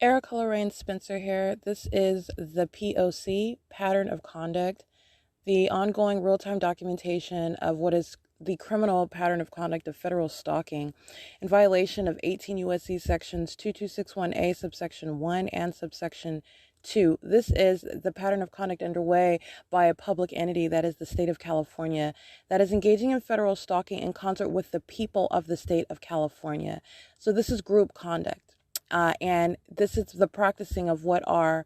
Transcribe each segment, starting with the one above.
Erica Lorraine Spencer here. This is the P.O.C. pattern of conduct, the ongoing real-time documentation of what is the criminal pattern of conduct of federal stalking in violation of 18 U.S.C. sections 2261A subsection 1 and subsection 2. This is the pattern of conduct underway by a public entity, that is the state of California, that is engaging in federal stalking in concert with the people of the state of California. So this is group conduct. And this is the practicing of what are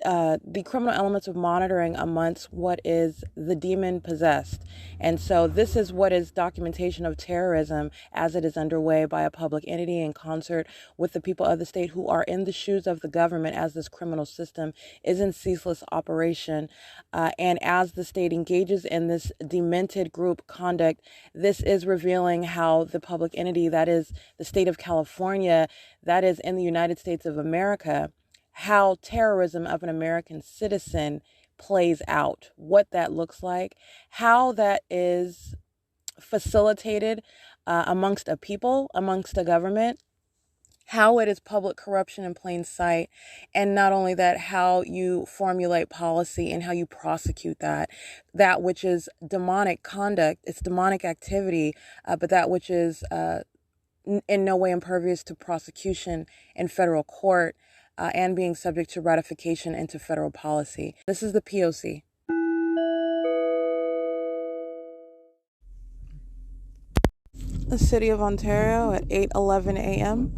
the criminal elements of monitoring amongst what is the demon possessed. And so this is what is documentation of terrorism as it is underway by a public entity in concert with the people of the state who are in the shoes of the government as this criminal system is in ceaseless operation. And as the state engages in this demented group conduct, this is revealing how the public entity, that is the state of California, that is in the United States of America, how terrorism of an American citizen plays out, what that looks like, how that is facilitated amongst a people, amongst a government, how it is public corruption in plain sight, and not only that, how you formulate policy and how you prosecute that which is demonic conduct, it's demonic activity, but that which is in no way impervious to prosecution in federal court, and being subject to ratification into federal policy. This is the P.O.C. The City of Ontario at 8:11 a.m.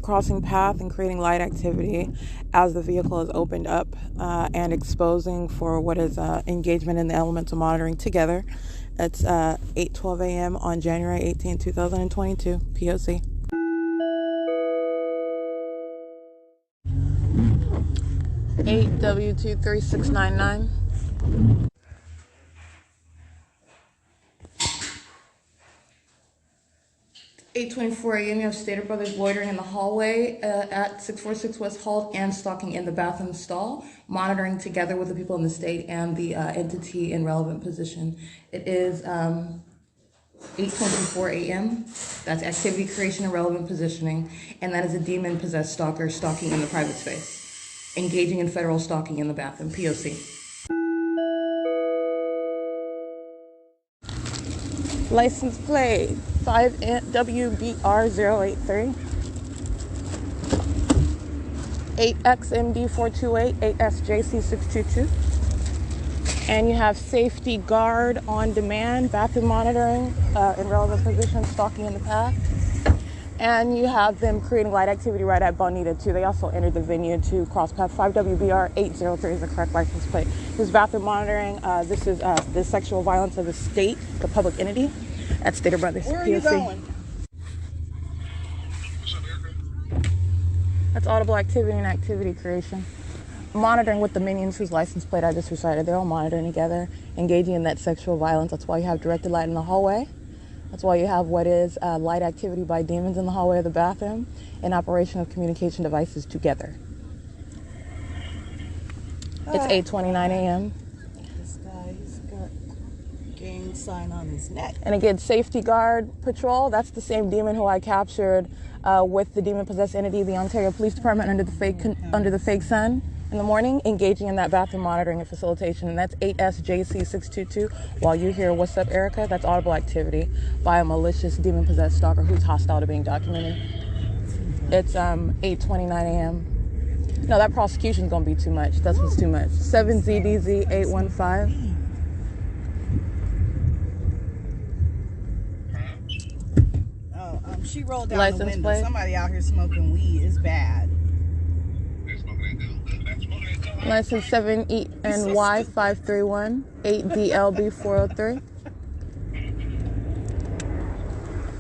crossing path and creating light activity as the vehicle is opened up and exposing for what is engagement in the elemental monitoring together. It's 8:12 a.m. on January 18, 2022, P.O.C. 8W23699. $8:24 a.m. You have Stater Brothers loitering in the hallway at 646 West Hall and stalking in the bathroom stall, monitoring together with the people in the state and the entity in relevant position. It is 8:24 a.m. That's activity creation and relevant positioning, and that is a demon-possessed stalker stalking in the private space, engaging in federal stalking in the bathroom. P.O.C. License plate 5WBR083 8XMD428 8SJC622. And you have safety guard on demand, bathroom monitoring in relevant position, stalking in the path. And you have them creating light activity right at Bonita too. They also entered the venue to cross path. 5WBR803 is the correct license plate. This is bathroom monitoring. This is the sexual violence of the state, the public entity. At Stater Brothers. Where are POC. you going? That's audible activity and activity creation. Monitoring with the minions whose license plate I just recited. They're all monitoring together, engaging in that sexual violence. That's why you have directed light in the hallway. That's why you have what is light activity by demons in the hallway of the bathroom and operation of communication devices together. It's 8:29 a.m. This guy's got gang sign on his neck. And again, safety guard patrol. That's the same demon who I captured with the demon-possessed entity, the Ontario Police Department, under the fake sun in the morning, engaging in that bathroom monitoring and facilitation. And that's 8SJC622. While you hear, "What's up, Erica?" That's audible activity by a malicious demon-possessed stalker who's hostile to being documented. It's 8:29 a.m. No, that prosecution's gonna be too much. That's what's too much. 7ZDZ815. She rolled down License the window. plate. Somebody out here smoking weed. It's bad. License 7ENY531 8DLB403.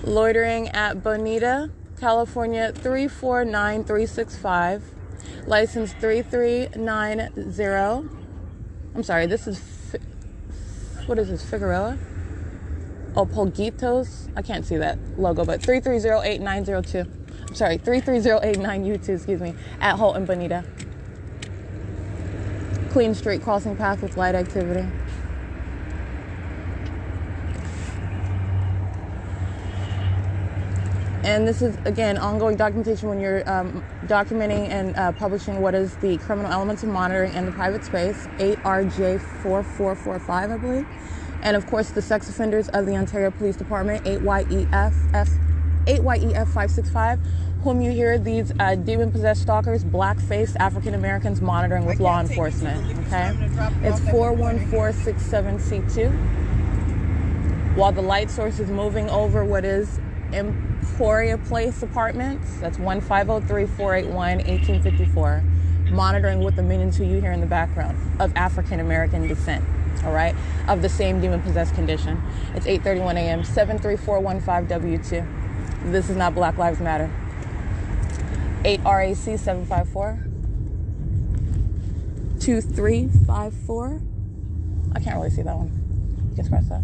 Loitering at Bonita, California 349365. License 3390. I'm sorry, this is what is this, Figueroa? Oh, Polguitos. I can't see that logo, but 3308902. I'm sorry, 33089U2, excuse me, at Holt and Bonita. Clean street crossing path with light activity. And this is, again, ongoing documentation when you're documenting and publishing what is the criminal elements of monitoring in the private space, 8RJ4445, I believe. And, of course, the sex offenders of the Ontario Police Department, 8YEF565, whom you hear these demon-possessed stalkers, black-faced African-Americans monitoring with law enforcement, okay? It's 41467C2. While the light source is moving over what is Emporia Place Apartments, that's 1503481-1854, monitoring with the minions who you hear in the background of African-American descent, all right, of the same demon-possessed condition. It's 8:31 a.m., 73415W2. This is not Black Lives Matter. 8RAC754 2354. I can't really see that one. You can scratch that.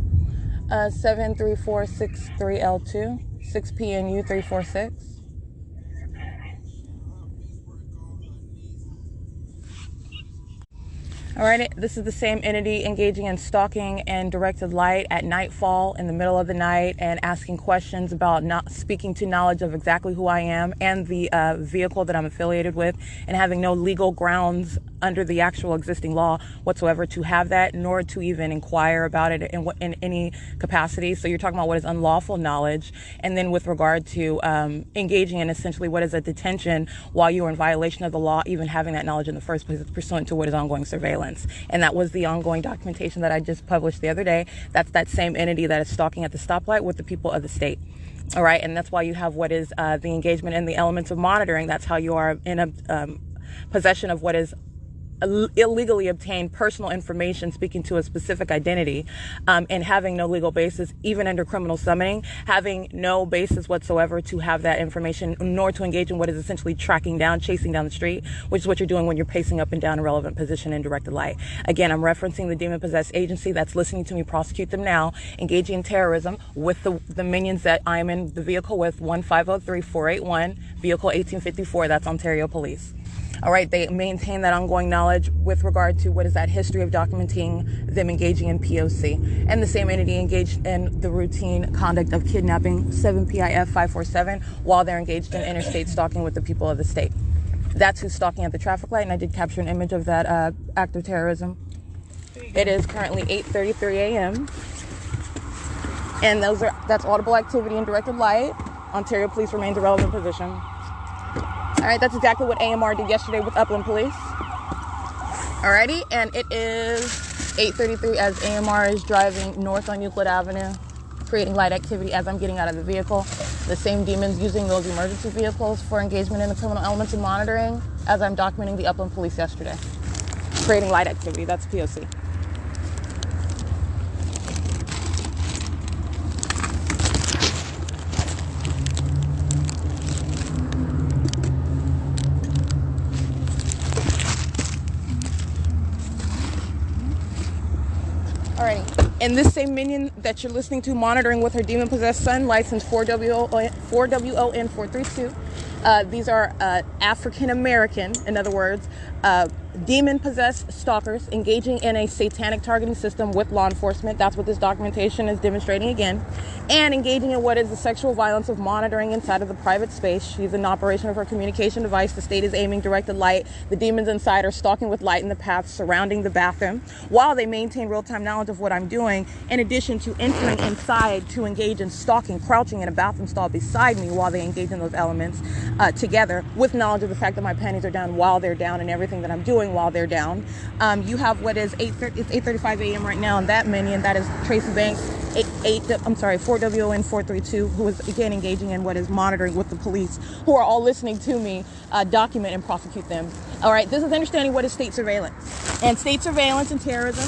73463L2 6PNU346. All right, this is the same entity engaging in stalking and directed light at nightfall in the middle of the night and asking questions about not speaking to knowledge of exactly who I am and the vehicle that I'm affiliated with, and having no legal grounds under the actual existing law whatsoever to have that, nor to even inquire about it in any capacity. So you're talking about what is unlawful knowledge, and then with regard to engaging in essentially what is a detention while you are in violation of the law, even having that knowledge in the first place, pursuant to what is ongoing surveillance. And that was the ongoing documentation that I just published the other day. That's that same entity that is stalking at the stoplight with the people of the state. All right, and that's why you have what is the engagement in the elements of monitoring. That's how you are in a possession of what is illegally obtained personal information speaking to a specific identity, and having no legal basis, even under criminal summoning, having no basis whatsoever to have that information, nor to engage in what is essentially tracking down, chasing down the street, which is what you're doing when you're pacing up and down a relevant position in directed light. Again, I'm referencing the demon-possessed agency that's listening to me prosecute them now, engaging in terrorism with the minions that I'm in the vehicle with, 1503481, vehicle 1854, that's Ontario Police. All right, they maintain that ongoing knowledge with regard to what is that history of documenting them engaging in P.O.C. And the same entity engaged in the routine conduct of kidnapping, 7PIF547, while they're engaged in interstate stalking with the people of the state. That's who's stalking at the traffic light, and I did capture an image of that act of terrorism. It is currently 8:33 a.m. And that's audible activity in directed light. Ontario Police remains a relevant position. All right, that's exactly what AMR did yesterday with Upland Police. Alrighty, and it is 8:33 as AMR is driving north on Euclid Avenue, creating light activity as I'm getting out of the vehicle. The same demons using those emergency vehicles for engagement in the criminal elements and monitoring as I'm documenting the Upland Police yesterday. Creating light activity, that's P.O.C. Alrighty, and this same minion that you're listening to monitoring with her demon-possessed son, license 4WON432. These are African-American, in other words, demon-possessed stalkers engaging in a satanic targeting system with law enforcement. That's what this documentation is demonstrating again. And engaging in what is the sexual violence of monitoring inside of the private space. She's in operation of her communication device. The state is aiming directed light. The demons inside are stalking with light in the path surrounding the bathroom while they maintain real-time knowledge of what I'm doing, in addition to entering inside to engage in stalking, crouching in a bathroom stall beside me while they engage in those elements together, with knowledge of the fact that my panties are down while they're down and everything that I'm doing while they're down. You have what is 8:35 a.m. right now, and that minion, that is Tracy Banks, 4WON432, who is again engaging in what is monitoring with the police, who are all listening to me document and prosecute them. All right, this is understanding what is state surveillance. And state surveillance and terrorism,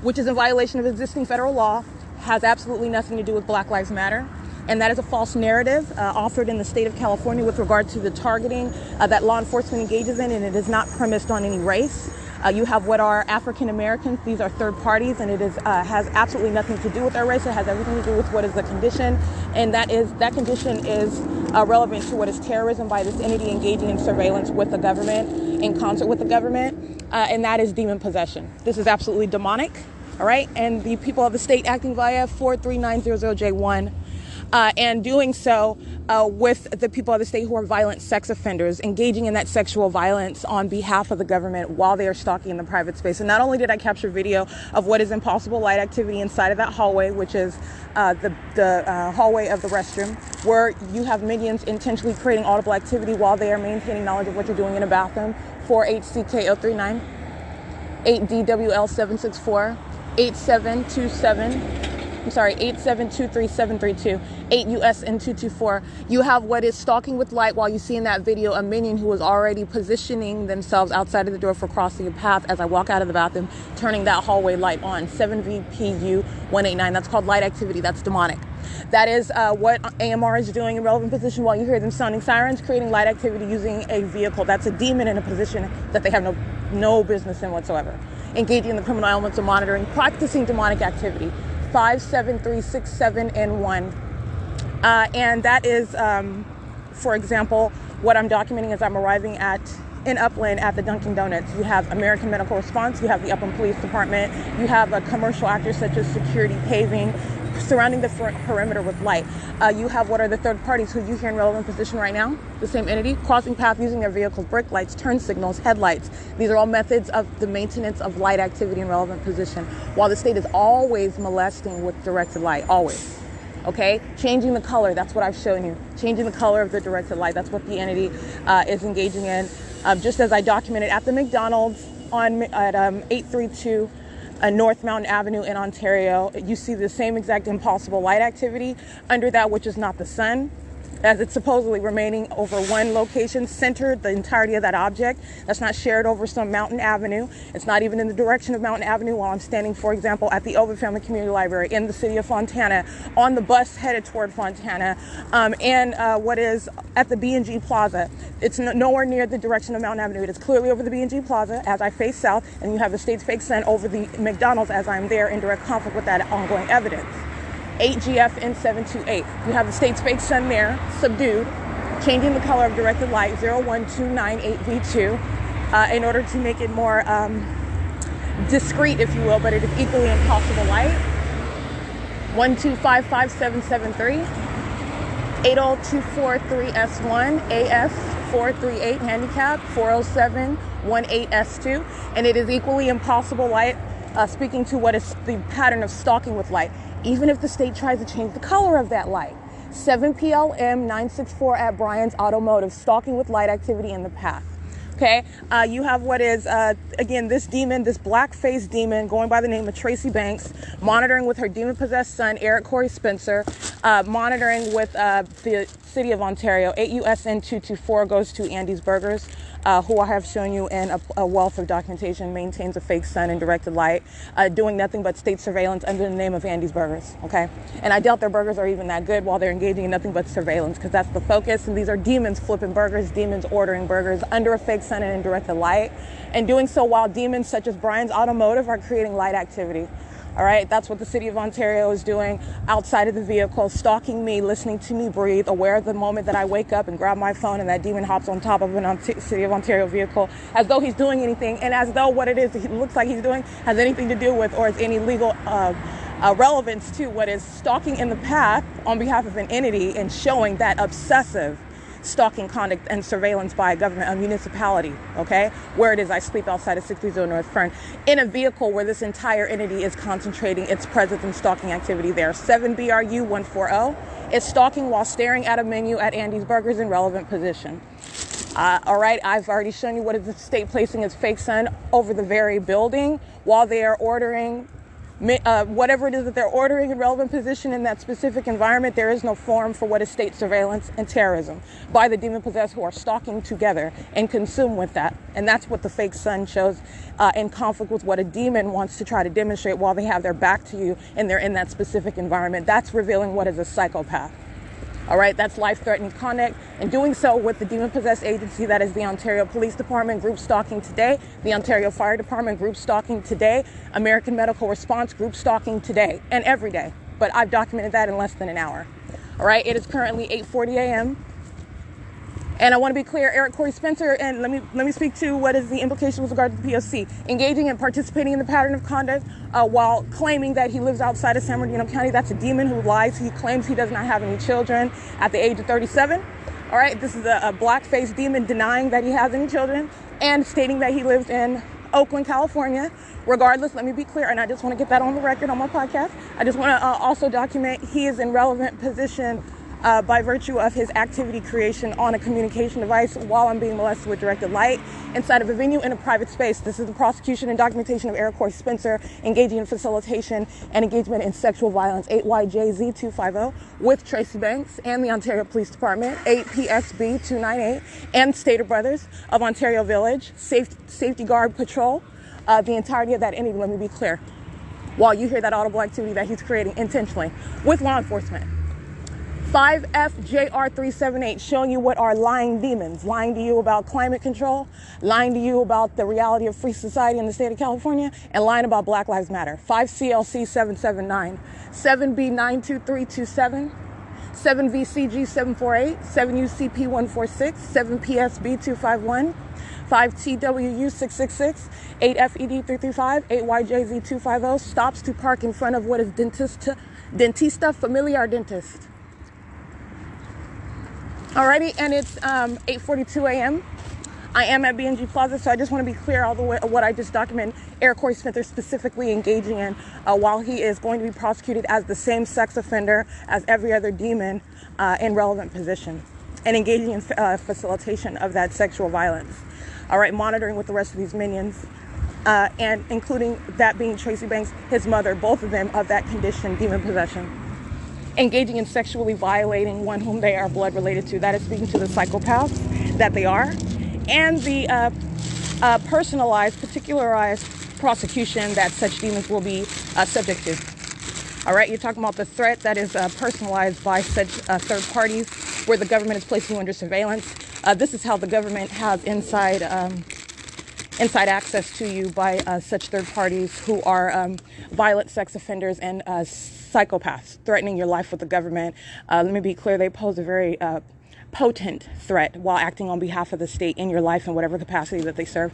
which is in violation of existing federal law, has absolutely nothing to do with Black Lives Matter. And that is a false narrative authored in the state of California with regard to the targeting that law enforcement engages in, and it is not premised on any race. You have what are African Americans. These are third parties, and it is has absolutely nothing to do with our race. It has everything to do with what is the condition, and that condition is relevant to what is terrorism by this entity engaging in surveillance with the government, in concert with the government, and that is demon possession. This is absolutely demonic, all right? And the people of the state acting via 43900J1 and doing so with the people of the state who are violent sex offenders, engaging in that sexual violence on behalf of the government while they are stalking in the private space. And not only did I capture video of what is impossible light activity inside of that hallway, which is the hallway of the restroom, where you have minions intentionally creating audible activity while they are maintaining knowledge of what you're doing in a bathroom. 4HCK039, 8DWL764, 8723732, 8USN224. You have what is stalking with light while you see in that video a minion who is already positioning themselves outside of the door for crossing a path as I walk out of the bathroom, turning that hallway light on. 7VPU189. That's called light activity. That's demonic. That is what AMR is doing in relevant position while you hear them sounding sirens, creating light activity using a vehicle. That's a demon in a position that they have no business in whatsoever. Engaging in the criminal elements of monitoring, practicing demonic activity. 57367N1. And that is, for example, what I'm documenting as I'm arriving in Upland at the Dunkin' Donuts. You have American Medical Response, you have the Upland Police Department, you have commercial actors such as security, paving, surrounding the perimeter with light. You have what are the third parties who you hear in relevant position right now, the same entity, crossing path using their vehicles, brake lights, turn signals, headlights. These are all methods of the maintenance of light activity in relevant position, while the state is always molesting with directed light, always. Okay, changing the color, that's what I've shown you. Changing the color of the directed light, that's what the entity is engaging in. Just as I documented at the McDonald's at 832 North Mountain Avenue in Ontario, you see the same exact impossible light activity under that which is not the sun, as it's supposedly remaining over one location, centered the entirety of that object. That's not shared over some Mountain Avenue. It's not even in the direction of Mountain Avenue while I'm standing, for example, at the Ovid Family Community Library in the city of Fontana, on the bus headed toward Fontana, and what is at the B&G Plaza. It's nowhere near the direction of Mountain Avenue. It is clearly over the B&G Plaza as I face south, and you have the state's fake sun over the McDonald's as I'm there in direct conflict with that ongoing evidence. 8GFN728. You have the state's fake sun there, subdued, changing the color of directed light, 01298V2, in order to make it more discreet, if you will, but it is equally impossible light. 1255773, 80243S1, AS438 handicap, 40718S2, and it is equally impossible light, speaking to what is the pattern of stalking with light, even if the state tries to change the color of that light. 7PLM964 at Brian's Automotive, stalking with light activity in the path. Okay, you have what is, again, this demon, this black-faced demon going by the name of Tracy Banks, monitoring with her demon-possessed son, Eric Corey Spencer, monitoring with the city of Ontario. 8USN224 goes to Andy's Burgers, who I have shown you in a wealth of documentation, maintains a fake sun in directed light, doing nothing but state surveillance under the name of Andy's Burgers, okay? And I doubt their burgers are even that good while they're engaging in nothing but surveillance, because that's the focus, and these are demons flipping burgers, demons ordering burgers under a fake sun and in directed light, and doing so while demons such as Brian's Automotive are creating light activity. All right, that's what the city of Ontario is doing outside of the vehicle, stalking me, listening to me breathe, aware of the moment that I wake up and grab my phone and that demon hops on top of an city of Ontario vehicle, as though he's doing anything, and as though what it is he looks like he's doing has anything to do with or is any legal relevance to what is stalking in the path on behalf of an entity and showing that obsessive stalking conduct and surveillance by a government, a municipality, okay? Where it is I sleep outside of 60 North Fern, in a vehicle where this entire entity is concentrating its presence and stalking activity there. 7BRU140 is stalking while staring at a menu at Andy's Burgers in relevant position. All right, I've already shown you what is the state placing its fake sun over the very building while they are ordering whatever it is that they're ordering in relevant position in that specific environment. There is no forum for what is state surveillance and terrorism by the demon-possessed who are stalking together and consumed with that. And that's what the fake sun shows in conflict with what a demon wants to try to demonstrate while they have their back to you and they're in that specific environment. That's revealing what is a psychopath. All right, that's life-threatening conduct, and doing so with the demon-possessed agency that is the Ontario Police Department, group stalking today, the Ontario Fire Department, group stalking today, American Medical Response, group stalking today and every day. But I've documented that in less than an hour. All right, it is currently 8:40 a.m. And I want to be clear, Eric Corey Spencer, and let me speak to what is the implication with regard to the P.O.C. Engaging and participating in the pattern of conduct while claiming that he lives outside of San Bernardino County. That's a demon who lies. He claims he does not have any children at the age of 37. All right, this is a black-faced demon denying that he has any children and stating that he lives in Oakland, California. Regardless, let me be clear, and I just want to get that on the record on my podcast. I just want to also document he is in relevant position by virtue of his activity creation on a communication device while I'm being molested with directed light inside of a venue in a private space. This is the prosecution and documentation of Eric Corey Spencer engaging in facilitation and engagement in sexual violence, 8YJZ250, with Tracy Banks and the Ontario Police Department, 8PSB298, and Stater Brothers of Ontario Village, Safety Guard Patrol, the entirety of that entity, let me be clear, while you hear that audible activity that he's creating intentionally with law enforcement. 5FJR378, showing you what are lying demons, lying to you about climate control, lying to you about the reality of free society in the state of California, and lying about Black Lives Matter. 5CLC779, 7B92327, 7VCG748, 7UCP146, 7PSB251, 5TWU666, 8FED335, 8YJZ250, stops to park in front of what is Dentista Familiar Dentist. Alrighty, and it's 8:42 a.m. I am at B&G Plaza, so I just want to be clear all the way what I just documented Eric Corey Spencer specifically engaging in while he is going to be prosecuted as the same sex offender as every other demon in relevant position and engaging in facilitation of that sexual violence. All right, monitoring with the rest of these minions and including that being Tracy Banks, his mother, both of them of that condition, demon possession. Engaging in sexually violating one whom they are blood related to. That is speaking to the psychopaths that they are. And the personalized, particularized prosecution that such demons will be subject to. All right, you're talking about the threat that is personalized by such third parties where the government is placing you under surveillance. This is how the government has inside access to you by such third parties who are violent sex offenders and psychopaths threatening your life with the government. Let me be clear, they pose a very potent threat while acting on behalf of the state in your life in whatever capacity that they serve,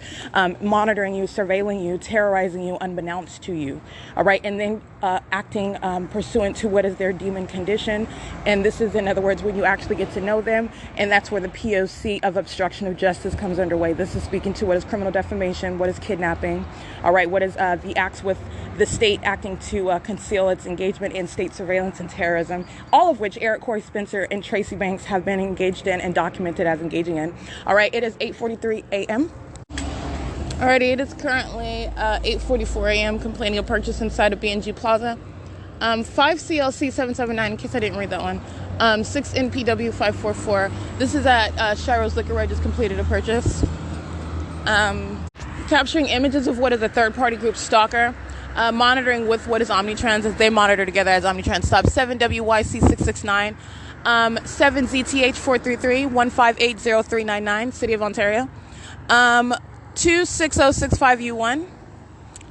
monitoring you, surveilling you, terrorizing you unbeknownst to you. All right, and then acting pursuant to what is their demon condition. And this is, in other words, when you actually get to know them, and that's where the P.O.C. of obstruction of justice comes underway. This is speaking to what is criminal defamation, what is kidnapping, all right, what is the acts with the state acting to conceal its engagement in state surveillance and terrorism, all of which Eric Corey Spencer and Tracy Banks have been engaged in and documented as engaging in. All right, it is 8:43 a.m. Alrighty, it is currently 8:44 a.m. completing a purchase inside of B&G Plaza. 5CLC779, in case I didn't read that one. 6NPW544. This is at Shiro's Liquor where I just completed a purchase. Capturing images of what is a third-party group stalker. Monitoring with what is Omnitrans as they monitor together as Omnitrans stop. 7WYC669. 7ZTH433 1580399, City of Ontario. 26065U1.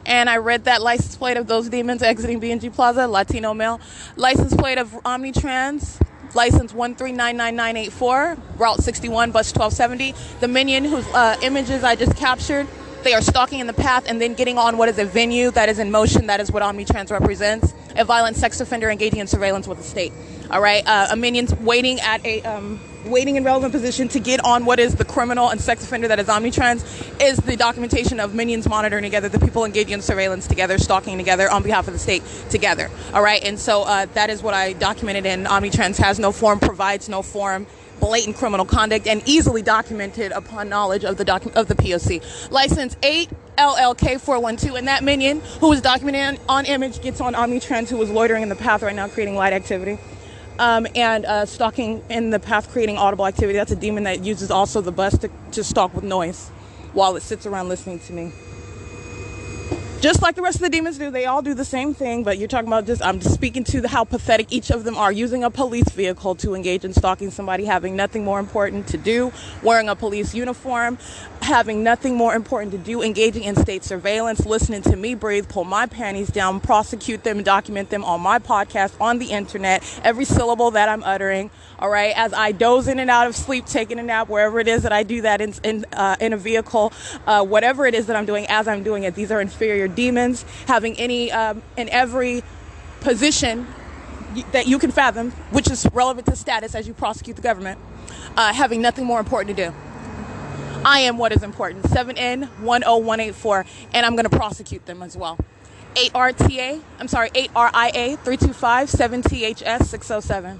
And I read that license plate of those demons exiting B&G Plaza, Latino male. License plate of Omnitrans, license 1399984, Route 61, bus 1270. The minion whose images I just captured, they are stalking in the path and then getting on what is a venue that is in motion. That is what Omnitrans represents. A violent sex offender engaging in surveillance with the state. All right, a minion's waiting at waiting in relevant position to get on what is the criminal and sex offender that is Omnitrans, is the documentation of minions monitoring together, the people engaging in surveillance together, stalking together on behalf of the state together. All right, and so that is what I documented in Omnitrans has no form, provides no form, blatant criminal conduct, and easily documented upon knowledge of the P.O.C. License 8LLK412, and that minion who was documented on image gets on Omnitrans, who was loitering in the path right now, creating light activity. And stalking in the path, creating audible activity. That's a demon that uses also the bus to stalk with noise while it sits around listening to me. Just like the rest of the demons do, they all do the same thing, but you're talking about I'm just speaking to how pathetic each of them are. Using a police vehicle to engage in stalking somebody, having nothing more important to do, wearing a police uniform, having nothing more important to do, engaging in state surveillance, listening to me breathe, pull my panties down, prosecute them, and document them on my podcast, on the internet, every syllable that I'm uttering, all right, as I doze in and out of sleep, taking a nap, wherever it is that I do that in a vehicle, whatever it is that I'm doing as I'm doing it. These are inferior demons, having any in every position that you can fathom, which is relevant to status as you prosecute the government, having nothing more important to do. I am what is important. 7N10184, and I'm going to prosecute them as well. 8RIA 325 7THS 607.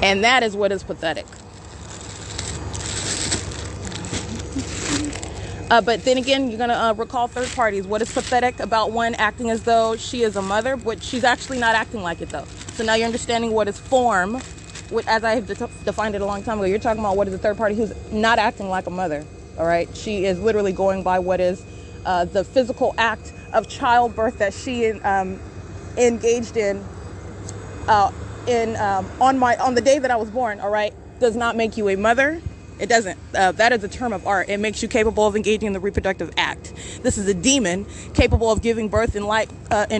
And that is what is pathetic. But then again, you're going to recall third parties. What is pathetic about one acting as though she is a mother, but she's actually not acting like it, though. So now you're understanding what is form, as I have defined it a long time ago. You're talking about what is a third party who's not acting like a mother, all right? She is literally going by what is the physical act of childbirth that she engaged in on the day that I was born, all right? Does not make you a mother. It doesn't. That is a term of art. It makes you capable of engaging in the reproductive act. This is a demon capable of giving birth in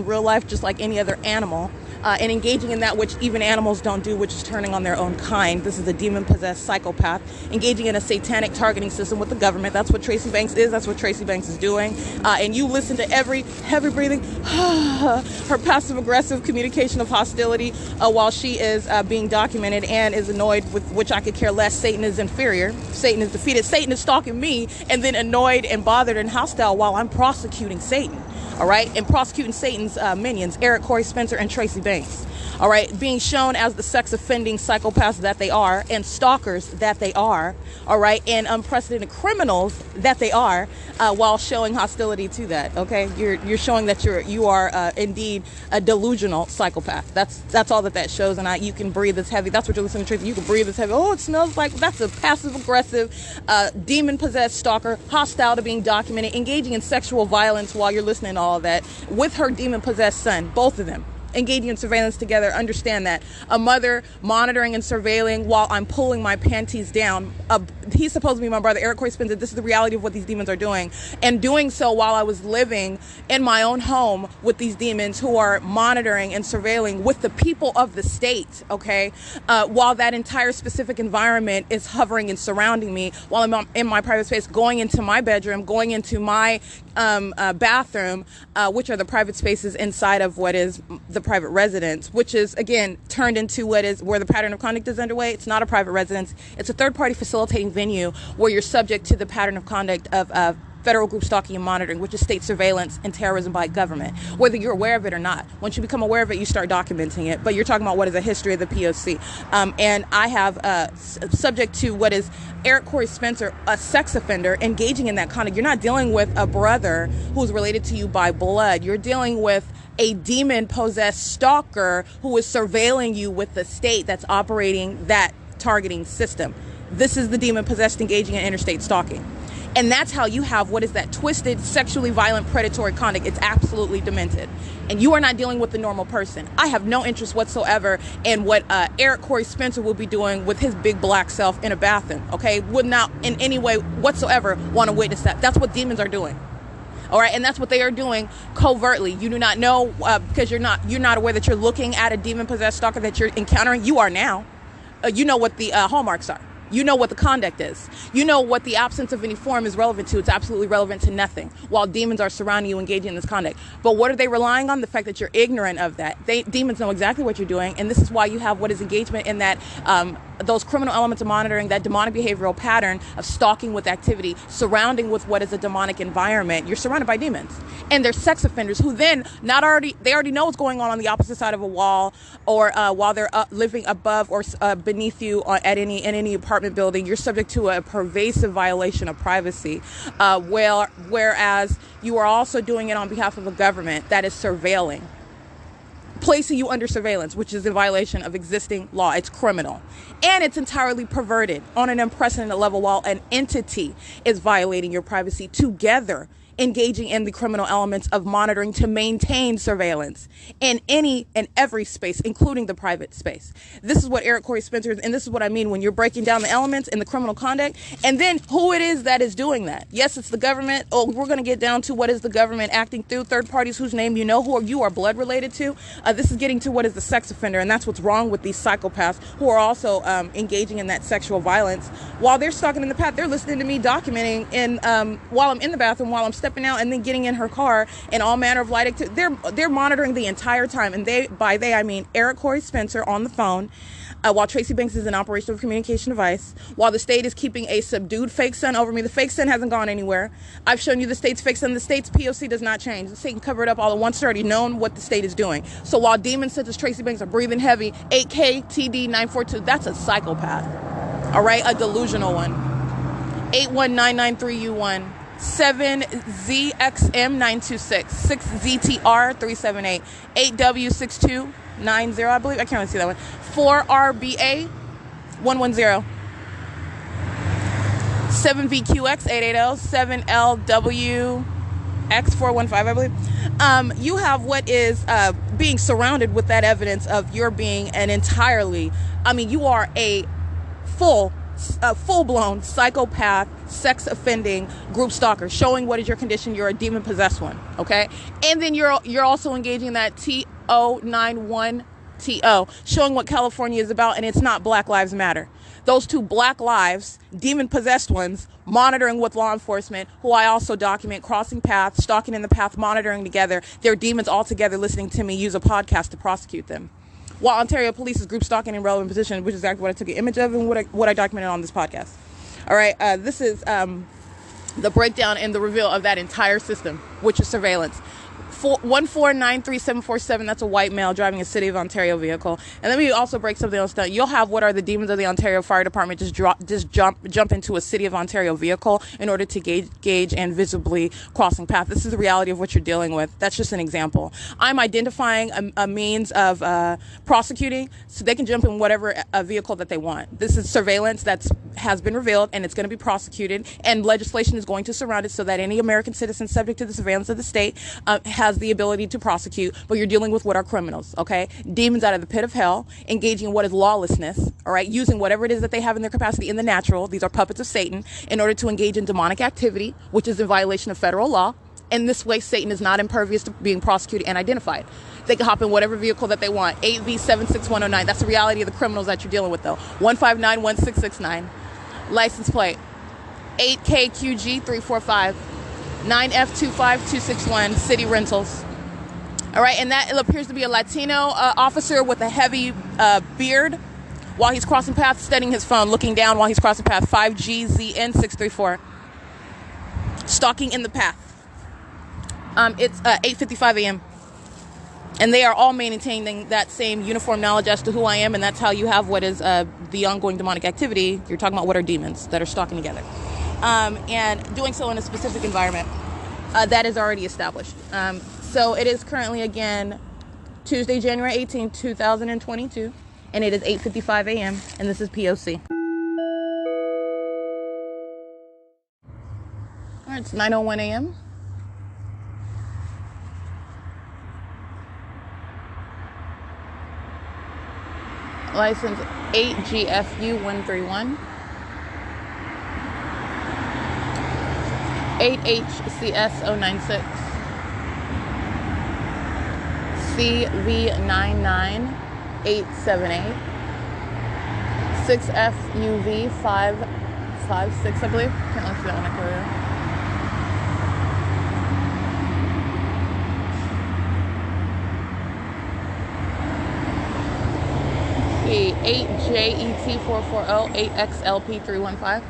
real life, just like any other animal, and engaging in that which even animals don't do, which is turning on their own kind. This is a demon-possessed psychopath engaging in a satanic targeting system with the government. That's what Tracy Banks is. That's what Tracy Banks is doing. And you listen to every heavy breathing, her passive-aggressive communication of hostility while she is being documented and is annoyed, with which I could care less. Satan is inferior. Satan is defeated. Satan is stalking me and then annoyed and bothered and hostile while I'm prosecuting Satan. All right, and prosecuting Satan's minions, Eric, Corey, Spencer, and Tracy Banks. All right, being shown as the sex-offending psychopaths that they are, and stalkers that they are, all right, and unprecedented criminals that they are, while showing hostility to that. Okay, you're showing that you are indeed a delusional psychopath. That's all that shows, and you can breathe as heavy. That's what you're listening to, Tracy. You can breathe as heavy. Oh, it smells like. That's a passive-aggressive, demon-possessed stalker, hostile to being documented, engaging in sexual violence while you're listening to all of that with her demon-possessed son, both of them. Engaging in surveillance together. Understand that a mother monitoring and surveilling while I'm pulling my panties down. He's supposed to be my brother, Eric Corey Spencer. This is the reality of what these demons are doing, and doing so while I was living in my own home with these demons who are monitoring and surveilling with the people of the state. Okay, while that entire specific environment is hovering and surrounding me, while I'm in my private space, going into my bedroom, going into my bathroom, which are the private spaces inside of what is the private residence, which is again turned into where the pattern of conduct is underway. It's not a private residence. It's a third-party facilitating venue where you're subject to the pattern of conduct of federal group stalking and monitoring, which is state surveillance and terrorism by government, whether you're aware of it or not. Once you become aware of it, you start documenting it. But you're talking about what is a history of the P.O.C. And I have subject to what is Eric Corey Spencer, a sex offender, engaging in that conduct. You're not dealing with a brother who's related to you by blood. You're dealing with a demon-possessed stalker who is surveilling you with the state that's operating that targeting system. This is the demon-possessed engaging in interstate stalking. And that's how you have what is that twisted, sexually violent, predatory conduct. It's absolutely demented. And you are not dealing with the normal person. I have no interest whatsoever in what Eric Corey Spencer will be doing with his big black self in a bathroom, okay? Would not in any way whatsoever want to witness that. That's what demons are doing. All right, and that's what they are doing covertly. You do not know because you're not aware that you're looking at a demon-possessed stalker that you're encountering. You are now. You know what the hallmarks are. You know what the conduct is. You know what the absence of any form is relevant to. It's absolutely relevant to nothing while demons are surrounding you engaging in this conduct. But what are they relying on? The fact that you're ignorant of that. Demons know exactly what you're doing, and this is why you have what is engagement in that those criminal elements of monitoring, that demonic behavioral pattern of stalking with activity, surrounding with what is a demonic environment. You're surrounded by demons, and they're sex offenders who then they already know what's going on the opposite side of a wall, or while they're living above or beneath you in any apartment building. You're subject to a pervasive violation of privacy, whereas you are also doing it on behalf of a government that is surveilling. placing you under surveillance, which is a violation of existing law. It's criminal. And it's entirely perverted on an unprecedented level while an entity is violating your privacy together, engaging in the criminal elements of monitoring to maintain surveillance in any and every space, including the private space. This is what Eric Corey Spencer, and this is what I mean when you're breaking down the elements in the criminal conduct, and then who it is that is doing that. Yes, it's the government. Oh, we're going to get down to what is the government acting through third parties whose name you know, who you are blood related to. This is getting to what is the sex offender, and that's what's wrong with these psychopaths who are also engaging in that sexual violence. While they're stalking in the path, they're listening to me documenting while I'm in the bathroom, while I'm stepping out and then getting in her car and all manner of light activity. They're monitoring the entire time, and by they I mean Eric Corey Spencer on the phone while Tracy Banks is an operational communication device, while the state is keeping a subdued fake son over me. The fake son hasn't gone anywhere. I've shown you the state's fake son. The state's P.O.C. does not change. The state can cover it up all at once. It's already known what the state is doing. So while demons such as Tracy Banks are breathing heavy, 8K TD 942, that's a psychopath. All right, a delusional one. 81993U1. 7ZXM926, 6ZTR378, 8W6290, I believe. I can't really see that one. 4RBA110, 7VQX880, 7LWX415, I believe. You have what is being surrounded with that evidence of your being an entirely, you are a full-blown psychopath, sex offending group stalker, showing what is your condition. You're a demon possessed one, okay? And then you're also engaging in that TO91TO, showing what California is about, and it's not Black Lives Matter. Those two black lives, demon possessed ones, monitoring with law enforcement, who I also document, crossing paths, stalking in the path, monitoring together. They're demons all together listening to me use a podcast to prosecute them. While Ontario Police is group stalking in relevant position, which is exactly what I took an image of and what I documented on this podcast. All right, this is the breakdown and the reveal of that entire system, which is surveillance. 1493747, that's a white male driving a City of Ontario vehicle. And let me also break something else down. You'll have what are the demons of the Ontario Fire Department just jump into a City of Ontario vehicle in order to gauge and visibly crossing path. This is the reality of what you're dealing with. That's just an example. I'm identifying a means of prosecuting so they can jump in whatever vehicle that they want. This is surveillance has been revealed, and it's going to be prosecuted, and legislation is going to surround it so that any American citizen subject to the surveillance of the state has the ability to prosecute. But you're dealing with what are criminals, okay? Demons out of the pit of hell, engaging in what is lawlessness, all right? Using whatever it is that they have in their capacity in the natural. These are puppets of Satan in order to engage in demonic activity, which is in violation of federal law. And this way, Satan is not impervious to being prosecuted and identified. They can hop in whatever vehicle that they want. 8V76109. That's the reality of the criminals that you're dealing with, though. 1591669. License plate 8KQG345, 9F25261, City Rentals. All right, and that appears to be a Latino officer with a heavy beard while he's crossing paths, studying his phone, looking down while he's crossing path. 5GZN634. Stalking in the path. It's 8:55 a.m. And they are all maintaining that same uniform knowledge as to who I am, and that's how you have what is the ongoing demonic activity. You're talking about what are demons that are stalking together. And doing so in a specific environment that is already established. So it is currently, again, Tuesday, January 18, 2022, and it is 8:55 a.m., and this is P.O.C. All right, it's 9:01 a.m. License 8GFU131. 8HCS096. CV99878. 6FUV556, I believe. Can't look for that one. I could. 8JET440, 8XLP315.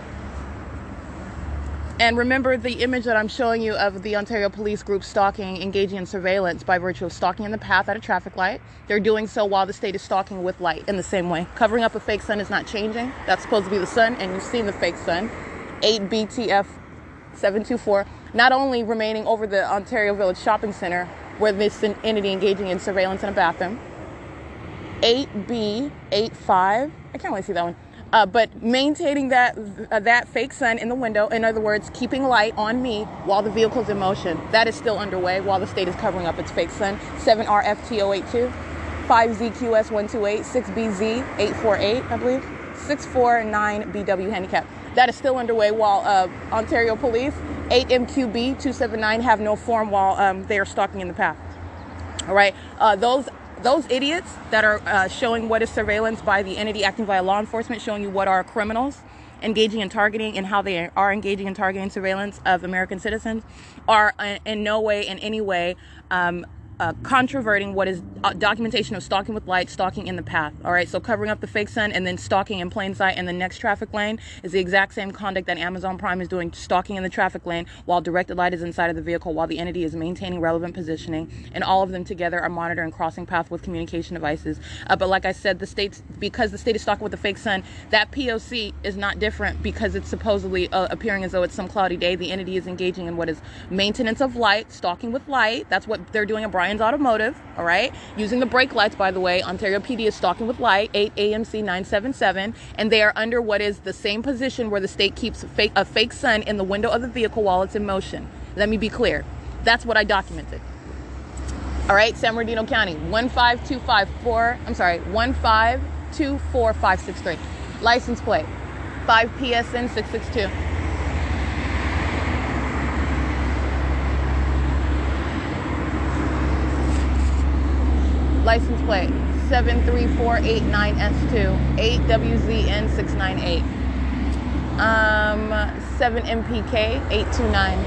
And remember the image that I'm showing you of the Ontario Police group stalking, engaging in surveillance by virtue of stalking in the path at a traffic light. They're doing so while the state is stalking with light in the same way. Covering up a fake sun is not changing. That's supposed to be the sun, and you've seen the fake sun. 8BTF724. Not only remaining over the Ontario Village Shopping Center, where this entity engaging in surveillance in a bathroom. 8B, 85, I can't really see that one. But maintaining that fake sun in the window, in other words, keeping light on me while the vehicle's in motion, that is still underway while the state is covering up its fake sun. 7RFT082, 5ZQS128, 6BZ848, I believe, 649BW handicap. That is still underway while Ontario Police, 8MQB279 have no form while they are stalking in the path. All right, those idiots that are showing what is surveillance by the entity acting via law enforcement, showing you what are criminals engaging in targeting and how they are engaging in targeting surveillance of American citizens, are in no way, in any way, controverting what is documentation of stalking with light, stalking in the path. All right, so covering up the fake sun and then stalking in plain sight in the next traffic lane is the exact same conduct that Amazon Prime is doing, stalking in the traffic lane while directed light is inside of the vehicle, while the entity is maintaining relevant positioning, and all of them together are monitoring crossing path with communication devices. But like I said, because the state is stalking with the fake sun, that P.O.C. is not different because it's supposedly appearing as though it's some cloudy day. The entity is engaging in what is maintenance of light, stalking with light. That's what they're doing at Brian's Automotive, all right? Using the brake lights, by the way. Ontario PD is stalking with light, 8 AMC 977, and they are under what is the same position where the state keeps a fake sun in the window of the vehicle while it's in motion. Let me be clear. That's what I documented. All right, San Bernardino County, 1524563. License plate, 5 PSN 662. License plate 73489S2, 8WZN698, 7MPK 829,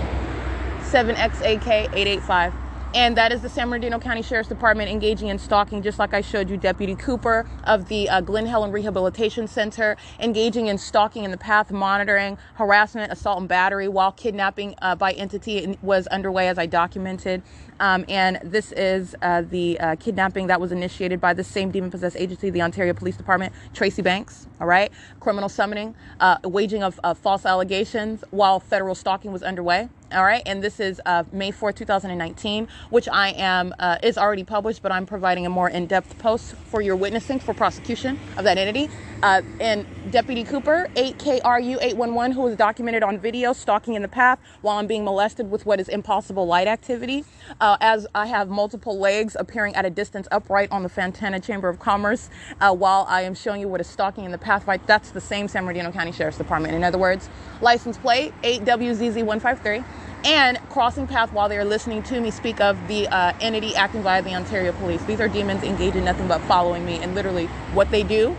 7XAK 885. And that is the San Bernardino County Sheriff's Department engaging in stalking, just like I showed you. Deputy Cooper of the Glen Helen Rehabilitation Center engaging in stalking in the path, monitoring, harassment, assault, and battery while kidnapping by entity was underway, as I documented. And this is the kidnapping that was initiated by the same demon-possessed agency, the Ontario Police Department, Tracy Banks, all right? Criminal summoning, waging of false allegations while federal stalking was underway. All right, and this is May 4th, 2019, which I am, is already published, but I'm providing a more in-depth post for your witnessing for prosecution of that entity. And Deputy Cooper, 8KRU811, who was documented on video stalking in the path while I'm being molested with what is impossible light activity, as I have multiple legs appearing at a distance upright on the Fontana Chamber of Commerce while I am showing you what is stalking in the path. Right, that's the same San Bernardino County Sheriff's Department. In other words, license plate 8WZZ153. And crossing path while they are listening to me speak of the entity acting via the Ontario Police. These are demons engaged in nothing but following me, and literally what they do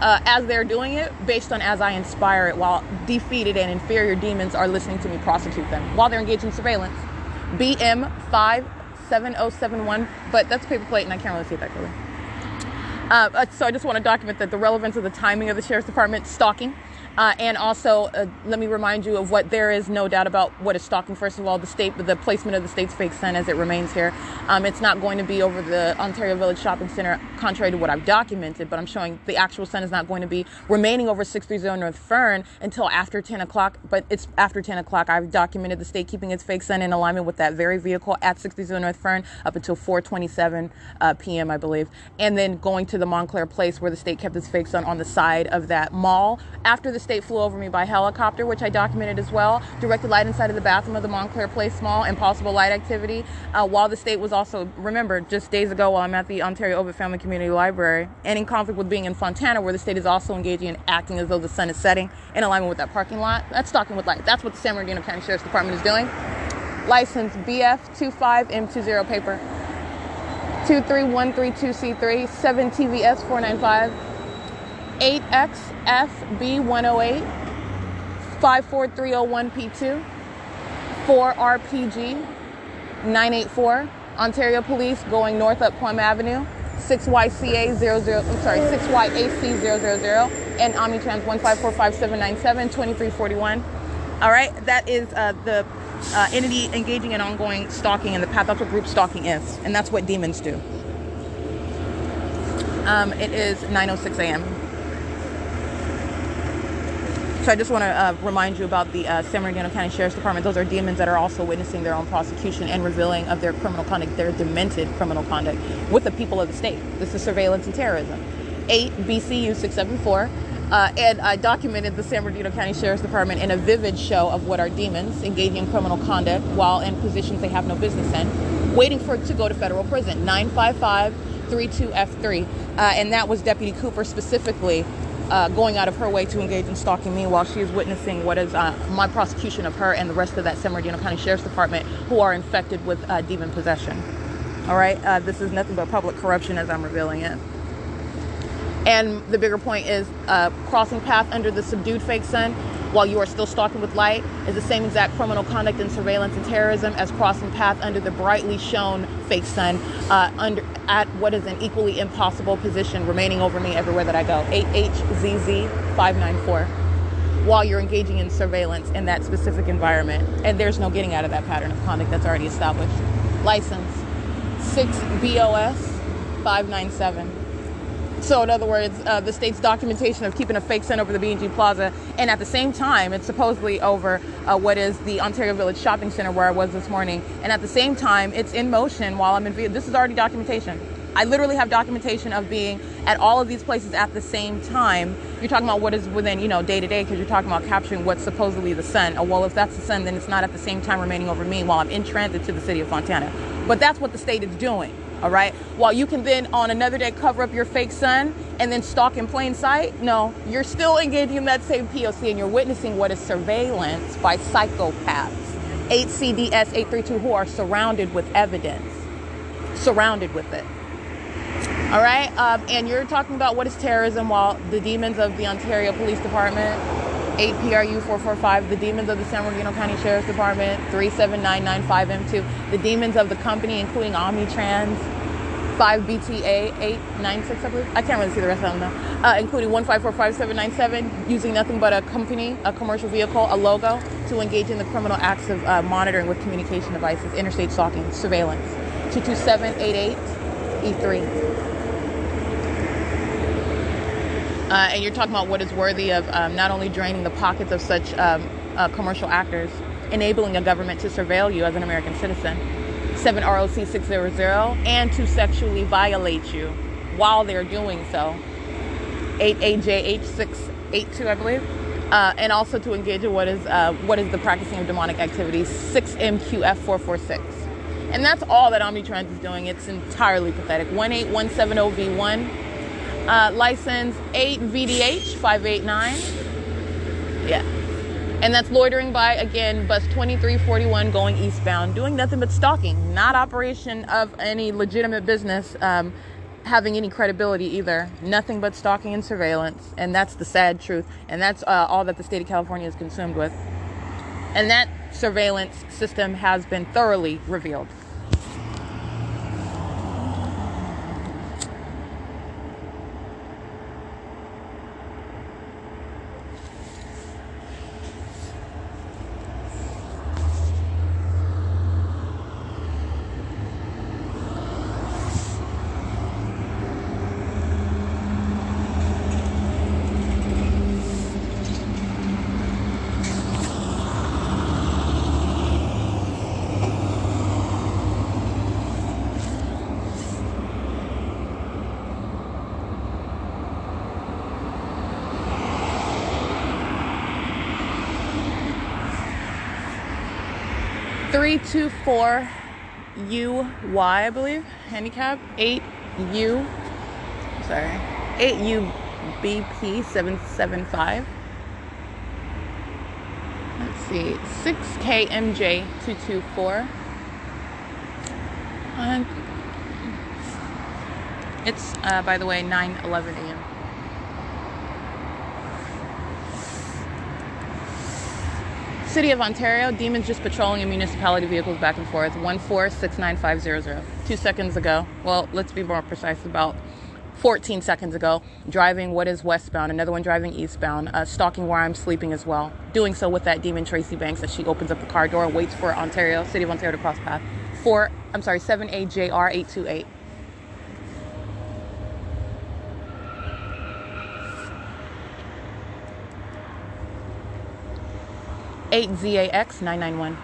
as they're doing it based on as I inspire it, while defeated and inferior demons are listening to me prosecute them while they're engaged in surveillance. BM 57071, but that's paper plate and I can't really see it that clearly. So I just want to document that the relevance of the timing of the Sheriff's Department stalking. And also, let me remind you of what there is no doubt about what is stalking. First of all, the placement of the state's fake sun as it remains here. It's not going to be over the Ontario Village Shopping Center, contrary to what I've documented, but I'm showing the actual sun is not going to be remaining over 630 North Fern until after 10 o'clock, but it's after 10 o'clock. I've documented the state keeping its fake sun in alignment with that very vehicle at 630 North Fern up until 4:27 p.m., I believe, and then going to the Montclair Place where the state kept its fake sun on the side of that mall. After the state flew over me by helicopter, which I documented as well, directed light inside of the bathroom of the Montclair Place Mall, and possible light activity, while the state was also, remember, just days ago while I'm at the Ontario Ovitt Family Community Library, and in conflict with being in Fontana, where the state is also engaging in acting as though the sun is setting in alignment with that parking lot. That's stalking with light. That's what the San Bernardino County Sheriff's Department is doing. License BF25M20 paper, 23132C3, 7TVS495, 8XFB108, 54301P2, 4RPG 984, Ontario Police going north up Plum Avenue, 6YAC000, and Omnitrans 1545797, 2341. All right, that is the entity engaging in ongoing stalking in the path. That's what group stalking is, and that's what demons do. It is 9:06 a.m. So I just want to remind you about the San Bernardino County Sheriff's Department. Those are demons that are also witnessing their own prosecution and revealing of their criminal conduct, their demented criminal conduct with the people of the state. This is surveillance and terrorism. 8 BCU 674. And I documented the San Bernardino County Sheriff's Department in a vivid show of what are demons engaging in criminal conduct while in positions they have no business in, waiting for it to go to federal prison. 95532F3. And that was Deputy Cooper specifically going out of her way to engage in stalking me while she is witnessing what is my prosecution of her and the rest of that San Bernardino County Sheriff's Department who are infected with demon possession. All right, this is nothing but public corruption as I'm revealing it. And the bigger point is crossing path under the subdued fake sun while you are still stalking with light is the same exact criminal conduct and surveillance and terrorism as crossing path under the brightly shown fake sun at what is an equally impossible position remaining over me everywhere that I go. 8HZZ594 while you're engaging in surveillance in that specific environment. And there's no getting out of that pattern of conduct that's already established. License 6BOS597. So in other words, the state's documentation of keeping a fake sun over the B&G Plaza, and at the same time, it's supposedly over what is the Ontario Village Shopping Center where I was this morning. And at the same time, it's in motion while I'm in This is already documentation. I literally have documentation of being at all of these places at the same time. You're talking about what is within, day to day, because you're talking about capturing what's supposedly the sun. Oh, well, if that's the sun, then it's not at the same time remaining over me while I'm in transit to the city of Fontana. But that's what the state is doing. All right. While you can then on another day cover up your fake sun and then stalk in plain sight. No, you're still engaging in that same P.O.C. and you're witnessing what is surveillance by psychopaths. 8CDS 832 who are surrounded with evidence, surrounded with it. All right. And you're talking about what is terrorism while the demons of the Ontario Police Department, 8PRU 445, the demons of the San Bernardino County Sheriff's Department, 37995M2, the demons of the company, including Omnitrans, 5BTA 896, I believe. I can't really see the rest of them though. Including 1545797, using nothing but a company, a commercial vehicle, a logo to engage in the criminal acts of monitoring with communication devices, interstate stalking, surveillance. 22788E3. And you're talking about what is worthy of not only draining the pockets of such commercial actors, enabling a government to surveil you as an American citizen, 7 ROC 600, and to sexually violate you while they're doing so, 8 AJH 682, I believe, and also to engage in what is the practicing of demonic activities, 6 MQF 446. And that's all that Omnitrans is doing. It's entirely pathetic. 18170V1. License 8VDH 589. Yeah. And that's loitering by, again, bus 2341 going eastbound, doing nothing but stalking, not operation of any legitimate business having any credibility either. Nothing but stalking and surveillance. And that's the sad truth. And that's all that the state of California is consumed with. And that surveillance system has been thoroughly revealed. .324 UY, I believe, handicap, 8U, sorry, 8UBP 775. Let's see, 6KMJ 224. It's, by the way, 9:11 a.m. City of Ontario, demons just patrolling in municipality vehicles back and forth, 1469500. 2 seconds ago, well, let's be more precise, about 14 seconds ago, driving what is westbound, another one driving eastbound, stalking where I'm sleeping as well. Doing so with that demon Tracy Banks as she opens up the car door and waits for Ontario, City of Ontario to cross path. 7AJR828. 8ZAX 991.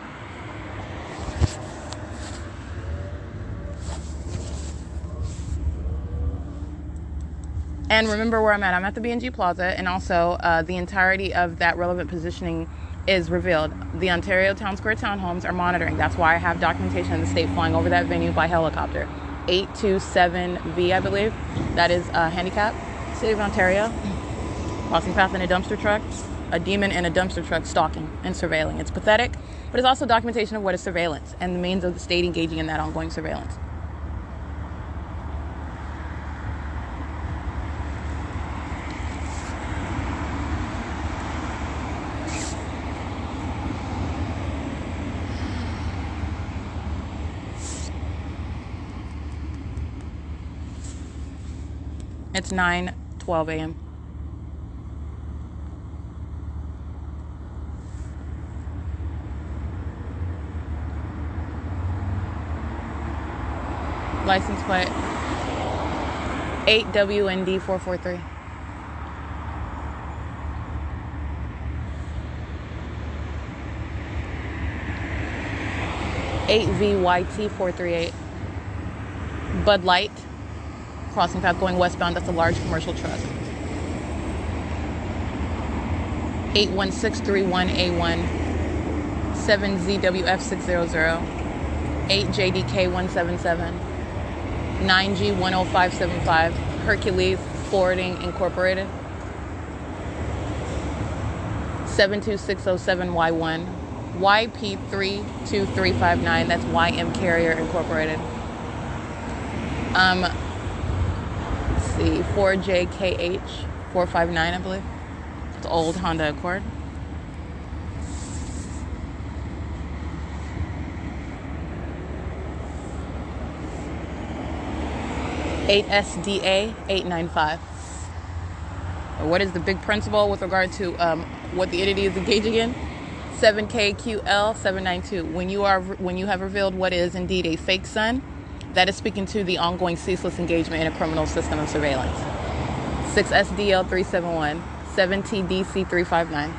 And remember where I'm at. I'm at the B&G Plaza, and also the entirety of that relevant positioning is revealed. The Ontario Town Square townhomes are monitoring. That's why I have documentation of the state flying over that venue by helicopter. 827V, I believe. That is handicap. State of Ontario. Crossing path in a dumpster truck. A demon in a dumpster truck stalking and surveilling. It's pathetic, but it's also documentation of what is surveillance and the means of the state engaging in that ongoing surveillance. It's 9:12 a.m. License plate 8WND 443. VYT 438. Bud Light. Crossing path going westbound. That's a large commercial truck. 81631A1. 7ZWF600. 8JDK177. 9G10575. Hercules Forwarding Incorporated. 72607Y1. YP32359. That's YM Carrier Incorporated. Let's see, 4JKH 459, I believe. It's an old Honda Accord. SDA 895. What is the big principle with regard to what the entity is engaging in? 7KQL 792. When you have revealed what is indeed a fake son, that is speaking to the ongoing ceaseless engagement in a criminal system of surveillance. 6SDL 371. 7TDC 359.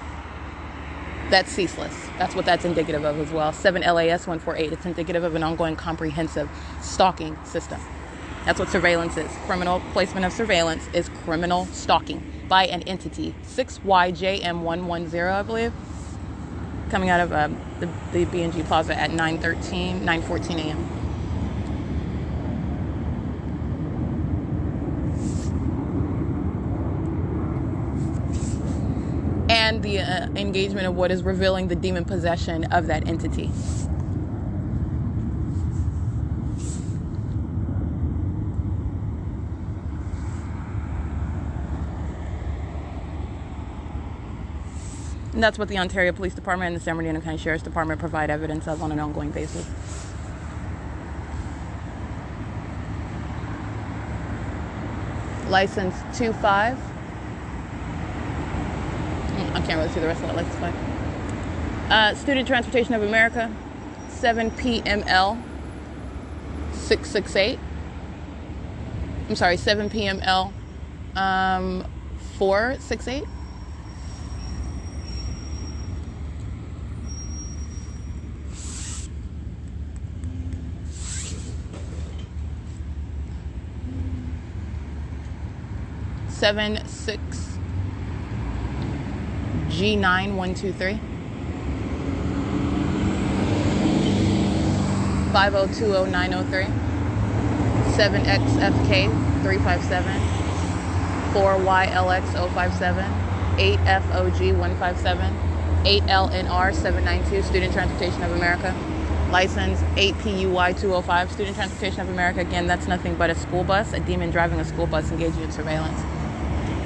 That's ceaseless. That's what that's indicative of as well. 7LAS 148. It's indicative of an ongoing comprehensive stalking system. That's what surveillance is. Criminal placement of surveillance is criminal stalking by an entity. 6YJM110, I believe. Coming out of the B&G Plaza at 9:14 a.m. And the engagement of what is revealing the demon possession of that entity. And that's what the Ontario Police Department and the San Bernardino County Sheriff's Department provide evidence of on an ongoing basis. License 25. I can't really see the rest of that license plate. Student Transportation of America, 7PML 668. I'm sorry, 7PML 468. G9123. 5020903. 7XFK 357. 4YLX 057. 8FOG 157. 8LNR 792. Student Transportation of America. License 8PUY 205. Student Transportation of America. Again, that's nothing but a school bus, a demon driving a school bus engaging in surveillance.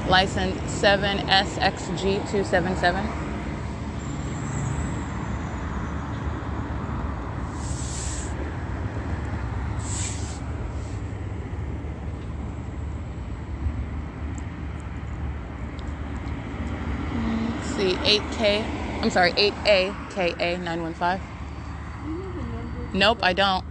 License 7SXG 277. Let's see, 8AKA 915. Nope, I don't.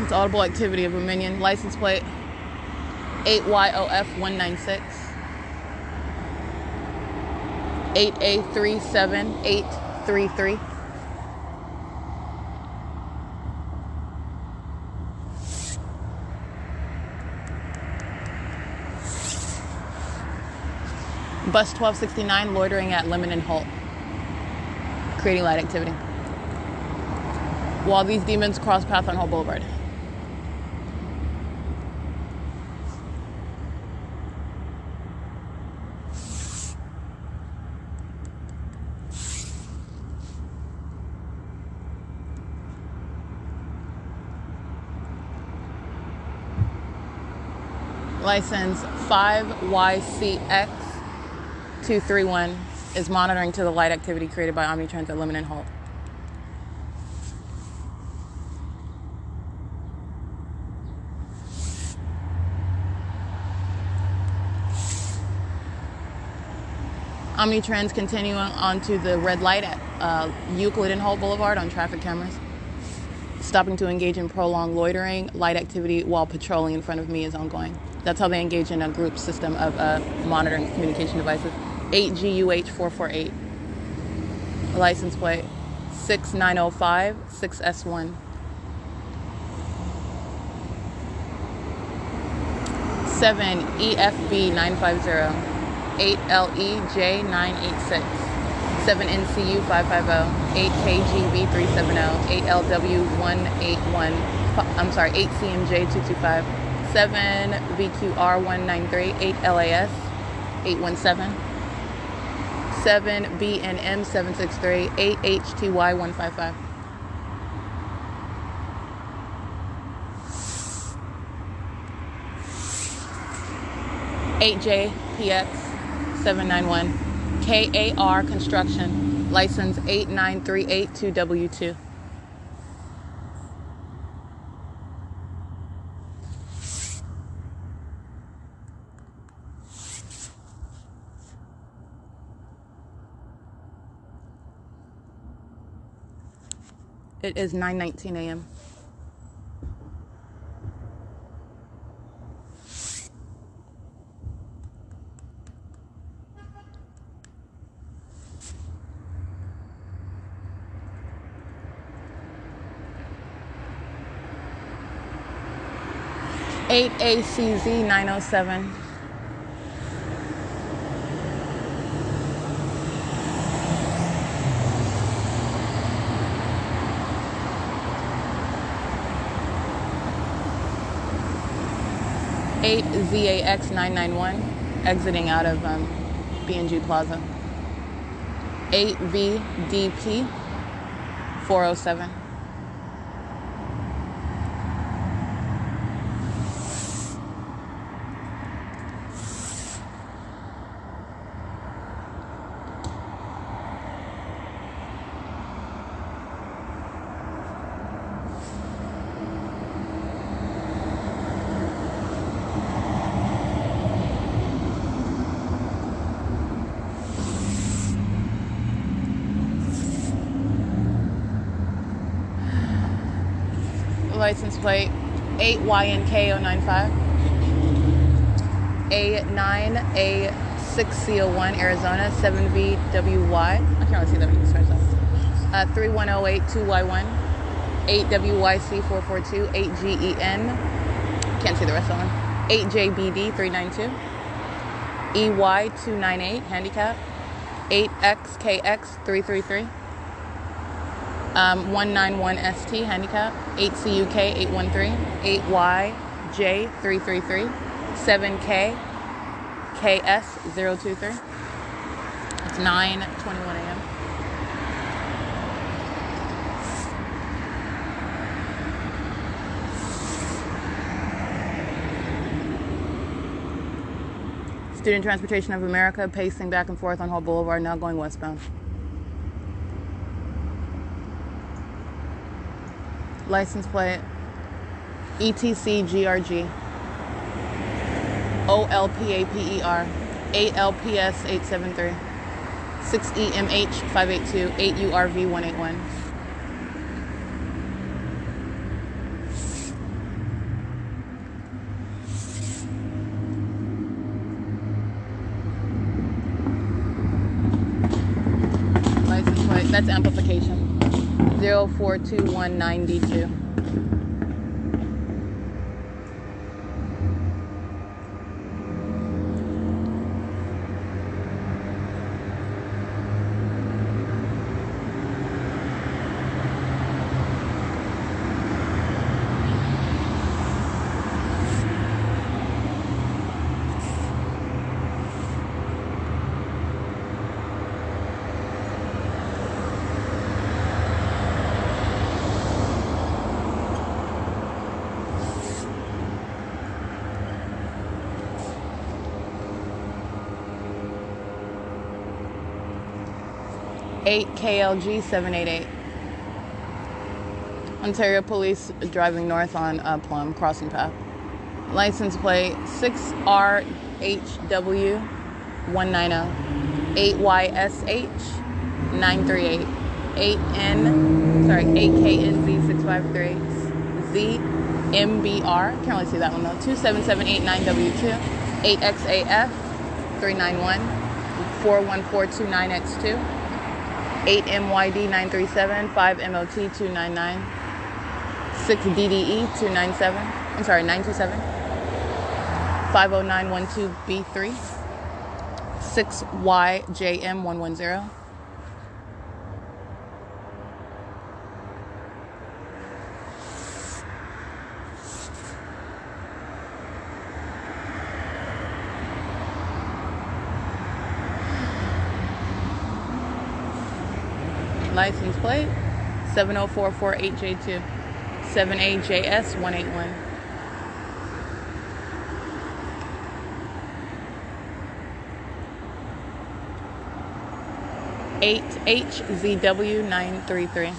It's audible activity of a minion. License plate 8YOF 196. 8A37833. Bus 1269 loitering at Lemon and Holt, creating light activity while these demons cross path on Holt Boulevard. License 5YCX231 is monitoring to the light activity created by Omnitrans at Lemon and Holt. Omnitrans continuing onto the red light at Euclid and Holt Boulevard on traffic cameras. Stopping to engage in prolonged loitering. Light activity while patrolling in front of me is ongoing. That's how they engage in a group system of monitoring communication devices. 8GUH448. License plate 6905 6S1. 7EFB950. 8LEJ986. 7NCU550. 8KGB370. 8LW181. 8CMJ225. 7VQR193. 8LAS 817. 7BNM763. 8HTY155. $8JPX791. KAR Construction, license 89382W2. It is 9:19 a.m. $8ACZ907. $8ZAX991, exiting out of B&G Plaza. 8VDP407. License plate 8YNK095. A9A6C01 Arizona 7VWY. I can't really see that when you start off. 31082Y1. 8WYC442. 8GEN. Can't see the rest of them. 8JBD392. EY298 handicap. 8XKX333. 191ST handicap. 8CUK813. 8YJ333. 7KKS023. It's 9:21 a.m. Student Transportation of America pacing back and forth on Holt Boulevard, now going westbound. License plate ETCGRG OLPAPER 8LPS873 6EMH582 8URV181. That's amplification. 04219D2. KLG 788. Ontario Police driving north on Plum crossing path. License plate 6RHW 190 8YSH 938 8KNZ 653 ZMBR. Can't really see that one though. 27789W2 8XAF 391 41429X2 8MYD 937 5MOT 299 6DDE 297. I'm sorry, 927 50912B3 6YJM 110. License plate 70448J2 7AJS 181. HZW 933.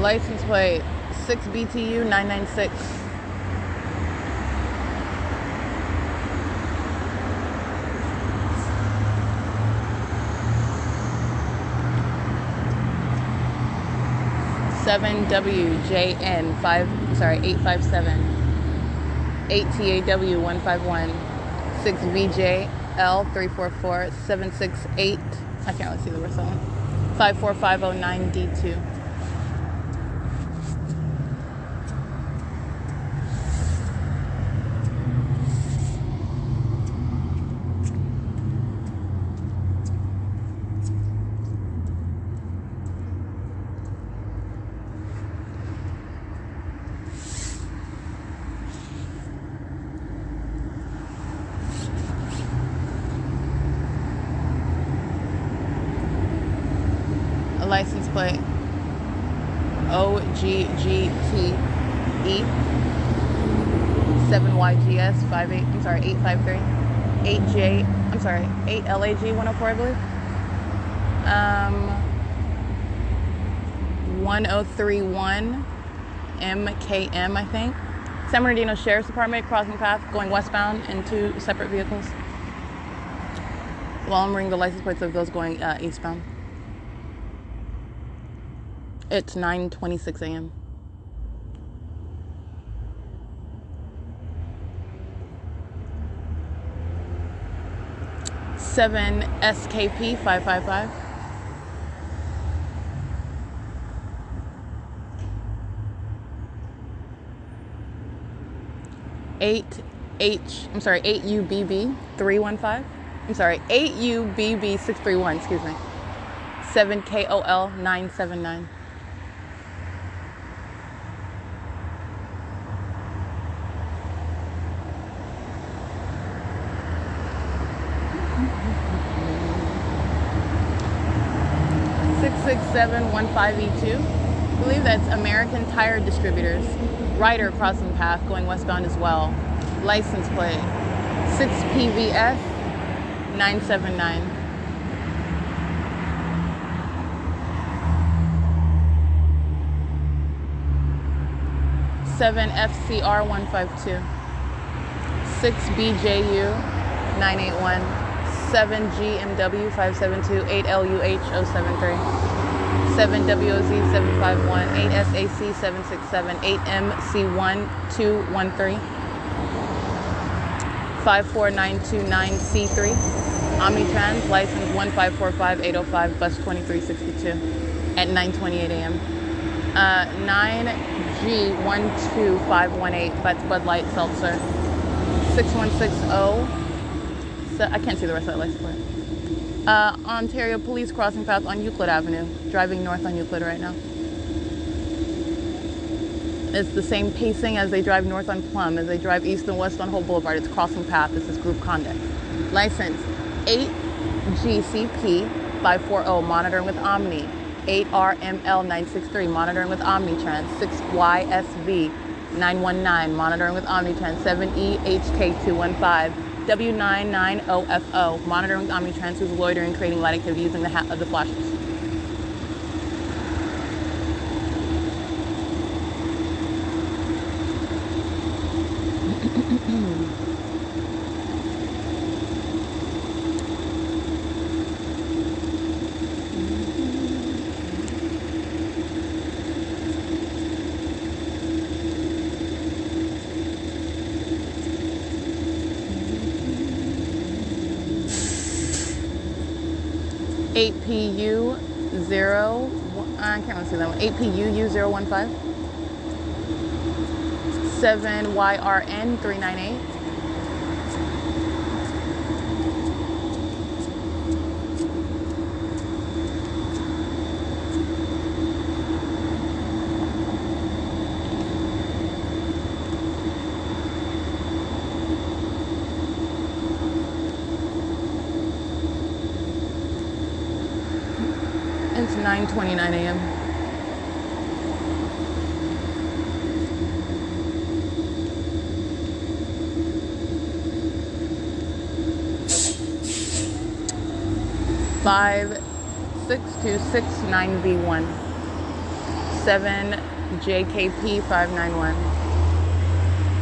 License plate 6BTU 996. Seven WJN 857 8TAW 151 6VJL 344 768. I can't really see the rest of them. 54509D2. License plate OGGTE 7YGS 853 8LAG 104, I believe. 1031 MKM, I think. San Bernardino Sheriff's Department crossing path going westbound in two separate vehicles. Well, I'm reading the license plates of those going eastbound. It's 9:26 a.m. Seven SKP 555. 8UBB 315. 8UBB 631, excuse me. 7KOL 979. 6715E2. I believe that's American Tire Distributors. Rider crossing path going westbound as well. License plate 6PVF 979. Seven FCR 152. 6BJU 981. 7GMW 572. 8LUH 073. 7WOZ 751. 8SAC 767. 8MC1 213. 54929C3. Omnitrans license 1545805 bus 2362 at 9:28 a.m. 9G12518. That's Bud Light Seltzer. 6160. I can't see the rest of that license plate. Ontario Police crossing path on Euclid Avenue. Driving north on Euclid right now. It's the same pacing as they drive north on Plum, as they drive east and west on Hope Boulevard. It's crossing path. This is group conduct. License 8GCP 540, monitoring with Omni. 8RML 963, monitoring with Omnitrans. 6YSV 919, monitoring with Omnitrans. 7EHK 215. W990FO, monitoring with Omnitrans, who's loitering, creating light activity using the flashers. APU 0, I can't really see that one. APUU 015. 7YRN 398. It's 9:29 a.m. Five 6269V1. 7 JKP 591.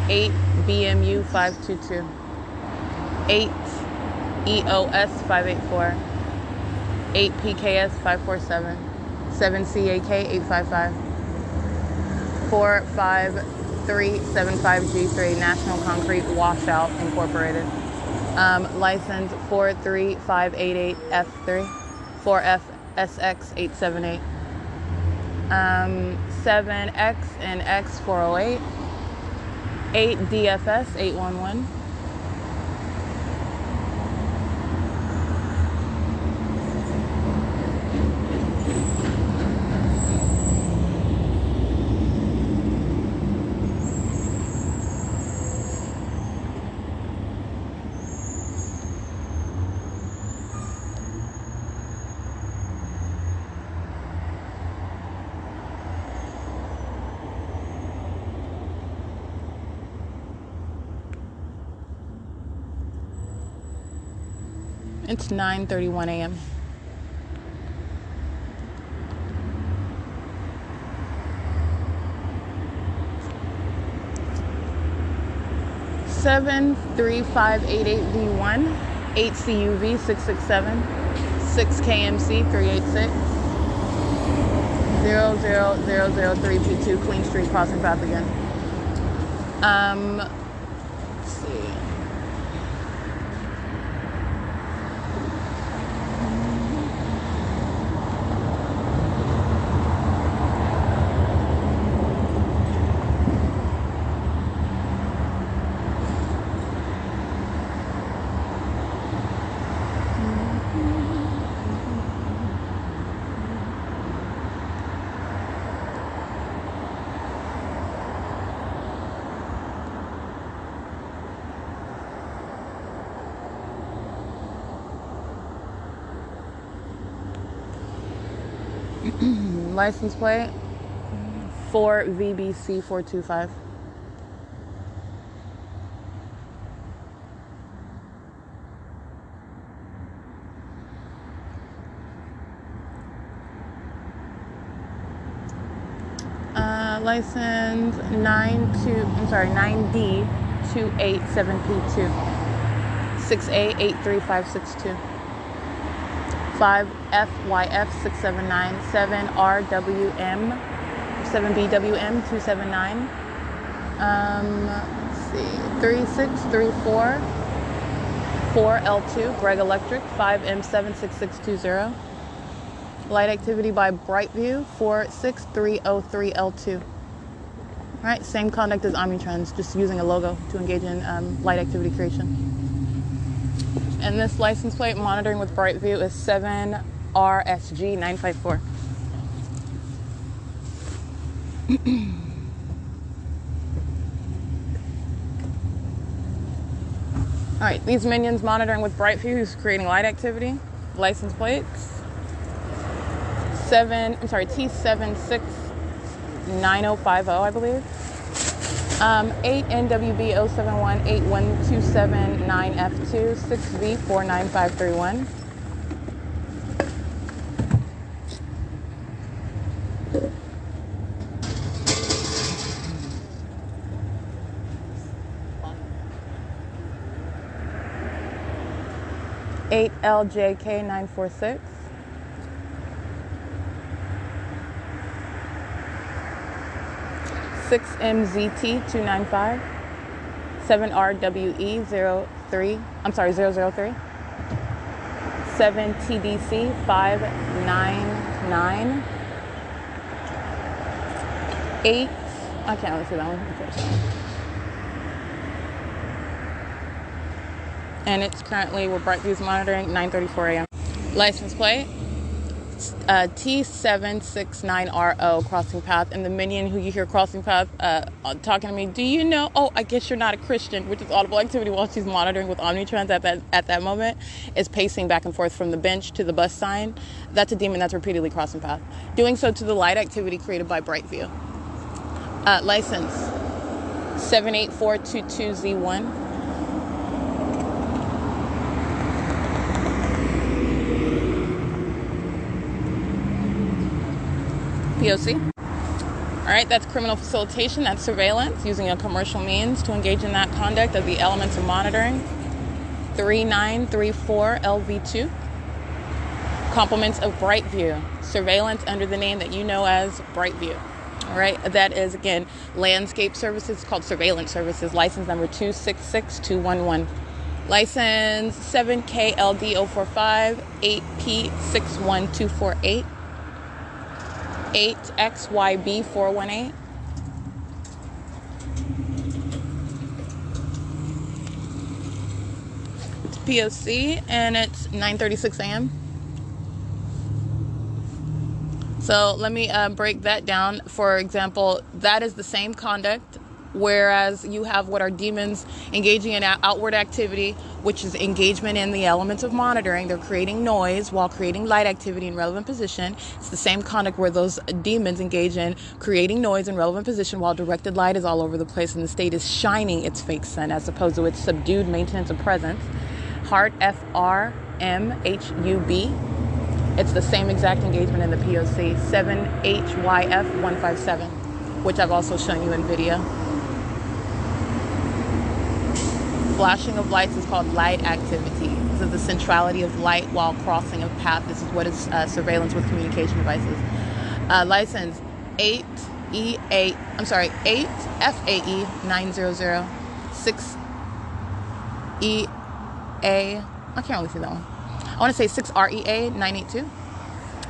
8 BMU 522. 8 EOS 584. 8 PKS 547. 7 CAK 855. 45375G3 National Concrete Washout Incorporated. License 43588F3. 4FSX 878. 7X and X 408. 8 DFS 811. It's 9:31 a.m. Seven 3588V1, 8 CUV 667, 6 KMC 386, 00003P2 Queen Street crossing path again. Let's see. License plate 4VBC425. License 9D287P2 6A83562 5FYF679 7RWM 7BWM279. Let's see, 3634 4L2 Greg Electric 5M76620. Light activity by Brightview 46303L2. All right, same conduct as Omnitrans, just using a logo to engage in light activity creation. And this license plate monitoring with Brightview is 7RSG954. All right, these minions monitoring with Brightview who's creating light activity. License plates. T769050, I believe. 8NWB07181279F2 6V49531. Eight LJK 946. 6MZT295, 7RWE03, 003, 7TDC599, 8, I can't really see that one, and it's currently, where Brightview's monitoring, 9:34 a.m. License plate. T769RO crossing path, and the minion who you hear crossing path talking to me, do you know, oh, I guess you're not a Christian, which is audible activity while she's monitoring with Omnitrans at that moment, is pacing back and forth from the bench to the bus sign. That's a demon that's repeatedly crossing path, doing so to the light activity created by Brightview. License 78422Z1. P.O.C. All right, that's criminal facilitation, that's surveillance, using a commercial means to engage in that conduct of the elements of monitoring. 3934 LV2. Complements of Brightview, surveillance under the name that you know as Brightview. All right, that is, again, landscape services, called surveillance services, license number 266211. License 7KLD045 8P61248. 8XYB418. It's P.O.C. and it's 9:36 a.m. So let me break that down. For example, that is the same conduct, whereas you have what are demons engaging in outward activity, which is engagement in the elements of monitoring. They're creating noise while creating light activity in relevant position. It's the same conduct where those demons engage in creating noise in relevant position while directed light is all over the place and the state is shining its fake sun as opposed to its subdued maintenance of presence. Heart FRMHUB. It's the same exact engagement in the P.O.C. 7HYF157, which I've also shown you in video. Flashing of lights is called light activity. This is the centrality of light while crossing a path. This is what is surveillance with communication devices. License 8FAE 900 6EA. I can't really see that one. I want to say 6REA 982.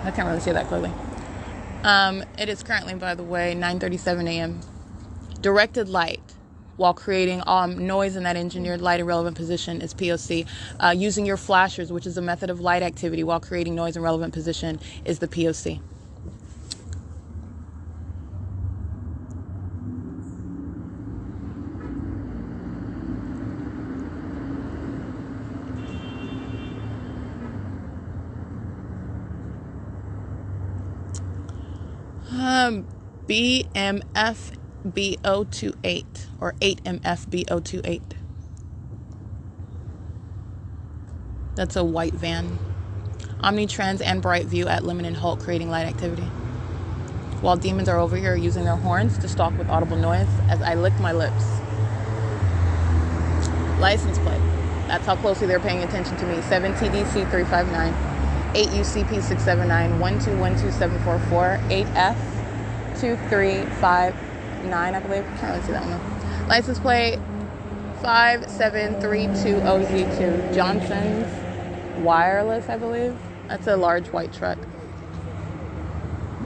I can't really see that clearly. It is currently, by the way, 9:37 a.m. Directed light while creating noise in that engineered light irrelevant position is P.O.C. Using your flashers, which is a method of light activity while creating noise in relevant position, is the P.O.C. BMFBO28 or 8MFBO28. That's a white van. Omnitrans and Bright View at Lemon and Hulk creating light activity. While demons are over here using their horns to stalk with audible noise as I lick my lips. License plate. That's how closely they're paying attention to me. 7TDC359, 8UCP679, 1212744, 8F2359, I believe. Can't really see that one though. License plate 5732OZ2. Johnson's Wireless, I believe. That's a large white truck.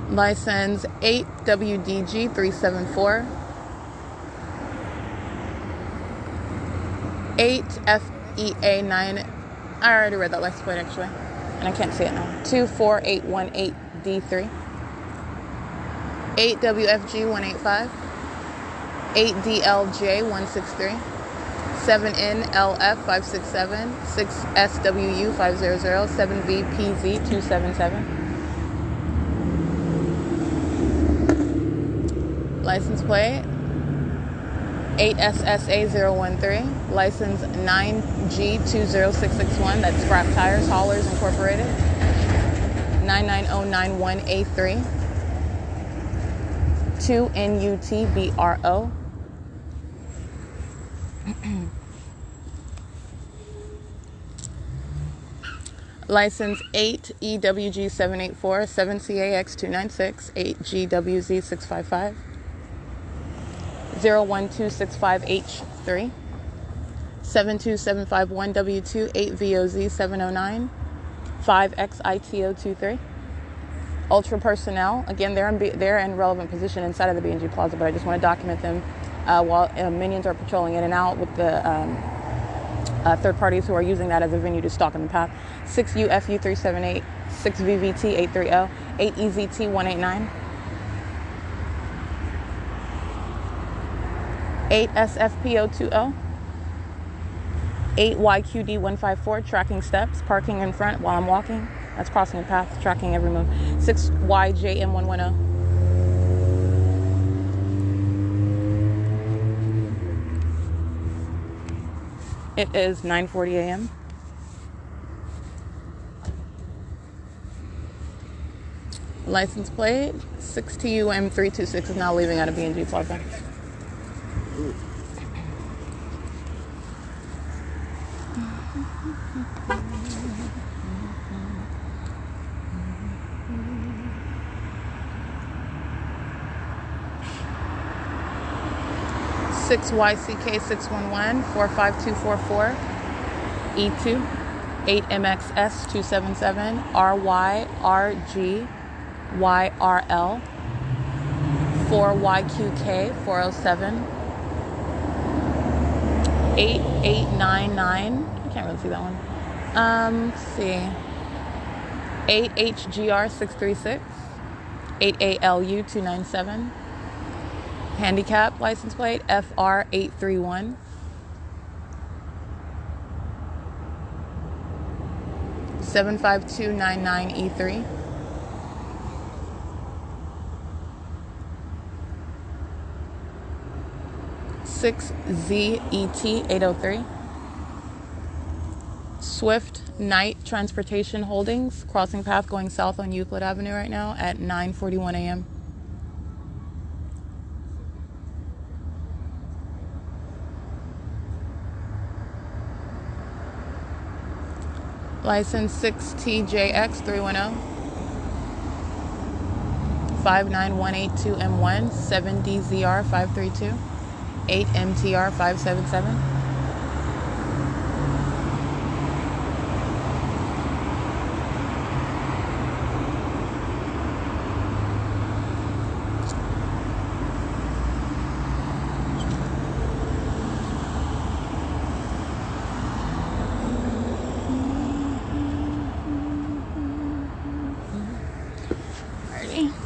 License 8WDG374. 8FEA9. I already read that license plate actually, and I can't see it now. 24818D3. 8WFG185. 8DLJ163. 7NLF567. 6SWU500. 7VPZ277. License plate 8SSA013, license 9G20661, that's Scrap Tires Haulers Incorporated, 99091A3, 2NUTBRO, license 8EWG784, 7CAX296, 8GWZ655, 01265H3, 72751W2, 8VOZ709, 5XITO23. Ultra personnel, again, they're in relevant position inside of the B&G Plaza, but I just want to document them while minions are patrolling in and out with the third parties who are using that as a venue to stalk in the path. 6UFU378, 6VVT830, 8EZT189. 8SFPO20, 8YQD154, tracking steps, parking in front while I'm walking. That's crossing the path, tracking every move. 6YJM110. It is 9:40 a.m. License plate 6TUM326 is now leaving out of B&G Plaza. Ooh. $6YCK611 45244 E2 8MXS277 RYRGYRL 4YQK 407 8899. I can't really see that one. Let's see. 8HGR636 8ALU297. Handicap license plate FR831. 75299E3. 6ZET803. Swift Night Transportation Holdings, crossing path going south on Euclid Avenue right now at 9:41 a.m. License 6TJX310. 59182M1, 7DZR532, 8MTR577.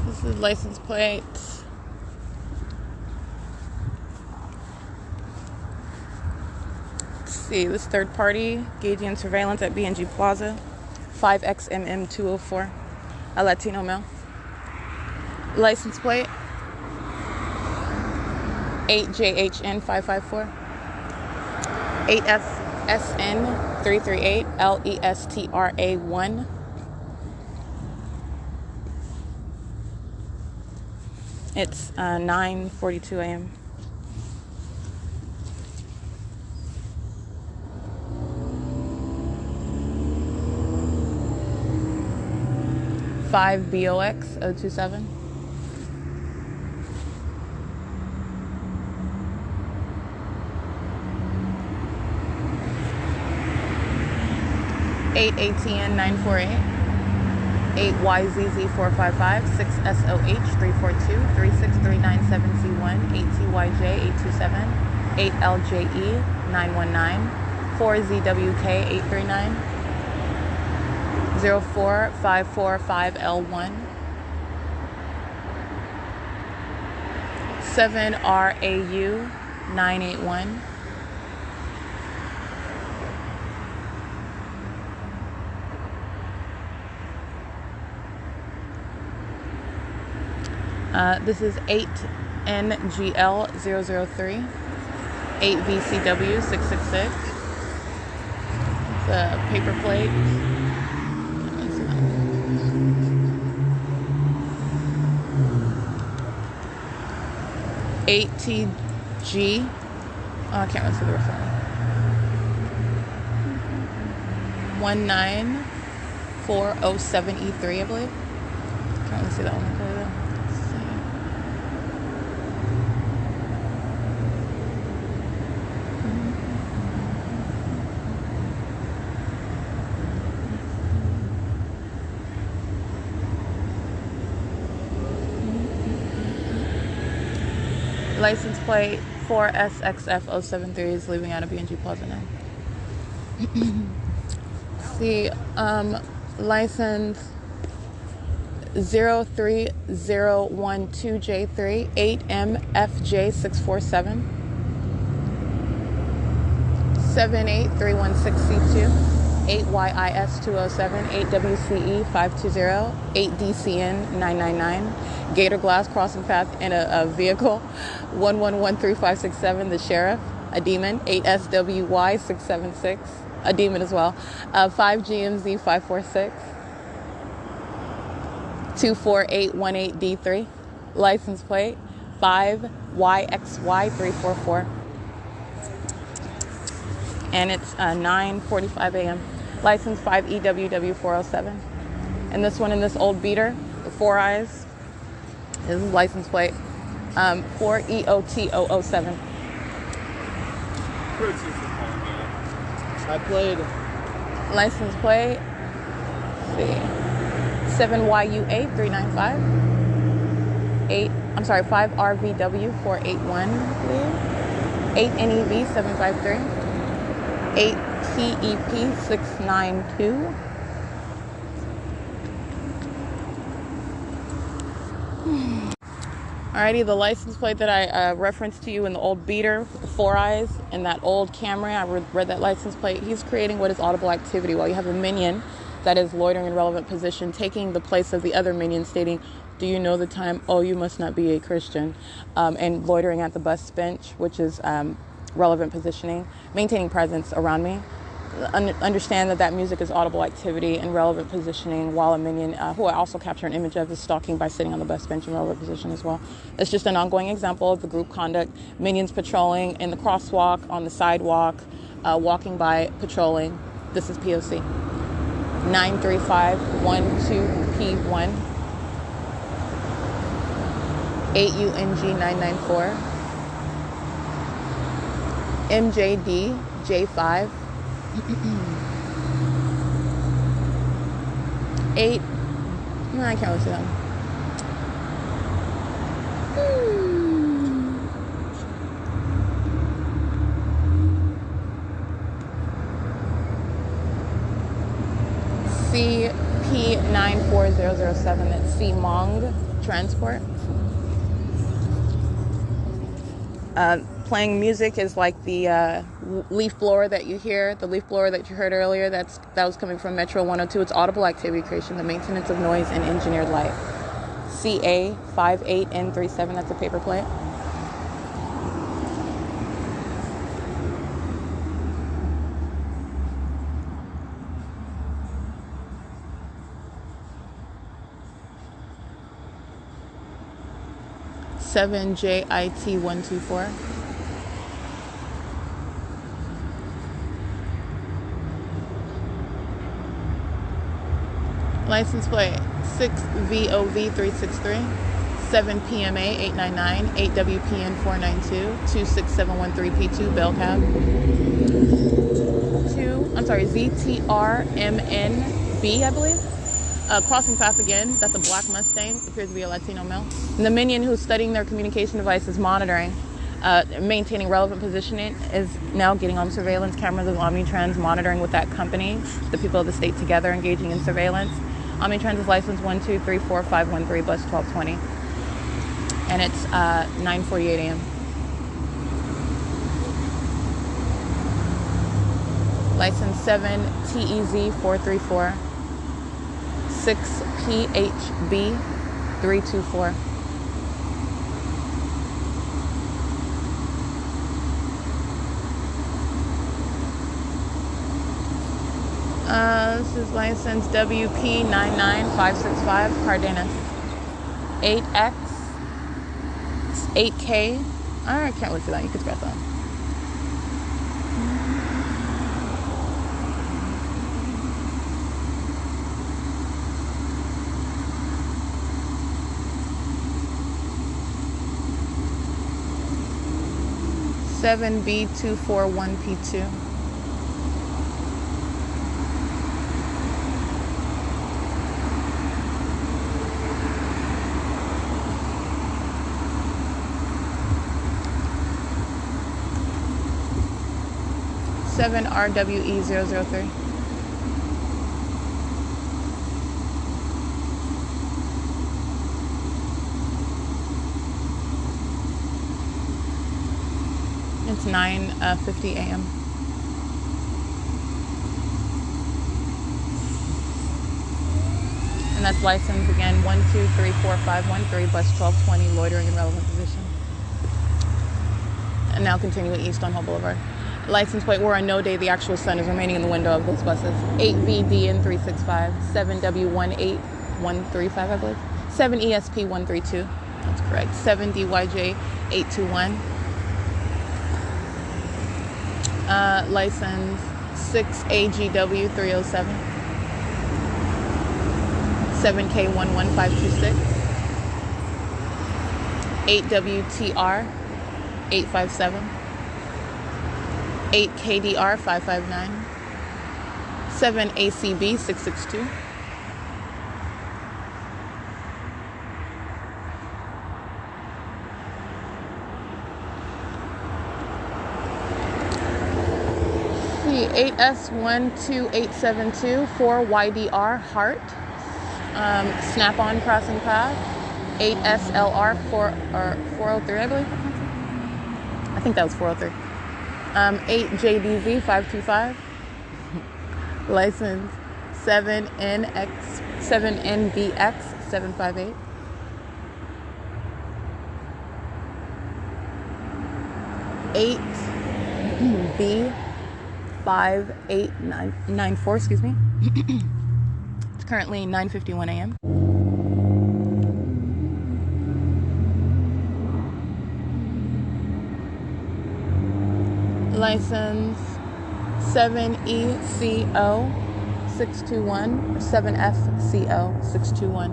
This is license plate. Let's see, this third party gauging surveillance at B&G Plaza, 5XMM204, a Latino male. License plate 8JHN554, 8FSN338, LESTRA1. It's 9:42 a.m. Five BOX 027. 8ATN 948, 8YZZ455, 6SOH342, 36397C1, 8TYJ 827, 8LJE 919, 4ZWK 839, 04545L1, 7RAU 981, this is 8NGL003, 8VCW666. It's a paper plate. 8TG. Oh, I can't really see the rest of it. 19407E3, I believe. Can't really see that one clearly though. License plate 4SXF073 is leaving out of BNG Plaza now. See, license 03012J3, 8MFJ647, 78316C2, 8YIS207, 8WCE520, 8DCN999, Gator Glass crossing path in a vehicle, 1113567, the sheriff, a demon, 8SWY676, a demon as well, 5GMZ546, 24818D3, license plate 5YXY344, and it's 9:45 a.m. License 5EWW407, and this one in this old beater, the Four Eyes, is license plate 4EOT007. I played License plate, let's see, 7YUA395, 5RVW481, I believe, 8NEV753, 8TEP692. Alrighty, the license plate that I referenced to you in the old beater with the Four Eyes and that old Camry, I read that license plate. He's creating what is audible activity while you have a minion that is loitering in relevant position, taking the place of the other minion, stating, "Do you know the time? Oh, you must not be a Christian," and loitering at the bus bench, which is relevant positioning, maintaining presence around me. Understand that music is audible activity and relevant positioning, while a minion, who I also capture an image of, is stalking by sitting on the bus bench in relevant position as well. It's just an ongoing example of the group conduct. Minions patrolling in the crosswalk, on the sidewalk, walking by, patrolling. This is P.O.C. 93512P1, 8UNG994, MJDJ5, 8, no, I can't really see them. CP94007, that's C Mong Transport. Playing music is like the leaf blower that you hear, the leaf blower that you heard earlier. That was coming from Metro 102. It's audible activity creation, the maintenance of noise and engineered light. CA58N37. That's a paper plate. JIT124. License plate 6VOV363, 7PMA899, 8WPN492, 26713P2, Bell Cab. ZTRMNB, I believe. Crossing path again. That's a black Mustang. Appears to be a Latino male. And the minion who's studying their communication devices, monitoring, maintaining relevant positioning, is now getting on surveillance cameras of Omnitrans, monitoring with that company, the people of the state together, engaging in surveillance. Omnitrans is license 1234513, bus 1220. And it's 9:48 a.m. License 7TEZ434, 6PHB324. This is license WP99565, Cardenas. 8X, 8K. I can't look at that. You can scratch that. Seven B241P2. Seven RWE003. It's 9:50 a.m. And that's license again 1234513, bus 1220, loitering in relevant position. And now continuing east on Hull Boulevard. License plate, where on no day the actual sun is remaining in the window of those buses. 8VDN365, 7W18135, I believe. 7ESP132, that's correct. 7DYJ821. License 6AGW307, 7K11526, 8WTR857, 8KDR559, 7ACB662. The 8S12872, 4YDR Heart, snap-on crossing path, 8SLR403, I believe. I think that was 403. 8JDZ525, license 7NBX758. B5894, excuse me. It's currently 9:51 a.m. License 7ECO621 or 7FCO621.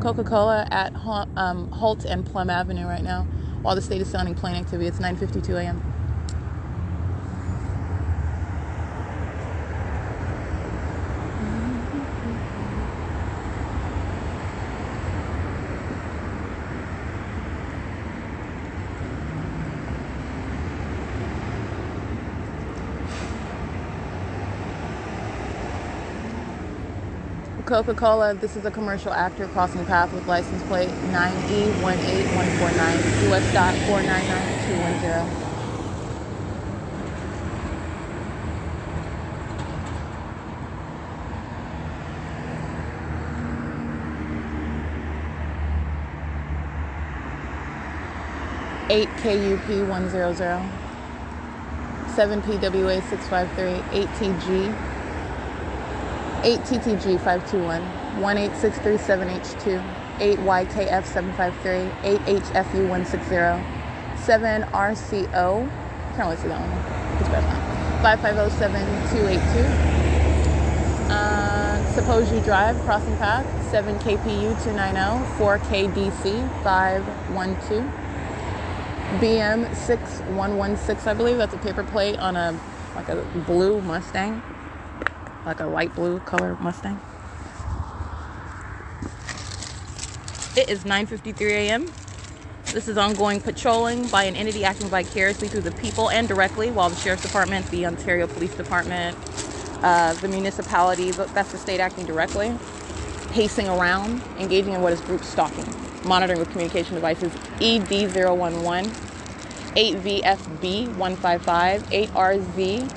Coca-Cola at Holt and Plum Avenue right now while the state is sounding plane activity. It's 9:52 a.m. Coca-Cola, this is a commercial actor crossing path with license plate 9E18149, US.499210. 8KUP100, 7PWA653, 8TG, 8TTG521, 18637H2, 8YKF753, 8HFU160, 7RCO, can't really see that one, it's better now, 5507282, Suppose You Drive, Crossing Path, 7KPU290, 4KDC512, BM6116, I believe that's a paper plate on a blue Mustang, like a light blue color Mustang. It is 9:53 a.m. This is ongoing patrolling by an entity acting vicariously through the people and directly, while the Sheriff's Department, the Ontario Police Department, the municipality, that's the state acting directly, pacing around, engaging in what is group stalking, monitoring with communication devices ED011, 8VFB155, 8RZ,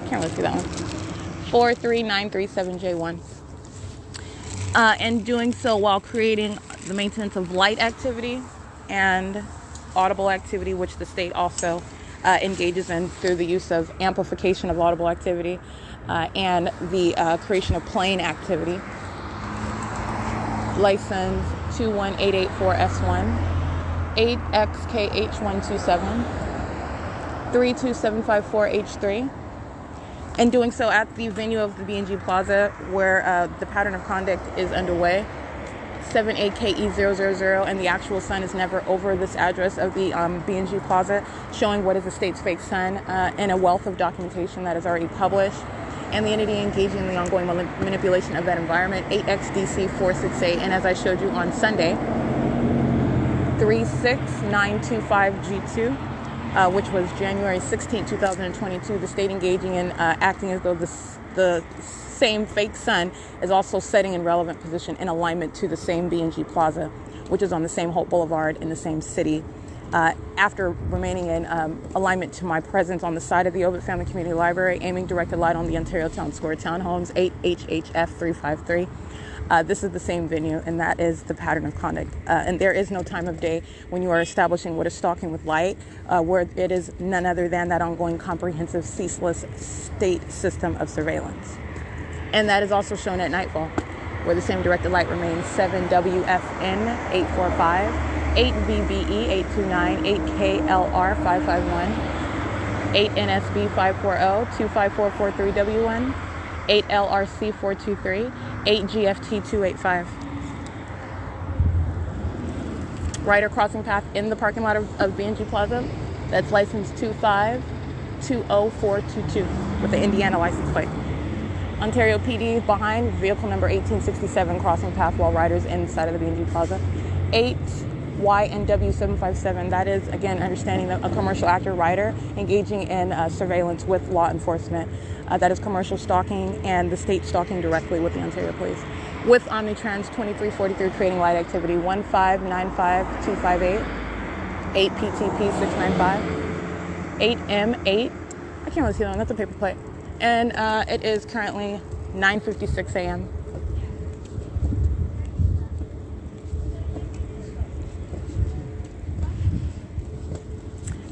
can't really see that one, 43937J1. And doing so while creating the maintenance of light activity and audible activity, which the state also engages in through the use of amplification of audible activity and the creation of plane activity. License 21884S1, 8XKH127, 32754H3. And doing so at the venue of the B&G Plaza where the pattern of conduct is underway, 7AKE000, and the actual sun is never over this address of the B&G Plaza, showing what is the state's fake sun in a wealth of documentation that is already published, and the entity engaging in the ongoing manipulation of that environment, 8XDC468, and as I showed you on Sunday, 36925G2, which was January 16, 2022, the state engaging in acting as though the same fake sun is also setting in relevant position in alignment to the same B&G Plaza, which is on the same Hope Boulevard in the same city. After remaining in alignment to my presence on the side of the Obit Family Community Library, aiming directed light on the Ontario Town Square Townhomes, 8HHF353. This is the same venue, and that is the pattern of conduct. And there is no time of day when you are establishing what is stalking with light, where it is none other than that ongoing comprehensive, ceaseless state system of surveillance. And that is also shown at nightfall, where the same directed light remains 7WFN845, 8VBE829, 8KLR551, 8NSB540, 25443W1, 8LRC423, 8GFT285. Rider crossing path in the parking lot of B&G Plaza. That's license 2520422 with the Indiana license plate. Ontario PD behind, vehicle number 1867 crossing path while riders inside of the B&G Plaza. 8YNW757, that is, again, understanding that a commercial actor rider engaging in surveillance with law enforcement. That is commercial stalking and the state stalking directly with the Ontario Police. With Omnitrans 2343 creating light activity 1595258, 8PTP695, 8M8, I can't really see that one, that's a paper plate. And it is currently 9:56 a.m.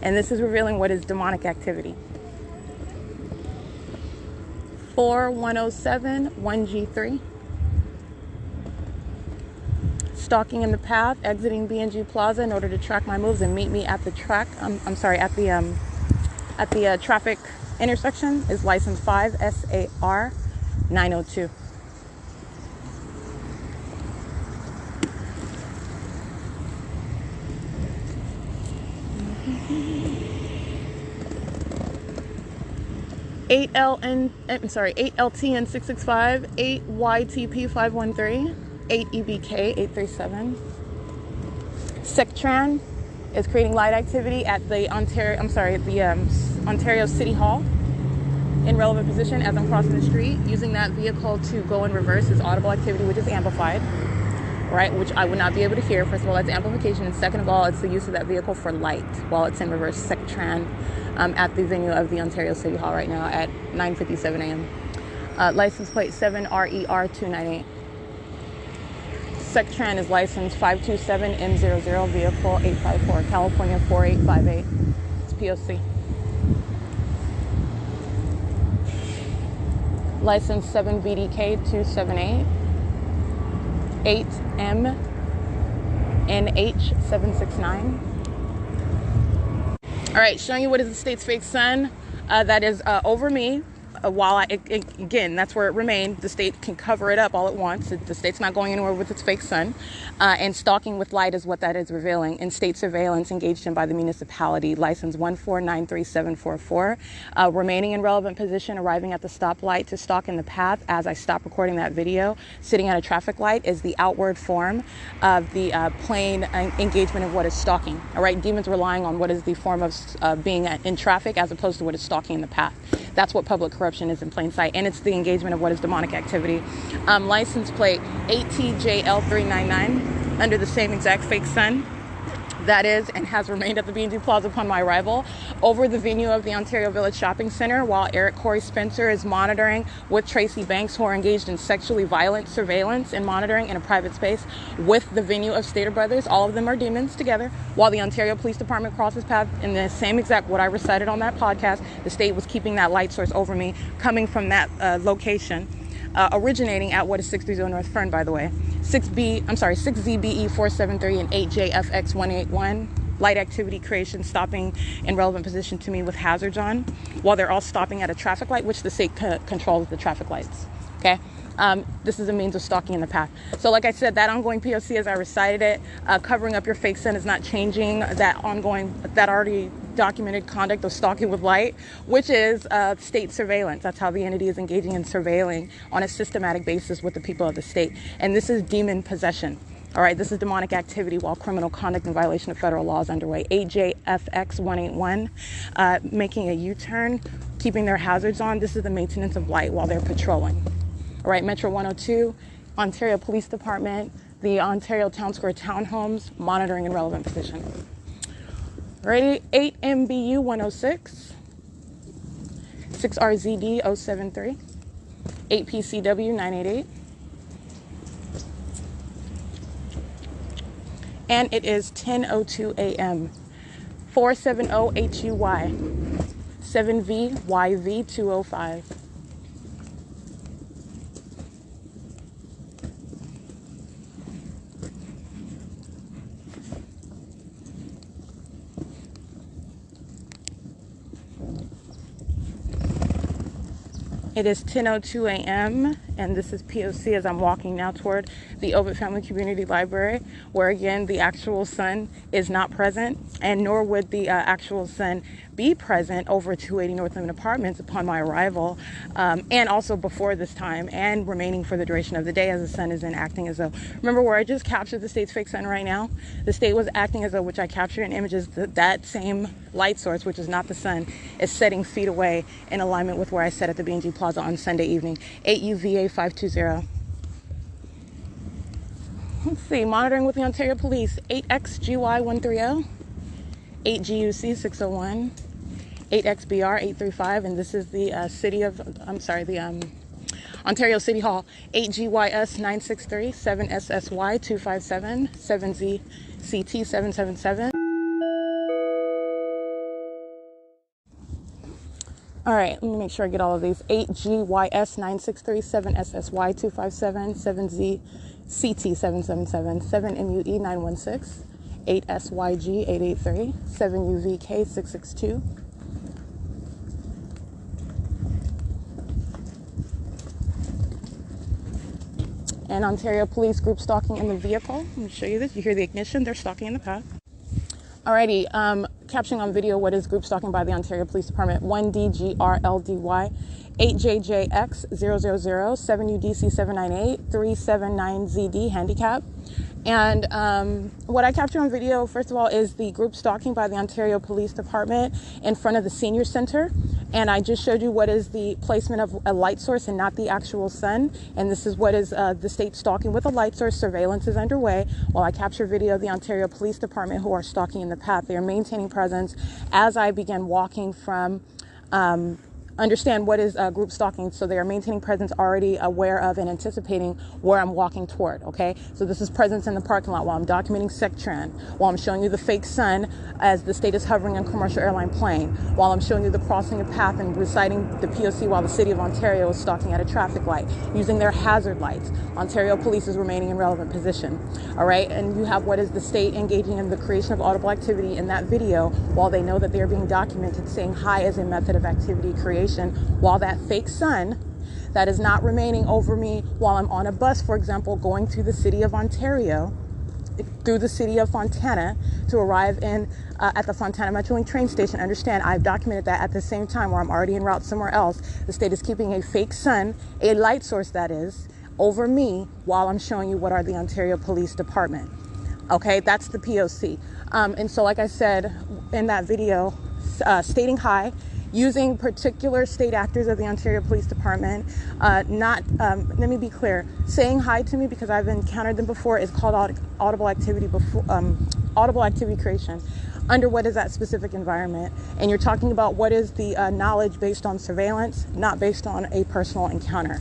And this is revealing what is demonic activity. 4107 1G3. Stalking in the path, exiting B&G Plaza in order to track my moves and meet me at the at the traffic intersection is license 5 SAR 902. Eight LTN 665, 8 YTP 513, 8 EBK 837. Sectran is creating light activity at the Ontario City Hall in relevant position as I'm crossing the street. Using that vehicle to go in reverse is audible activity, which is amplified, right? Which I would not be able to hear. First of all, that's amplification, and second of all, it's the use of that vehicle for light while it's in reverse. Sectran at the venue of the Ontario City Hall right now at 9:57 a.m. License plate 7RER298. Sectran is license 527M00, vehicle 854, California 4858. It's P.O.C. License 7VDK278, 8MNH769. All right, showing you what is the state's fake sun. That is over me. While again, that's where it remained. The state can cover it up all it wants. The state's not going anywhere with its fake sun. And stalking with light is what that is revealing. In state surveillance engaged in by the municipality, license 1493744. Remaining in relevant position, arriving at the stoplight to stalk in the path. As I stop recording that video, sitting at a traffic light is the outward form of the plain engagement of what is stalking. All right, demons relying on what is the form of being in traffic as opposed to what is stalking in the path. That's what public corruption is in plain sight, and it's the engagement of what is demonic activity. License plate 8TJL399 under the same exact fake sun. That is and has remained at the B&G Plaza upon my arrival over the venue of the Ontario Village Shopping Center while Eric Corey Spencer is monitoring with Tracy Banks, who are engaged in sexually violent surveillance and monitoring in a private space with the venue of Stater Brothers. All of them are demons together while the Ontario Police Department crosses paths in the same exact what I recited on that podcast. The state was keeping that light source over me coming from that location. Originating at what is 630 North Fern, by the way. 6ZBE 473 and 8JFX 181. Light activity creation stopping in relevant position to me with hazards on while they're all stopping at a traffic light, which the state controls the traffic lights. Okay. This is a means of stalking in the path. So like I said, that ongoing P.O.C. as I recited it, covering up your fake sun is not changing that already documented conduct of stalking with light, which is state surveillance. That's how the entity is engaging in surveilling on a systematic basis with the people of the state. And this is demon possession. All right, this is demonic activity while criminal conduct in violation of federal law is underway. AJFX 181, making a U-turn, keeping their hazards on. This is the maintenance of light while they're patrolling. All right, Metro 102, Ontario Police Department, the Ontario Town Square Townhomes, monitoring in relevant position. Ready? 8MBU 106, 6RZD 073, 8PCW 988. And it is 10:02 a.m. 470HUY, 7VYV 205. It is 10:02 a.m. and this is P.O.C. as I'm walking now toward the Ovid Family Community Library, where again the actual sun is not present, and nor would the actual sun be present over 280 North Limit Apartments upon my arrival, and also before this time, and remaining for the duration of the day as the sun is acting as though. Remember where I just captured the state's fake sun right now? The state was acting as though, which I captured in images, that same light source, which is not the sun, is setting feet away in alignment with where I sat at the B&G Plaza on Sunday evening. 8UVA 520. Let's see, monitoring with the Ontario Police, 8XGY 130, 8GUC 601, 8XBR 835, and this is the Ontario City Hall, 8GYS 963, 7SSY 257, 7ZCT 777. All right, let me make sure I get all of these. 8GYS 963, 7SSY 257, 7ZCT 777, 7MUE 916, 8SYG 883, 7UVK 662. And Ontario Police group stalking in the vehicle. Let me show you this. You hear the ignition. They're stalking in the path. Alrighty, capturing on video what is group stalking by the Ontario Police Department. 1DGRLDY, 8JJX000, 7UDC 798, 379ZD handicap. And what I captured on video, first of all, is the group stalking by the Ontario Police Department in front of the Senior Center. And I just showed you what is the placement of a light source and not the actual sun. And this is what is the state stalking with a light source. Surveillance is underway while I capture video of the Ontario Police Department who are stalking in the path. They are maintaining presence as I began walking from understand what is group stalking. So they are maintaining presence, already aware of and anticipating where I'm walking toward, okay? So this is presence in the parking lot while I'm documenting SecTran, while I'm showing you the fake sun as the state is hovering on commercial airline plane, while I'm showing you the crossing of path and reciting the P.O.C. while the city of Ontario is stalking at a traffic light, using their hazard lights. Ontario police is remaining in relevant position, all right? And you have what is the state engaging in the creation of audible activity in that video while they know that they're being documented, saying hi as a method of activity creation, while that fake sun that is not remaining over me while I'm on a bus, for example, going through the city of Ontario, through the city of Fontana to arrive in at the Fontana Metrolink train station. Understand, I've documented that at the same time where I'm already en route somewhere else. The state is keeping a fake sun, a light source that is, over me while I'm showing you what are the Ontario Police Department. Okay, that's the P.O.C. And so, like I said in that video, stating hi, using particular state actors of the Ontario Police Department, let me be clear, saying hi to me because I've encountered them before is called audible activity creation under what is that specific environment. And you're talking about what is the knowledge based on surveillance, not based on a personal encounter.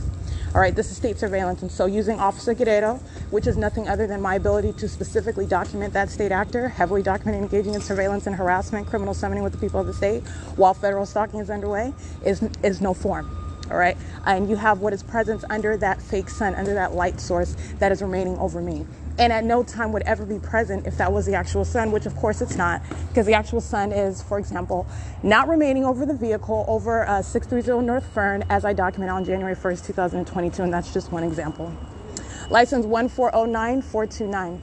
All right, this is state surveillance. And so using Officer Guerrero, which is nothing other than my ability to specifically document that state actor, heavily documenting engaging in surveillance and harassment, criminal summoning with the people of the state while federal stalking is underway, is no form. All right, and you have what is presence under that fake sun, under that light source that is remaining over me. And at no time would ever be present if that was the actual sun, which of course it's not, because the actual sun is, for example, not remaining over the vehicle over 630 North Fern as I document on January 1st, 2022, and that's just one example. License 1409429,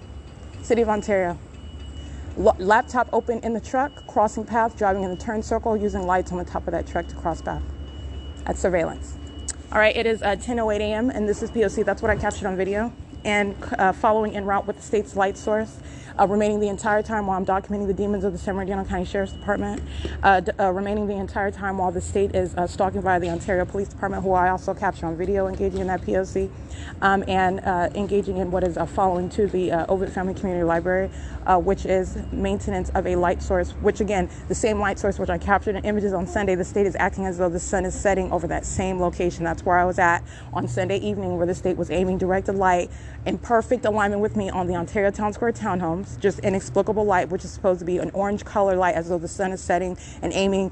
City of Ontario. Laptop open in the truck, crossing path, driving in the turn circle, using lights on the top of that truck to cross path. That's surveillance. All right, it is 10:08 a.m. and this is P.O.C. That's what I captured on video. And following en route with the state's light source, remaining the entire time while I'm documenting the demons of the San Bernardino County Sheriff's Department, remaining the entire time while the state is stalking by the Ontario Police Department, who I also capture on video, engaging in that P.O.C, and engaging in what is following to the Ovid Family Community Library, which is maintenance of a light source, which again, the same light source which I captured in images on Sunday, the state is acting as though the sun is setting over that same location. That's where I was at on Sunday evening, where the state was aiming directed light in perfect alignment with me on the Ontario Town Square townhomes, just inexplicable light, which is supposed to be an orange color light as though the sun is setting, and aiming,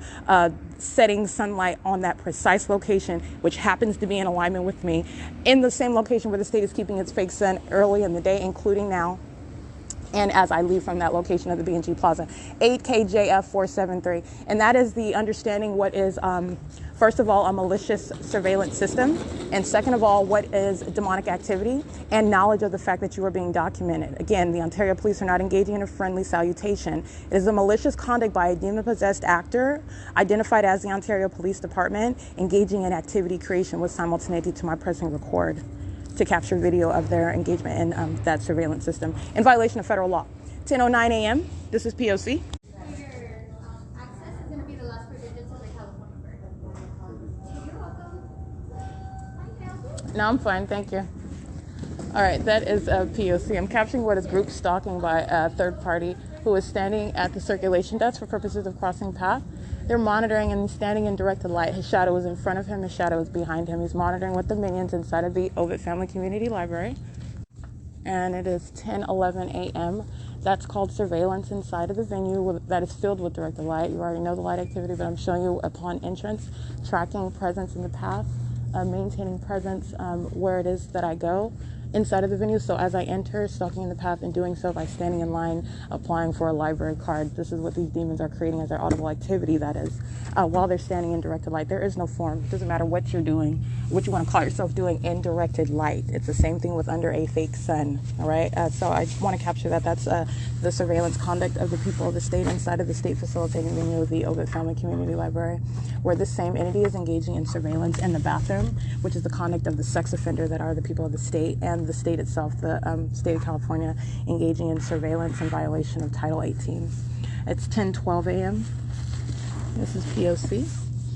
setting sunlight on that precise location, which happens to be in alignment with me, in the same location where the state is keeping its fake sun early in the day, including now, and as I leave from that location of the B&G Plaza, 8KJF473. And that is the understanding what is, first of all, a malicious surveillance system, and second of all, what is demonic activity, and knowledge of the fact that you are being documented. Again, the Ontario police are not engaging in a friendly salutation. It is a malicious conduct by a demon-possessed actor, identified as the Ontario Police Department, engaging in activity creation with simultaneity to my pressing record to capture video of their engagement in that surveillance system in violation of federal law. 10:09 a.m. This is P.O.C. Your access is going to be the last 4 digits of the California bird. You're welcome. Hi, can I help you? No, I'm fine, thank you. All right, that is P.O.C. I'm capturing what is group stalking by a third party who is standing at the circulation desk for purposes of crossing path. They're monitoring and standing in directed light. His shadow is in front of him, his shadow is behind him. He's monitoring with the minions inside of the Ovid Family Community Library. And it is 10:11 a.m. That's called surveillance inside of the venue that is filled with directed light. You already know the light activity, but I'm showing you upon entrance, tracking presence in the path, maintaining presence where it is that I go inside of the venue. So as I enter, stalking in the path, and doing so by standing in line, applying for a library card. This is what these demons are creating as their audible activity, that is, while they're standing in directed light. There is no form. It doesn't matter what you're doing, what you want to call yourself doing in directed light. It's the same thing with under a fake sun, all right? So I want to capture that. That's the surveillance conduct of the people of the state inside of the state facilitating venue of the Ovid Family Community Library, where this same entity is engaging in surveillance in the bathroom, which is the conduct of the sex offender that are the people of the state, and the state itself, the state of California, engaging in surveillance in violation of Title 18. It's 10:12 a.m. This is P.O.C.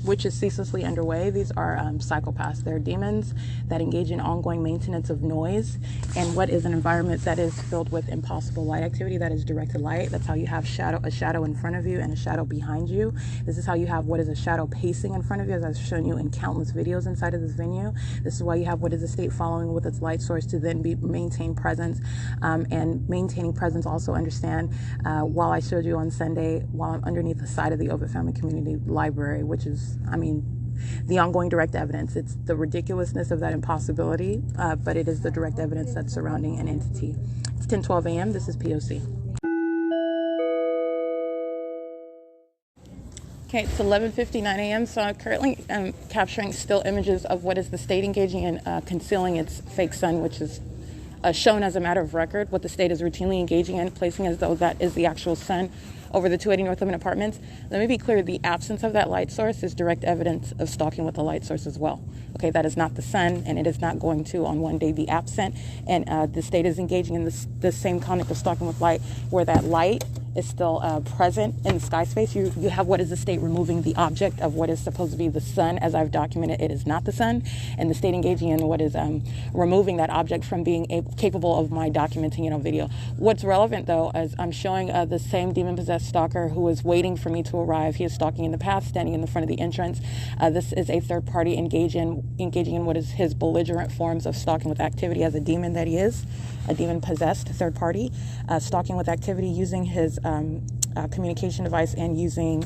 which is ceaselessly underway. These are psychopaths. They're demons that engage in ongoing maintenance of noise and what is an environment that is filled with impossible light activity, that is directed light. That's how you have a shadow in front of you and a shadow behind you. This is how you have what is a shadow pacing in front of you, as I've shown you in countless videos inside of this venue. This is why you have what is a state following with its light source to then maintain presence, and maintaining presence also understand, while I showed you on Sunday, while I'm underneath the side of the Ovid Family Community Library, which is, the ongoing direct evidence. It's the ridiculousness of that impossibility, but it is the direct evidence that's surrounding an entity. It's 10:12 a.m. This is P.O.C. Okay, it's 11:59 a.m. So I'm currently capturing still images of what is the state engaging in concealing its fake sun, which is shown as a matter of record, what the state is routinely engaging in, placing as though that is the actual sun over the 280 North Lemon Apartments. Let me be clear, the absence of that light source is direct evidence of stalking with the light source as well. Okay, that is not the sun, and it is not going to on one day be absent, and the state is engaging in the same conduct of stalking with light, where that light is still present in the sky space. You have what is the state removing the object of what is supposed to be the sun. As I've documented, it is not the sun, and the state engaging in what is removing that object from being capable of my documenting it on video. What's relevant, though, is I'm showing the same demon-possessed stalker who is waiting for me to arrive. He is stalking in the path, standing in the front of the entrance. This is a third party engaging in what is his belligerent forms of stalking with activity as a demon that he is, a demon-possessed third party, stalking with activity using his communication device and using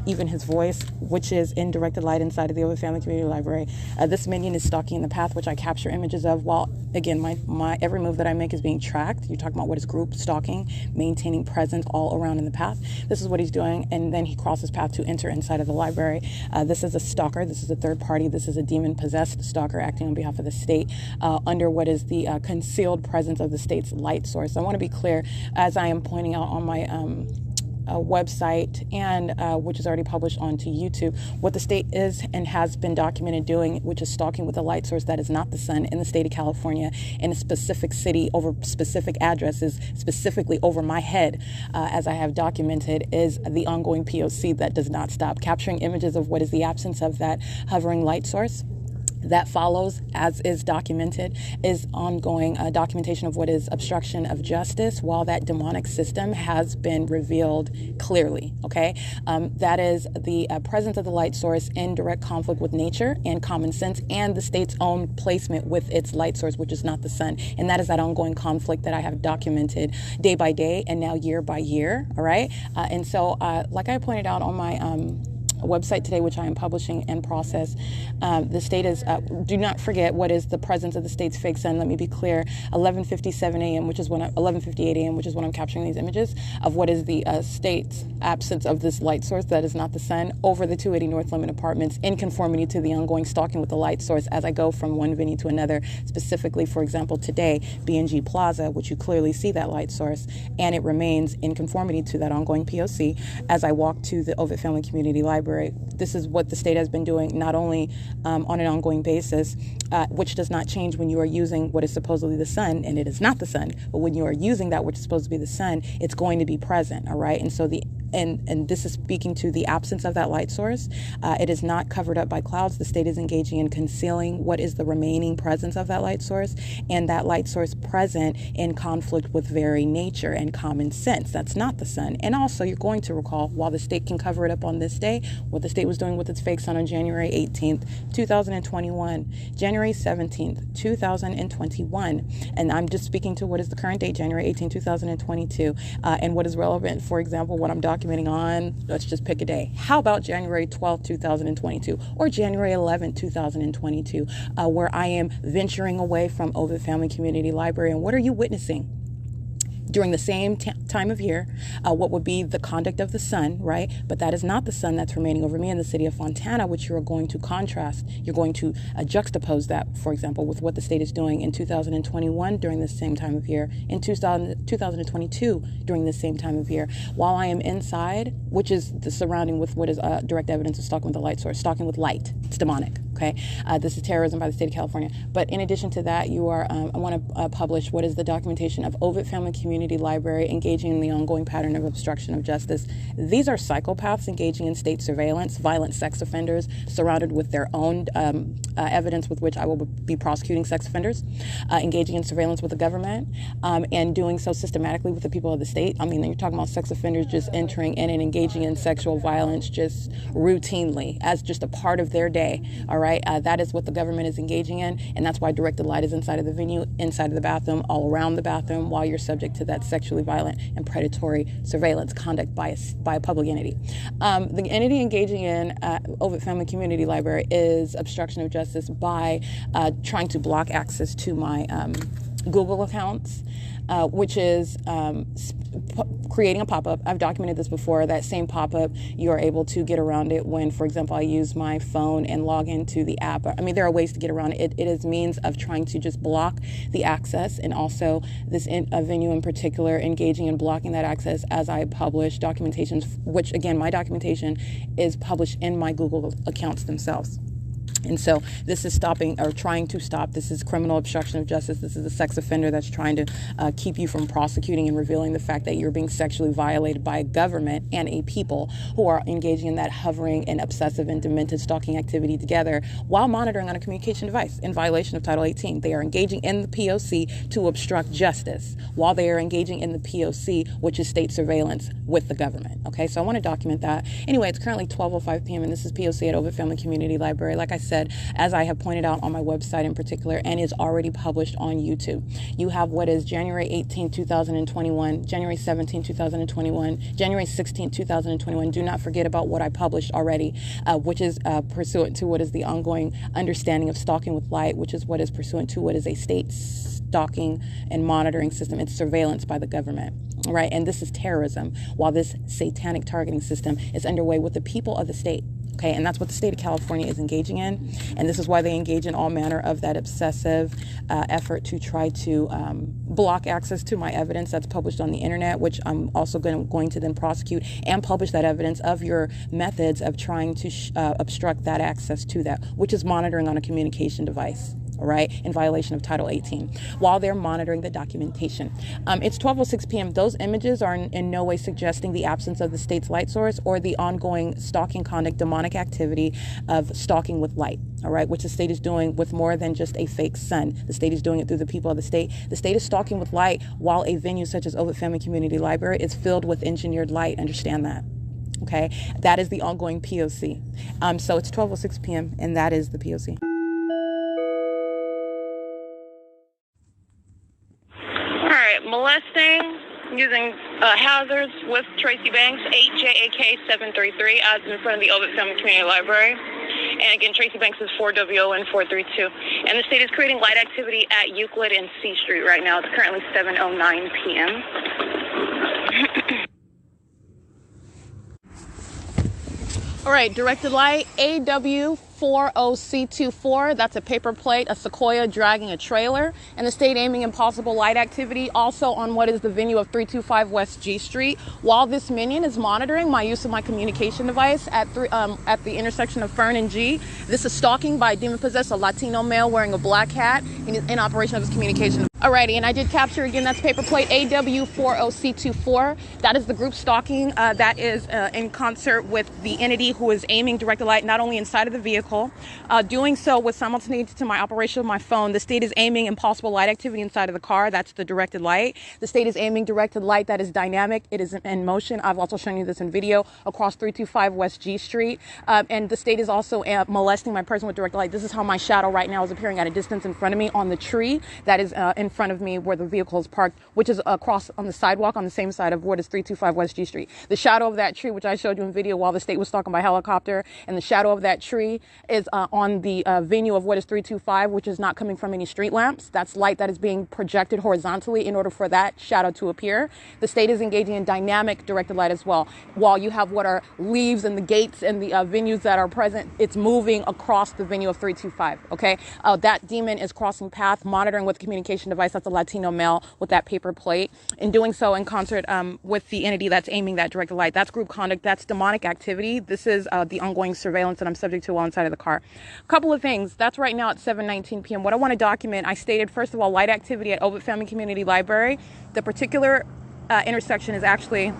even his voice, which is in directed light inside of the Ovid Family Community Library. This minion is stalking in the path, which I capture images of, while, again, my every move that I make is being tracked. You're talking about what is group stalking, maintaining presence all around in the path. This is what he's doing, and then he crosses path to enter inside of the library. This is a stalker. This is a third party. This is a demon-possessed stalker acting on behalf of the state under what is the concealed presence of the state's light source. I want to be clear, as I am pointing out on my website, and which is already published onto YouTube, what the state is and has been documented doing, which is stalking with a light source that is not the sun in the state of California, in a specific city over specific addresses, specifically over my head, as I have documented, is the ongoing P.O.C. that does not stop. Capturing images of what is the absence of that hovering light source. That follows, as is documented, is ongoing documentation of what is obstruction of justice, while that demonic system has been revealed clearly, okay? That is the presence of the light source in direct conflict with nature and common sense and the state's own placement with its light source, which is not the sun. And that is that ongoing conflict that I have documented day by day and now year by year, all right? And so, like I pointed out on my website today, which I am publishing in process, the state is, do not forget what is the presence of the state's fake sun. Let me be clear, 11:57 a.m., which is when 11:58 a.m., which is when I'm capturing these images of what is the state's absence of this light source that is not the sun over the 280 North Lemon Apartments, in conformity to the ongoing stalking with the light source as I go from one venue to another. Specifically, for example, today, B&G Plaza, which you clearly see that light source, and it remains in conformity to that ongoing P.O.C. as I walk to the Ovid Family Community Library. This is what the state has been doing, not only on an ongoing basis, which does not change when you are using what is supposedly the sun, and it is not the sun, but when you are using that which is supposed to be the sun, it's going to be present, all right? And so and this is speaking to the absence of that light source. It is not covered up by clouds. The state is engaging in concealing what is the remaining presence of that light source, and that light source present in conflict with very nature and common sense. That's not the sun. And also, you're going to recall, while the state can cover it up on this day, what the state was doing with its fake sun on January 18th, 2021, January 17th, 2021. And I'm just speaking to what is the current date, January 18th, 2022, and what is relevant. For example, what I'm documenting on, let's just pick a day. How about January 12th, 2022, or January 11th, 2022, where I am venturing away from Ovid Family Community Library? And what are you witnessing? During the same time of year, what would be the conduct of the sun, right? But that is not the sun that's remaining over me in the city of Fontana, which you're going to contrast. You're going to juxtapose that, for example, with what the state is doing in 2021 during the same time of year, in 2022 during the same time of year, while I am inside, which is the surrounding with what is direct evidence of stalking with the light source, stalking with light. It's demonic. Okay, this is terrorism by the state of California. But in addition to that, I want to publish what is the documentation of Ovid Family Community Library engaging in the ongoing pattern of obstruction of justice. These are psychopaths engaging in state surveillance, violent sex offenders surrounded with their own evidence with which I will be prosecuting sex offenders, engaging in surveillance with the government, and doing so systematically with the people of the state. I mean, you're talking about sex offenders just entering in and engaging in sexual violence just routinely as just a part of their day. All right, that is what the government is engaging in, and that's why directed light is inside of the venue, inside of the bathroom, all around the bathroom, while you're subject to that sexually violent and predatory surveillance conduct by a public entity. The entity engaging in Ovid Family Community Library is obstruction of justice by trying to block access to my Google accounts, which is creating a pop-up. I've documented this before. That same pop-up, you are able to get around it when, for example, I use my phone and log into the app. I mean, there are ways to get around it. It is means of trying to just block the access, and also this venue in particular engaging in blocking that access as I publish documentations, which again, my documentation is published in my Google accounts themselves. And so this is stopping or trying to stop. This is criminal obstruction of justice. This is a sex offender that's trying to keep you from prosecuting and revealing the fact that you're being sexually violated by a government and a people who are engaging in that hovering and obsessive and demented stalking activity together while monitoring on a communication device in violation of Title 18. They are engaging in the P.O.C. to obstruct justice while they are engaging in the P.O.C., which is state surveillance with the government. Okay, so I want to document that. Anyway, it's currently 12:05 p.m. and this is P.O.C. at Ovid Family Community Library. Like I said, as I have pointed out on my website in particular, and is already published on YouTube. You have what is January 18, 2021, January 17, 2021, January 16, 2021. Do not forget about what I published already, which is pursuant to what is the ongoing understanding of stalking with light, which is what is pursuant to what is a state stalking and monitoring system. It's surveillance by the government. Right, and this is terrorism, while this satanic targeting system is underway with the people of the state. Okay, and that's what the state of California is engaging in, and this is why they engage in all manner of that obsessive effort to try to block access to my evidence that's published on the internet, which I'm also going to then prosecute and publish that evidence of your methods of trying to obstruct that access to that, which is monitoring on a communication device. All right, in violation of Title 18, while they're monitoring the documentation. It's 12:06 p.m. Those images are in no way suggesting the absence of the state's light source or the ongoing stalking conduct, demonic activity of stalking with light. All right, which the state is doing with more than just a fake sun. The state is doing it through the people of the state. The state is stalking with light, while a venue such as Ovid Family Community Library is filled with engineered light. Understand that. Okay, that is the ongoing P.O.C. So it's 12:06 p.m. and that is the P.O.C. Molesting using hazards with Tracy Banks, 8JAK733, as in front of the Ovid Family Community Library. And again, Tracy Banks is 4WON 432. And the state is creating light activity at Euclid and C Street right now. It's currently 7:09 p.m. All right, directed light, AW40C24. That's a paper plate, a sequoia dragging a trailer, and the state aiming impossible light activity also on what is the venue of 325 West G Street. While this minion is monitoring my use of my communication device at the intersection of Fern and G, this is stalking by a demon-possessed, a Latino male wearing a black hat in operation of his communication. Alrighty, and I did capture again, that's paper plate AW40C24. That is the group stalking that is in concert with the entity who is aiming directed light not only inside of the vehicle, doing so with simultaneity to my operation of my phone. The state is aiming impossible light activity inside of the car. That's the directed light. The state is aiming directed light that is dynamic. It is in motion. I've also shown you this in video across 325 West G Street. And the state is also molesting my person with directed light. This is how my shadow right now is appearing at a distance in front of me on the tree that is in front of me where the vehicle is parked, which is across on the sidewalk on the same side of what is 325 West G Street. The shadow of that tree, which I showed you in video while the state was stalking by helicopter, and the shadow of that tree is on the venue of what is 325, which is not coming from any street lamps. That's light that is being projected horizontally in order for that shadow to appear. The state is engaging in dynamic directed light as well. While you have what are leaves and the gates and the venues that are present, it's moving across the venue of 325, okay? That demon is crossing path, monitoring with the communication device. That's a Latino male with that paper plate, and doing so in concert with the entity that's aiming that directed light. That's group conduct. That's demonic activity. This is the ongoing surveillance that I'm subject to while inside of the car. A couple of things. That's right now at 7:19 p.m. What I want to document, I stated, first of all, light activity at Ovid Family Community Library. The particular intersection is actually,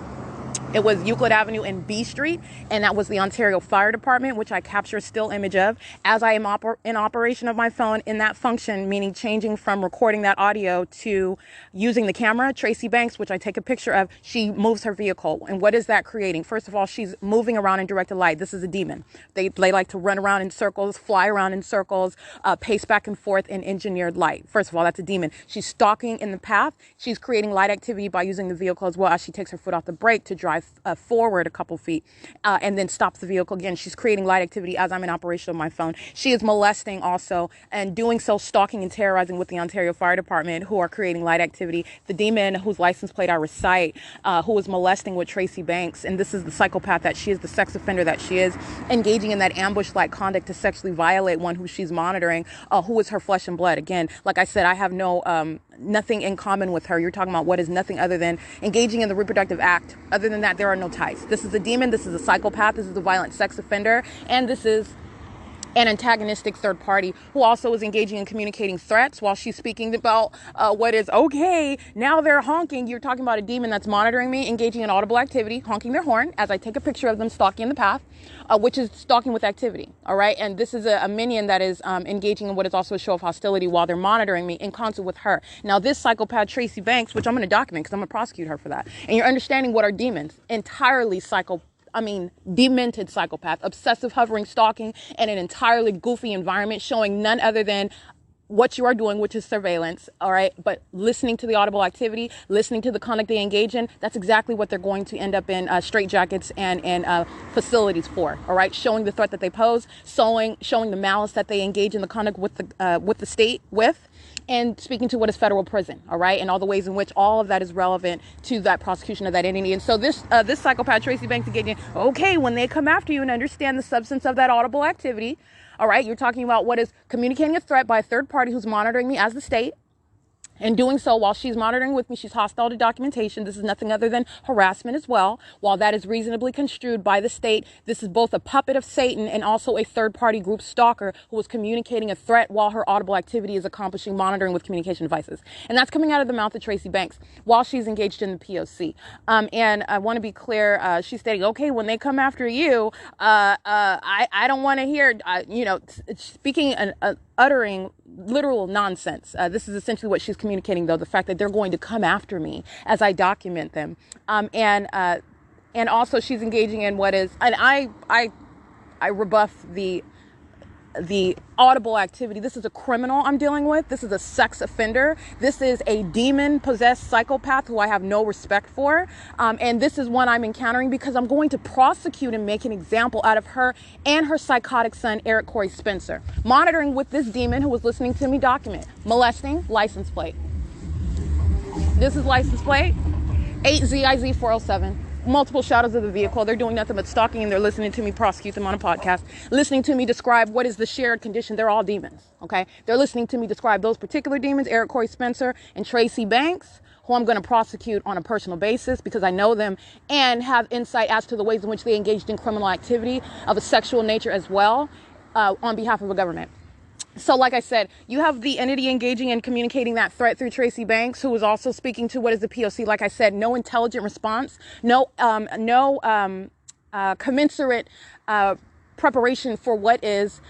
it was Euclid Avenue and B Street, and that was the Ontario Fire Department, which I capture a still image of as I am in operation of my phone in that function, meaning changing from recording that audio to using the camera. Tracy Banks, which I take a picture of, she moves her vehicle. And what is that creating? First of all, she's moving around in directed light. This is a demon. They like to run around in circles, fly around in circles, pace back and forth in engineered light. First of all, that's a demon. She's stalking in the path. She's creating light activity by using the vehicle as well as she takes her foot off the brake to drive forward a couple feet and then stops the vehicle again. She's creating light activity as I'm in operation of my phone. She is molesting also, and doing so, stalking and terrorizing with the Ontario Fire Department, who are creating light activity. The demon whose license plate I recite, who was molesting with Tracy Banks, and this is the psychopath that she is, the sex offender that she is, engaging in that ambush-like conduct to sexually violate one who she's monitoring, who is her flesh and blood. Again, like I said, I have nothing in common with her. You're talking about what is nothing other than engaging in the reproductive act. Other than that, there are no ties. This is a demon. This is a psychopath. This is a violent sex offender. And this is an antagonistic third party who also is engaging in communicating threats while she's speaking about what is okay. Now they're honking. You're talking about a demon that's monitoring me, engaging in audible activity, honking their horn as I take a picture of them stalking in the path, which is stalking with activity. All right. And this is a minion that is engaging in what is also a show of hostility while they're monitoring me in concert with her. Now, this psychopath, Tracy Banks, which I'm going to document because I'm going to prosecute her for that. And you're understanding what are demons? Entirely demented psychopath, obsessive hovering, stalking, and an entirely goofy environment showing none other than what you are doing, which is surveillance, all right? But listening to the audible activity, listening to the conduct they engage in, that's exactly what they're going to end up in straitjackets and facilities for, all right? Showing the threat that they pose, showing the malice that they engage in the conduct with the state with, and speaking to what is federal prison, all right? And all the ways in which all of that is relevant to that prosecution of that entity. And so this psychopath, Tracy Banks, engaging, okay, when they come after you and understand the substance of that audible activity, all right, you're talking about what is communicating a threat by a third party who's monitoring me as the state. And doing so while she's monitoring with me, she's hostile to documentation. This is nothing other than harassment as well. While that is reasonably construed by the state, this is both a puppet of Satan and also a third-party group stalker who is communicating a threat while her audible activity is accomplishing monitoring with communication devices. And that's coming out of the mouth of Tracy Banks while she's engaged in the P.O.C. And I want to be clear, she's stating, okay, when they come after you, I don't want to hear, speaking and uttering literal nonsense. This is essentially what she's communicating, though, the fact that they're going to come after me as I document them. And also she's engaging in what is, and I rebuff the audible activity. This is a criminal I'm dealing with. This is a sex offender. This is a demon-possessed psychopath who I have no respect for. And this is one I'm encountering because I'm going to prosecute and make an example out of her and her psychotic son, Eric Corey Spencer. Monitoring with this demon who was listening to me document. Molesting, license plate. This is license plate, 8ZIZ407. Multiple shadows of the vehicle. They're doing nothing but stalking, and they're listening to me prosecute them on a podcast, listening to me describe what is the shared condition. They're all demons, okay? They're listening to me describe those particular demons, Eric Corey Spencer and Tracy Banks, who I'm going to prosecute on a personal basis because I know them and have insight as to the ways in which they engaged in criminal activity of a sexual nature as well on behalf of the government. So like I said, you have the entity engaging and communicating that threat through Tracy Banks, who is also speaking to what is the P.O.C. Like I said, no intelligent response, no commensurate preparation for what is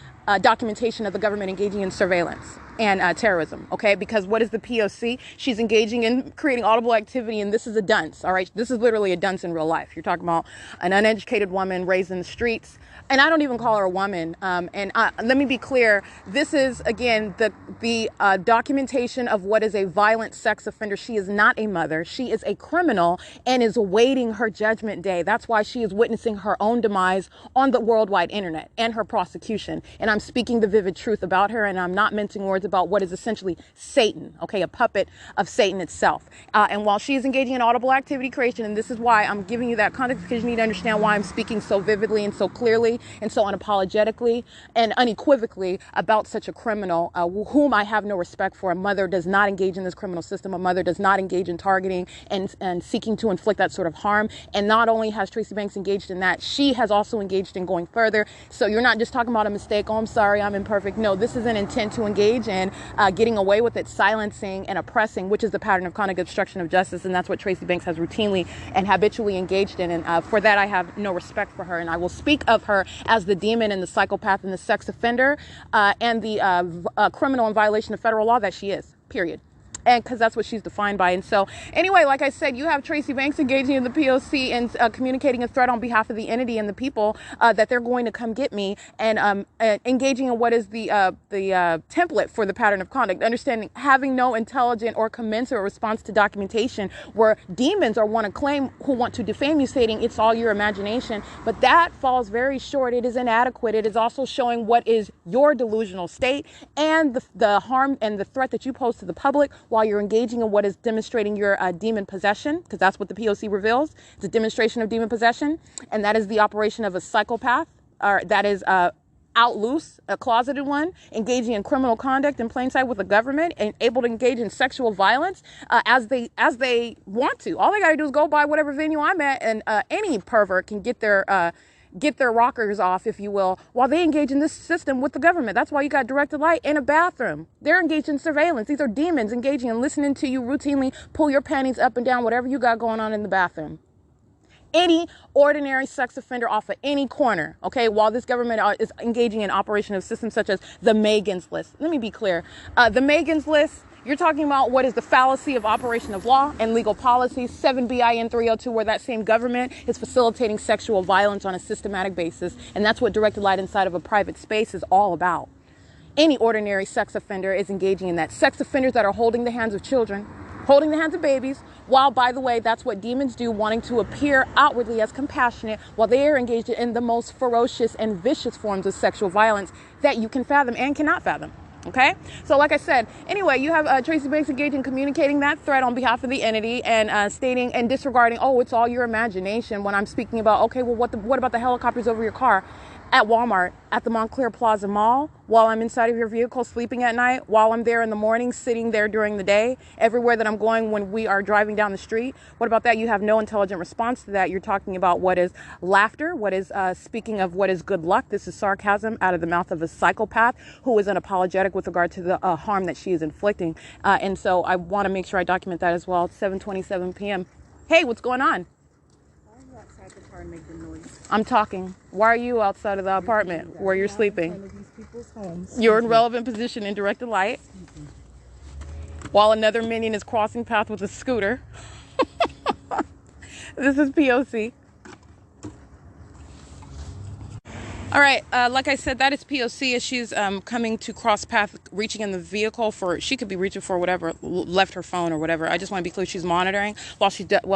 documentation of the government engaging in surveillance and terrorism, okay? Because what is the P.O.C.? She's engaging in creating audible activity, and this is a dunce, all right? This is literally a dunce in real life. You're talking about an uneducated woman raised in the streets, and I don't even call her a woman. And let me be clear. This is, again, the documentation of what is a violent sex offender. She is not a mother. She is a criminal and is awaiting her judgment day. That's why she is witnessing her own demise on the worldwide internet and her prosecution. And I'm speaking the vivid truth about her, and I'm not mincing words words about what is essentially Satan, okay, a puppet of Satan itself. And while she is engaging in audible activity creation, and this is why I'm giving you that context, because you need to understand why I'm speaking so vividly and so clearly and so unapologetically and unequivocally about such a criminal, whom I have no respect for. A mother does not engage in this criminal system. A mother does not engage in targeting and seeking to inflict that sort of harm. And not only has Tracy Banks engaged in that, she has also engaged in going further. So you're not just talking about a mistake. Oh, I'm sorry, I'm imperfect. No, this is an intent to engage in getting away with it, silencing and oppressing, which is the pattern of conduct, obstruction of justice. And that's what Tracy Banks has routinely and habitually engaged in. And for that, I have no respect for her. And I will speak of her as the demon and the psychopath and the sex offender and the criminal in violation of federal law that she is, period. And because that's what she's defined by. And so anyway, like I said, you have Tracy Banks engaging in the P.O.C. and communicating a threat on behalf of the entity and the people that they're going to come get me, and engaging in what is the template for the pattern of conduct, understanding having no intelligent or commensurate response to documentation, where demons are want to claim who want to defame you, stating it's all your imagination. But that falls very short. It is inadequate. It is also showing what is your delusional state and the harm and the threat that you pose to the public while you're engaging in what is demonstrating your demon possession, because that's what the P.O.C. reveals. It's a demonstration of demon possession, and that is the operation of a psychopath, or that is out loose, a closeted one, engaging in criminal conduct in plain sight with the government, and able to engage in sexual violence as they want to. All they got to do is go by whatever venue I'm at, and any pervert can get their rockers off, if you will, while they engage in this system with the government. That's why you got directed light in a bathroom. They're engaged in surveillance. These are demons engaging and listening to you routinely pull your panties up and down, whatever you got going on in the bathroom. Any ordinary sex offender off of any corner, okay, while this government is engaging in operation of systems such as the Megan's List. Let me be clear. The Megan's List, you're talking about what is the fallacy of operation of law and legal policy, 7 BIN 302, where that same government is facilitating sexual violence on a systematic basis. And that's what directed light inside of a private space is all about. Any ordinary sex offender is engaging in that. Sex offenders that are holding the hands of children, holding the hands of babies, while, by the way, that's what demons do, wanting to appear outwardly as compassionate, while they are engaged in the most ferocious and vicious forms of sexual violence that you can fathom and cannot fathom. Okay, so like I said, anyway, you have Tracy Banks engaging, communicating that threat on behalf of the entity, and stating and disregarding, oh, it's all your imagination, when I'm speaking about, okay, well, what about the helicopters over your car at Walmart, at the Montclair Plaza Mall, while I'm inside of your vehicle sleeping at night, while I'm there in the morning, sitting there during the day, everywhere that I'm going when we are driving down the street? What about that? You have no intelligent response to that. You're talking about what is laughter, what is speaking of what is good luck. This is sarcasm out of the mouth of a psychopath who is unapologetic with regard to the harm that she is inflicting. And so I want to make sure I document that as well. It's 7:27 p.m. Hey, what's going on? Outside the car and make the noise. I'm talking. Why are you outside of the apartment where you're sleeping? These people's homes. You're in relevant position in directed light, while another minion is crossing path with a scooter. This is P.O.C. All right, like I said, that is P.O.C. as she's coming to cross path, reaching in the vehicle for, she could be reaching for whatever, left her phone or whatever. I just want to be clear, she's monitoring while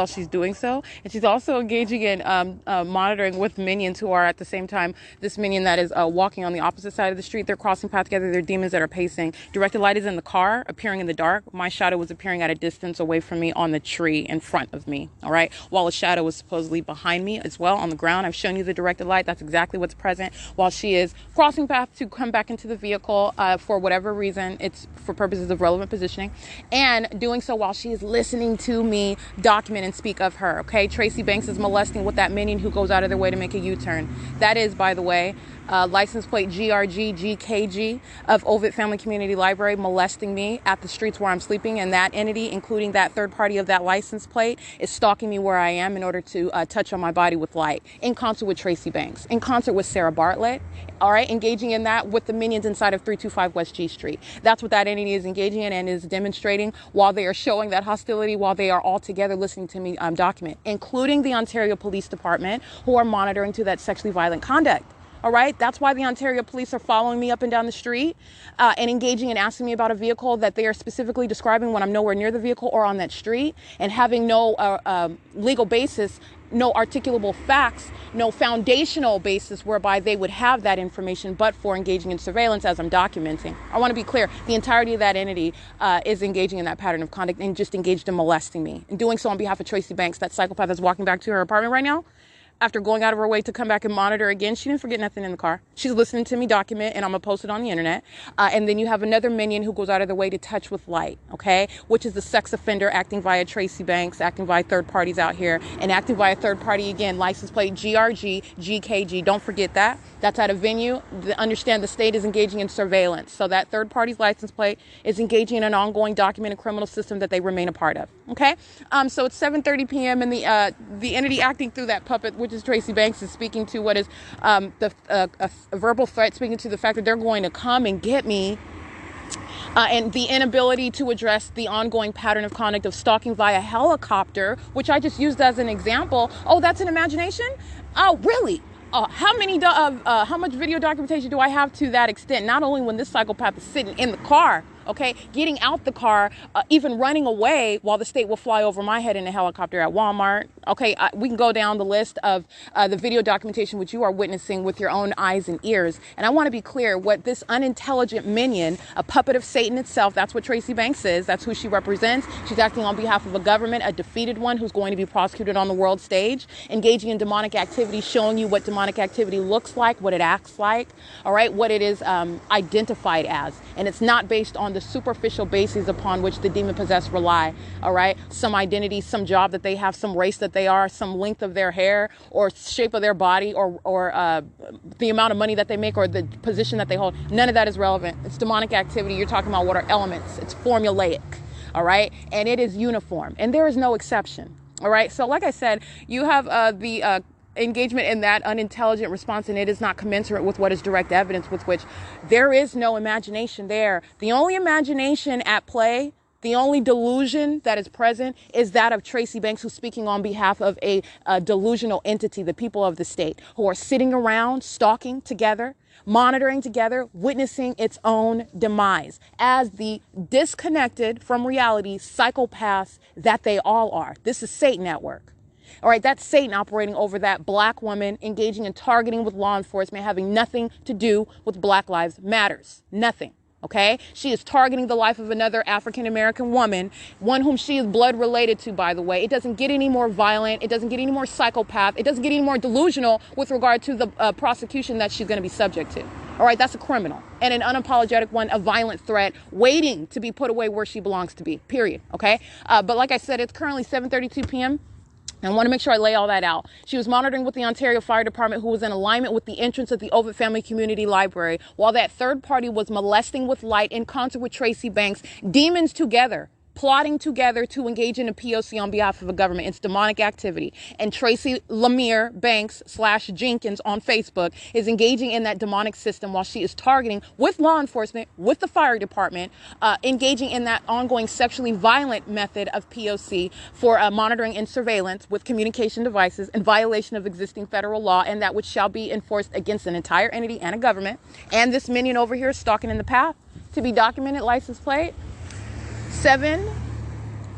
she's doing so. And she's also engaging in monitoring with minions who are at the same time, this minion that is walking on the opposite side of the street. They're crossing path together. They're demons that are pacing. Directed light is in the car, appearing in the dark. My shadow was appearing at a distance away from me on the tree in front of me, all right? While a shadow was supposedly behind me as well on the ground. I've shown you the directed light. That's exactly what's present. While she is crossing path to come back into the vehicle for whatever reason, it's for purposes of relevant positioning, and doing so while she is listening to me document and speak of her, okay? Tracy Banks is molesting with that minion who goes out of their way to make a U-turn. That is, by the way, license plate GRG of Ovid Family Community Library, molesting me at the streets where I'm sleeping, and that entity, including that third party of that license plate, is stalking me where I am in order to touch on my body with light, in concert with Tracy Banks, in concert with Sarah Bartlett, all right, engaging in that with the minions inside of 325 West G Street. That's what that entity is engaging in and is demonstrating while they are showing that hostility, while they are all together listening to me document, including the Ontario Police Department, who are monitoring to that sexually violent conduct. All right, that's why the Ontario police are following me up and down the street and engaging and asking me about a vehicle that they are specifically describing when I'm nowhere near the vehicle or on that street, and having no legal basis no articulable facts, no foundational basis whereby they would have that information, but for engaging in surveillance as I'm documenting. I want to be clear, the entirety of that entity is engaging in that pattern of conduct and just engaged in molesting me. And doing so on behalf of Tracy Banks, that psychopath that's walking back to her apartment right now, after going out of her way to come back and monitor again. She didn't forget nothing in the car. She's listening to me document, and I'm going to post it on the internet. And then you have another minion who goes out of their way to touch with light, okay? Which is the sex offender acting via Tracy Banks, acting via third parties out here, and acting via third party, again, license plate GRG, GKG. Don't forget that. That's at a venue. Understand the state is engaging in surveillance. So that third party's license plate is engaging in an ongoing documented criminal system that they remain a part of, okay? So it's 7:30 p.m. and the entity acting through that puppet, which is Tracy Banks, is speaking to what is a verbal threat, speaking to the fact that they're going to come and get me, and the inability to address the ongoing pattern of conduct of stalking via helicopter, which I just used as an example. Oh, that's an imagination? Oh, really? How much video documentation do I have to that extent? Not only when this psychopath is sitting in the car, okay, getting out the car, even running away while the state will fly over my head in a helicopter at Walmart. Okay, we can go down the list of the video documentation which you are witnessing with your own eyes and ears. And I want to be clear, what this unintelligent minion, a puppet of Satan itself, that's what Tracy Banks is. That's who she represents. She's acting on behalf of a government, a defeated one who's going to be prosecuted on the world stage, engaging in demonic activity, showing you what demonic activity looks like, what it acts like, all right, what it is identified as. And it's not based on the superficial bases upon which the demon possessed rely, all right? Some identity, some job that they have, some race that they are, some length of their hair or shape of their body or the amount of money that they make or the position that they hold. None of that is relevant. It's demonic activity. You're talking about what are elements. It's formulaic, all right? And it is uniform, and there is no exception, all right? So like I said, you have the engagement in that unintelligent response, and it is not commensurate with what is direct evidence, with which there is no imagination there. The only imagination at play, the only delusion that is present is that of Tracy Banks, who's speaking on behalf of a delusional entity, the people of the state, who are sitting around, stalking together, monitoring together, witnessing its own demise as the disconnected from reality psychopaths that they all are. This is Satan at work. All right, that's Satan operating over that black woman, engaging in targeting with law enforcement, having nothing to do with Black Lives Matters. Nothing. Okay? She is targeting the life of another African-American woman, one whom she is blood related to, by the way. It doesn't get any more violent. It doesn't get any more psychopath. It doesn't get any more delusional with regard to the prosecution that she's going to be subject to. All right, that's a criminal and an unapologetic one, a violent threat waiting to be put away where she belongs to be, period. Okay? But like I said, it's currently 7:32 p.m. I want to make sure I lay all that out. She was monitoring with the Ontario Fire Department, who was in alignment with the entrance of the Ovid Family Community Library, while that third party was molesting with light in concert with Tracy Banks, demons together, plotting together to engage in a P.O.C. on behalf of a government. It's demonic activity. And Tracy Lemire Banks / Jenkins on Facebook is engaging in that demonic system while she is targeting with law enforcement, with the fire department, engaging in that ongoing sexually violent method of P.O.C. for monitoring and surveillance with communication devices in violation of existing federal law, and that which shall be enforced against an entire entity and a government. And this minion over here stalking in the path to be documented, license plate 7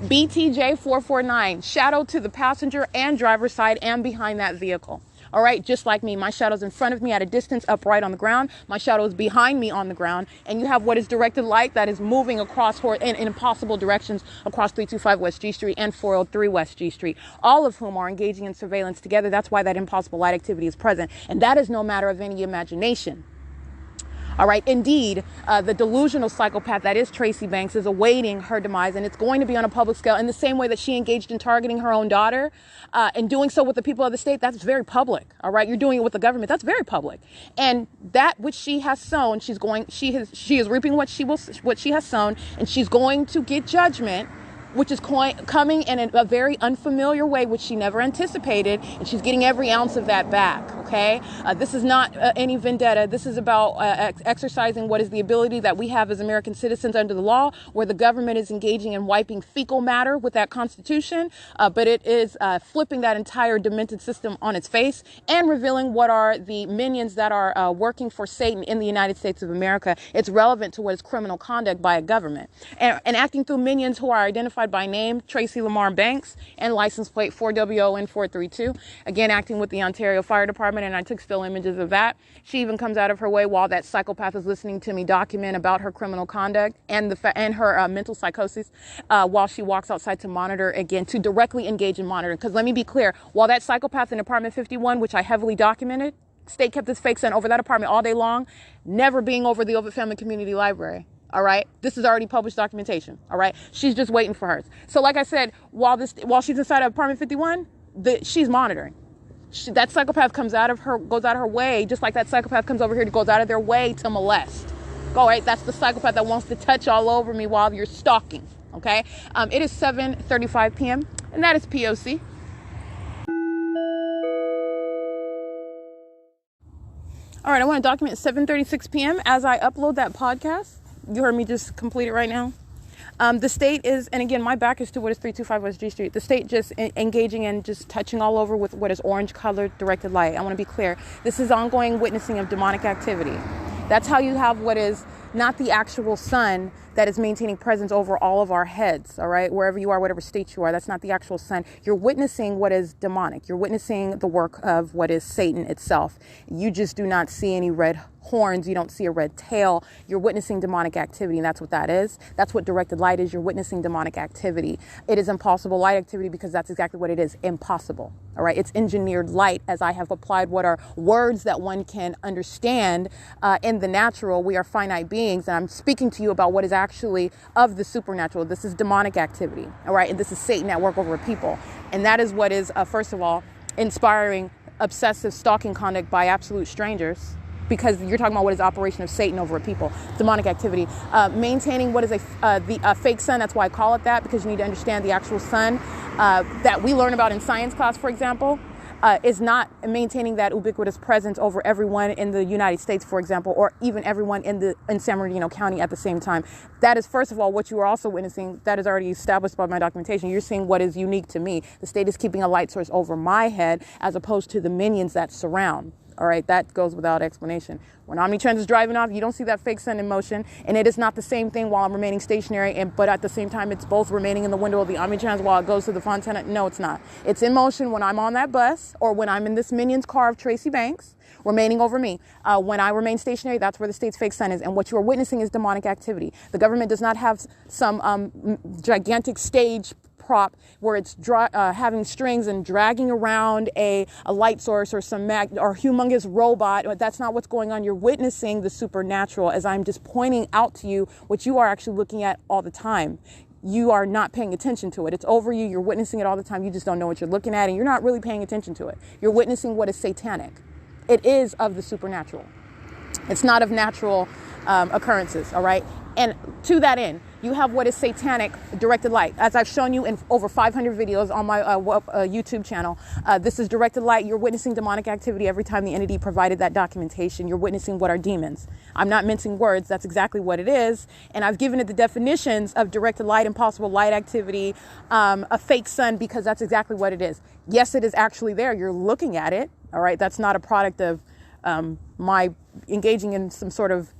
BTJ 449, shadow to the passenger and driver's side and behind that vehicle. All right, just like me, my shadow's in front of me at a distance, upright on the ground. My shadow is behind me on the ground, and you have what is directed light that is moving across in impossible directions across 325 West G Street and 403 West G Street, all of whom are engaging in surveillance together. That's why that impossible light activity is present, and that is no matter of any imagination. All right. Indeed, the delusional psychopath that is Tracy Banks is awaiting her demise, and it's going to be on a public scale in the same way that she engaged in targeting her own daughter and doing so with the people of the state. That's very public. All right. You're doing it with the government. That's very public. And that which she has sown, she is reaping what she has sown, and she's going to get judgment, which is coming in a very unfamiliar way, which she never anticipated, and she's getting every ounce of that back, okay? This is not any vendetta. This is about exercising what is the ability that we have as American citizens under the law, where the government is engaging in wiping fecal matter with that Constitution, but it is flipping that entire demented system on its face and revealing what are the minions that are working for Satan in the United States of America. It's relevant to what is criminal conduct by a government. And acting through minions who are identified identified by name, Tracy Lamar Banks, and license plate 4WON432. Again, acting with the Ontario Fire Department, and I took still images of that. She even comes out of her way while that psychopath is listening to me document about her criminal conduct and her mental psychosis while she walks outside to monitor, again, to directly engage in monitoring. Because let me be clear, while that psychopath in apartment 51, which I heavily documented, state kept this fake son over that apartment all day long, never being over the Ovid Family Community Library. All right. This is already published documentation. All right. She's just waiting for hers. So like I said, while she's inside of apartment 51, she's monitoring. That psychopath goes out of her way, just like that psychopath comes over here to goes out of their way to molest. All right. That's the psychopath that wants to touch all over me while you're stalking. Okay. It is 7:35 p.m. and that is P.O.C. All right, I want to document 7:36 p.m. as I upload that podcast. You heard me just complete it right now. The state is, and again, my back is to what is 325 West G Street. The state just engaging and just touching all over with what is orange colored directed light. I want to be clear. This is ongoing witnessing of demonic activity. That's how you have what is not the actual sun that is maintaining presence over all of our heads, all right? Wherever you are, whatever state you are, that's not the actual sun. You're witnessing what is demonic. You're witnessing the work of what is Satan itself. You just do not see any red horns. You don't see a red tail. You're witnessing demonic activity, and that's what that is. That's what directed light is. You're witnessing demonic activity. It is impossible light activity because that's exactly what it is, impossible, all right? It's engineered light, as I have applied what are words that one can understand in the natural. We are finite beings, and I'm speaking to you about what is actually of the supernatural. This is demonic activity, all right? And this is Satan at work over people. And that is what is, first of all, inspiring obsessive stalking conduct by absolute strangers, because you're talking about what is operation of Satan over people, demonic activity. Maintaining what is a fake sun, that's why I call it that, because you need to understand the actual sun that we learn about in science class, for example, is not maintaining that ubiquitous presence over everyone in the United States, for example, or even everyone in San Bernardino County at the same time. That is, first of all, what you are also witnessing. That is already established by my documentation. You're seeing what is unique to me. The state is keeping a light source over my head as opposed to the minions that surround. All right, that goes without explanation. When Omnitrans is driving off, you don't see that fake sun in motion, and it is not the same thing while I'm remaining stationary, but at the same time, it's both remaining in the window of the Omnitrans while it goes to the Fontana. No, it's not. It's in motion when I'm on that bus or when I'm in this minion's car of Tracy Banks, remaining over me. When I remain stationary, that's where the state's fake sun is, and what you are witnessing is demonic activity. The government does not have some gigantic stage prop where it's having strings and dragging around a light source or some or humongous robot. That's not what's going on. You're witnessing the supernatural, as I'm just pointing out to you what you are actually looking at all the time. You are not paying attention to it. It's over you. You're witnessing it all the time. You just don't know what you're looking at, and you're not really paying attention to it. You're witnessing what is satanic. It is of the supernatural. It's not of natural occurrences, all right? And to that end, you have what is satanic directed light. As I've shown you in over 500 videos on my YouTube channel, this is directed light. You're witnessing demonic activity every time the entity provided that documentation. You're witnessing what are demons. I'm not mincing words. That's exactly what it is. And I've given it the definitions of directed light, impossible light activity, a fake sun, because that's exactly what it is. Yes, it is actually there. You're looking at it. All right. That's not a product of my engaging in some sort of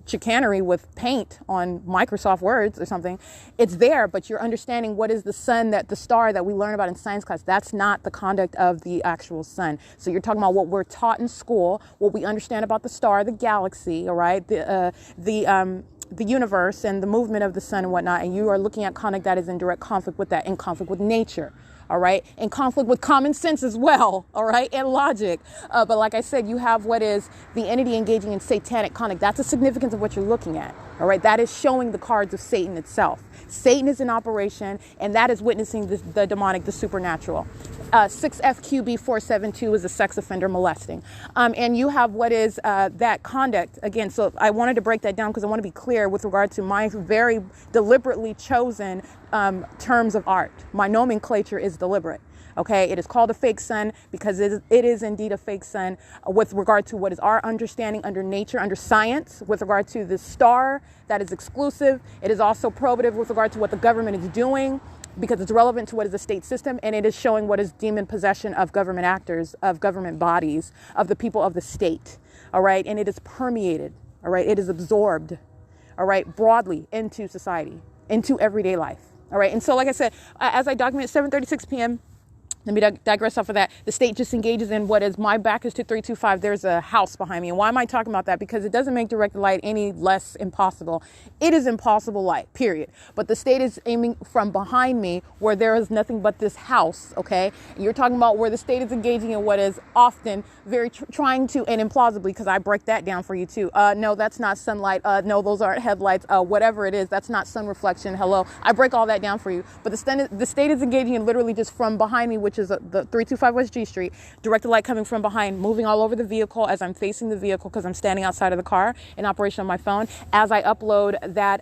chicanery with paint on Microsoft Words or something. It's there, but you're understanding what is the sun, that the star that we learn about in science class. That's not the conduct of the actual sun. So you're talking about what we're taught in school, what we understand about the star, the galaxy, all right, the universe and the movement of the sun and whatnot. And you are looking at conduct that is in direct conflict with that, in conflict with nature. All right, in conflict with common sense as well, all right, and logic. But like I said, you have what is the entity engaging in satanic conduct. That's the significance of what you're looking at, all right? That is showing the cards of Satan itself. Satan is in operation, and that is witnessing the demonic, the supernatural. 6FQB472 is a sex offender molesting. And you have what is that conduct. Again, so I wanted to break that down because I want to be clear with regard to my very deliberately chosen terms of art. My nomenclature is deliberate. Okay, it is called a fake sun because it is indeed a fake sun with regard to what is our understanding under nature, under science, with regard to the star that is exclusive. It is also probative with regard to what the government is doing, because it's relevant to what is the state system, and it is showing what is demon possession of government actors, of government bodies, of the people of the state, all right? And it is permeated, all right? It is absorbed, all right, broadly into society, into everyday life, All right. And so, like I said, as I document 7:36 p.m., let me digress off of that. The state just engages in what is my back is to 325. There's a house behind me. And why am I talking about that? Because it doesn't make directed light any less impossible. It is impossible light, period. But the state is aiming from behind me where there is nothing but this house, okay? And you're talking about where the state is engaging in what is often very trying to, and implausibly, because I break that down for you too. No, that's not sunlight. No, those aren't headlights. Whatever it is, that's not sun reflection. Hello. I break all that down for you. But the state is engaging in literally just from behind me, which is the 325 West G Street, directed light coming from behind, moving all over the vehicle as I'm facing the vehicle because I'm standing outside of the car in operation on my phone as I upload that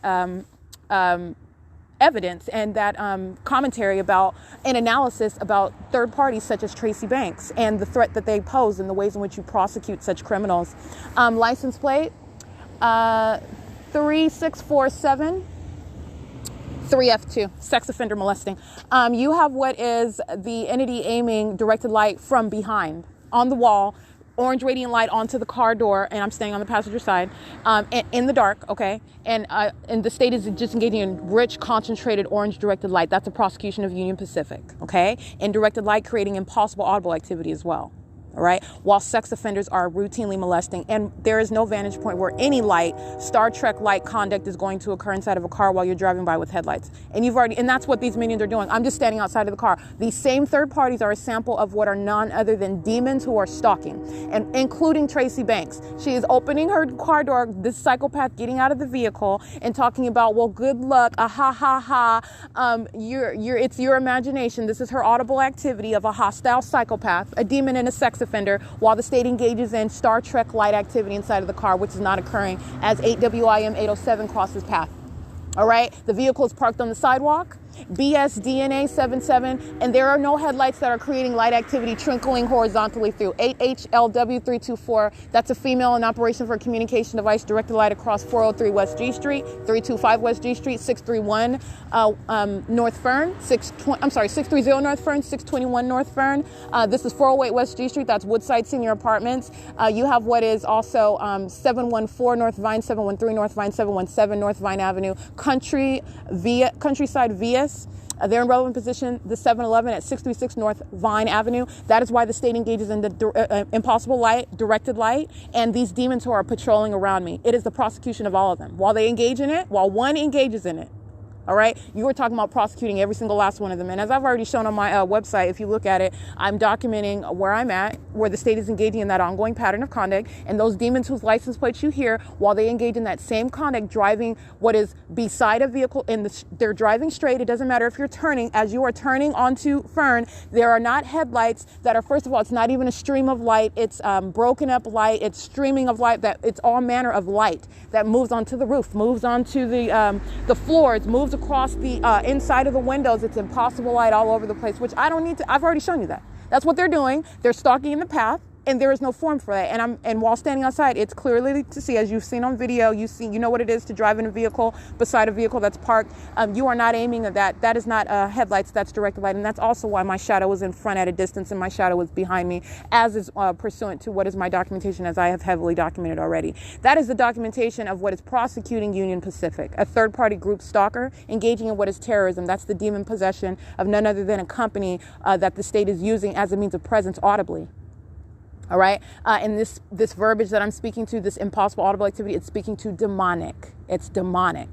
evidence and that commentary about an analysis about third parties such as Tracy Banks and the threat that they pose and the ways in which you prosecute such criminals. License plate 3647 3F2, sex offender molesting. You have what is the entity aiming directed light from behind on the wall, orange radiant light onto the car door, and I'm standing on the passenger side in the dark, okay? And the state is just engaging in rich, concentrated orange directed light. That's a prosecution of Union Pacific, okay? And directed light creating impossible audible activity as well. All right. While sex offenders are routinely molesting, and there is no vantage point where any light, Star Trek like conduct is going to occur inside of a car while you're driving by with headlights. And that's what these minions are doing. I'm just standing outside of the car. These same third parties are a sample of what are none other than demons who are stalking, and including Tracy Banks. She is opening her car door, this psychopath getting out of the vehicle and talking about, well, good luck, ha ha ha. It's your imagination. This is her audible activity of a hostile psychopath, a demon and a sex offender, while the state engages in Star Trek light activity inside of the car, which is not occurring as 8 WIM 807 crosses path. All right. The vehicle is parked on the sidewalk. BS DNA 77, and there are no headlights that are creating light activity trickling horizontally through. 8HLW 324, that's a female in operation for a communication device directed light across 403 West G Street, 325 West G Street, 631 North Fern, 630 North Fern, 621 North Fern. This is 408 West G Street, that's Woodside Senior Apartments. You have what is also 714 North Vine, 713 North Vine, 717 North Vine Avenue, Countryside Via. They're in relevant position, the 7-Eleven at 636 North Vine Avenue. That is why the state engages in the impossible light, directed light, and these demons who are patrolling around me. It is the prosecution of all of them. While they engage in it, while one engages in it, all right, you were talking about prosecuting every single last one of them. And as I've already shown on my website, if you look at it, I'm documenting where I'm at, where the state is engaging in that ongoing pattern of conduct. And those demons whose license plates you hear, while they engage in that same conduct, driving what is beside a vehicle, they're driving straight. It doesn't matter if you're turning. As you are turning onto Fern, there are not headlights that are, first of all, it's not even a stream of light. It's broken up light. It's streaming of light. That it's all manner of light that moves onto the roof, moves onto the floors, moves across the inside of the windows. It's impossible light all over the place, which I don't need to. I've already shown you that. That's what they're doing. They're stalking in the path, and there is no form for that. And while standing outside, it's clearly to see, as you've seen on video, you know what it is to drive in a vehicle beside a vehicle that's parked. You are not aiming at that. That is not headlights. That's directed light, and that's also why my shadow is in front at a distance and my shadow is behind me, as is pursuant to what is my documentation, as I have heavily documented already. That is the documentation of what is prosecuting Union Pacific, a third-party group stalker engaging in what is terrorism. That's the demon possession of none other than a company that the state is using as a means of presence audibly. All right. And this verbiage that I'm speaking to, this impossible audible activity, it's speaking to demonic. It's demonic.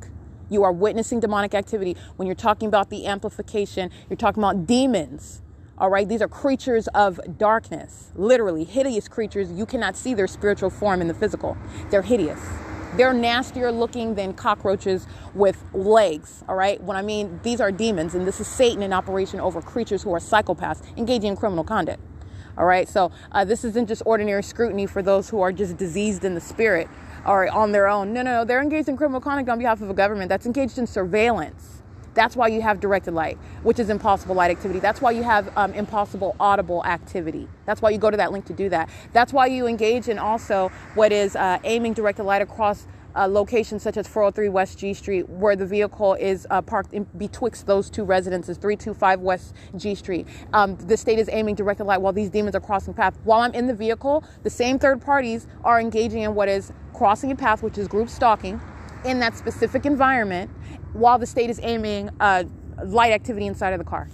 You are witnessing demonic activity. When you're talking about the amplification, you're talking about demons. All right. These are creatures of darkness, literally hideous creatures. You cannot see their spiritual form in the physical. They're hideous. They're nastier looking than cockroaches with legs. All right. When I mean these are demons, and this is Satan in operation over creatures who are psychopaths engaging in criminal conduct. All right. So this isn't just ordinary scrutiny for those who are just diseased in the spirit or on their own. No. They're engaged in criminal conduct on behalf of a government that's engaged in surveillance. That's why you have directed light, which is impossible light activity. That's why you have impossible audible activity. That's why you go to that link to do that. That's why you engage in also what is aiming directed light across locations such as 403 West G Street, where the vehicle is parked in betwixt those two residences, 325 West G Street. The state is aiming directed light while these demons are crossing path. While I'm in the vehicle, the same third parties are engaging in what is crossing a path, which is group stalking in that specific environment, while the state is aiming light activity inside of the car.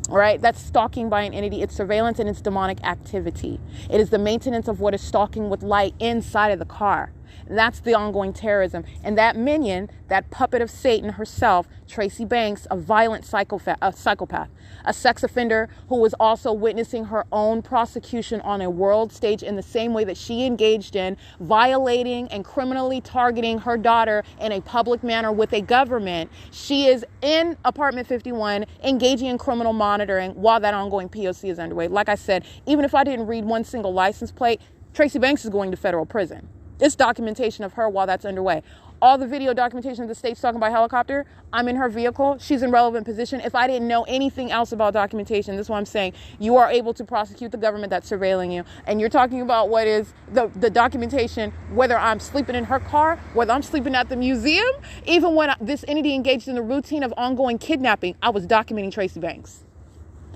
All right, that's stalking by an entity. It's surveillance and it's demonic activity. It is the maintenance of what is stalking with light inside of the car. And that's the ongoing terrorism. And that minion, that puppet of Satan herself, Tracy Banks, a violent psychopath, a sex offender who was also witnessing her own prosecution on a world stage in the same way that she engaged in violating and criminally targeting her daughter in a public manner with a government. She is in apartment 51 engaging in criminal monitoring while that ongoing P.O.C. is underway. Like I said, even if I didn't read one single license plate, Tracy Banks is going to federal prison. It's documentation of her while that's underway. All the video documentation of the state's talking about helicopter, I'm in her vehicle. She's in relevant position. If I didn't know anything else about documentation, this is what I'm saying. You are able to prosecute the government that's surveilling you. And you're talking about what is the documentation, whether I'm sleeping in her car, whether I'm sleeping at the museum. Even when this entity engaged in the routine of ongoing kidnapping, I was documenting Tracy Banks.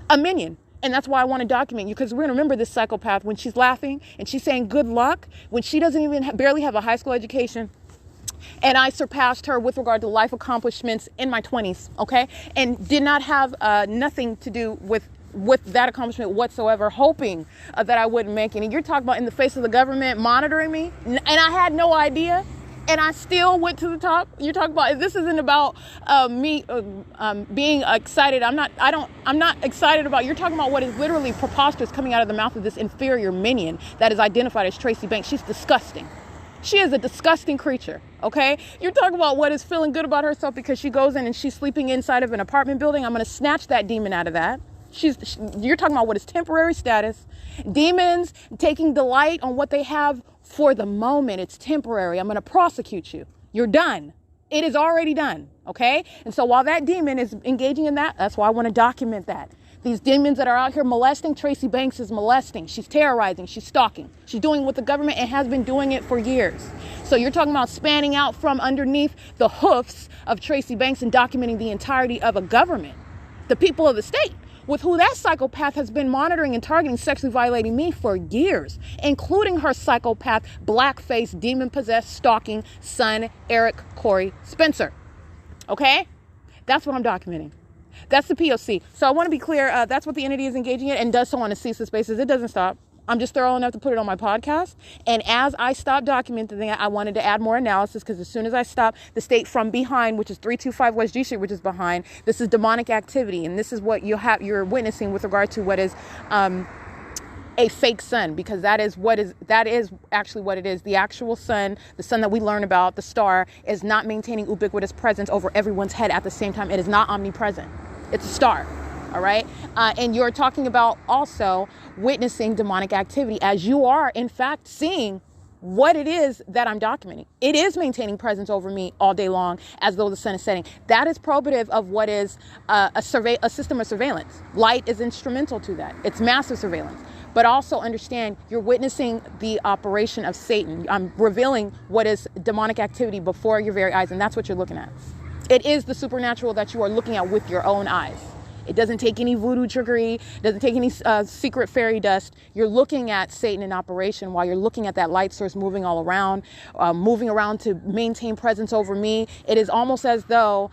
A minion. And that's why I want to document you, because we're going to remember this psychopath when she's laughing and she's saying good luck, when she doesn't even barely have a high school education. And I surpassed her with regard to life accomplishments in my 20s, okay? And did not have nothing to do with that accomplishment whatsoever, hoping that I wouldn't make any. You're talking about in the face of the government monitoring me, and I had no idea. And I still went to the top. You're talking about, this isn't about me being excited. I'm not excited about, you're talking about what is literally preposterous coming out of the mouth of this inferior minion that is identified as Tracy Banks. She's disgusting. She is a disgusting creature, okay? You're talking about what is feeling good about herself because she goes in and she's sleeping inside of an apartment building. I'm going to snatch that demon out of that. You're talking about what is temporary status. Demons taking delight on what they have for the moment. It's temporary. I'm going to prosecute you. You're done. It is already done. Okay. And so while that demon is engaging in that, that's why I want to document that. These demons that are out here molesting, Tracy Banks is molesting. She's terrorizing. She's stalking. She's doing what the government and has been doing it for years. So you're talking about spanning out from underneath the hoofs of Tracy Banks and documenting the entirety of a government, the people of the state, with who that psychopath has been monitoring and targeting, sexually violating me for years, including her psychopath, black-faced, demon-possessed, stalking son, Eric Corey Spencer. Okay? That's what I'm documenting. That's the P.O.C. So I want to be clear, that's what the entity is engaging in and does so on a ceaseless basis. It doesn't stop. I'm just thorough enough to put it on my podcast. And as I stopped documenting it, I wanted to add more analysis, because as soon as I stopped, the state from behind, which is 325 West G Street, which is behind, this is demonic activity. And this is what you're witnessing with regard to what is a fake sun, because that is actually what it is. The actual sun, the sun that we learn about, the star, is not maintaining ubiquitous presence over everyone's head at the same time. It is not omnipresent. It's a star. All right. And you're talking about also witnessing demonic activity as you are, in fact, seeing what it is that I'm documenting. It is maintaining presence over me all day long as though the sun is setting. That is probative of what is a system of surveillance. Light is instrumental to that. It's massive surveillance. But also understand you're witnessing the operation of Satan. I'm revealing what is demonic activity before your very eyes. And that's what you're looking at. It is the supernatural that you are looking at with your own eyes. It doesn't take any voodoo trickery. It doesn't take any secret fairy dust. You're looking at Satan in operation while you're looking at that light source moving all around, moving around to maintain presence over me. It is almost as though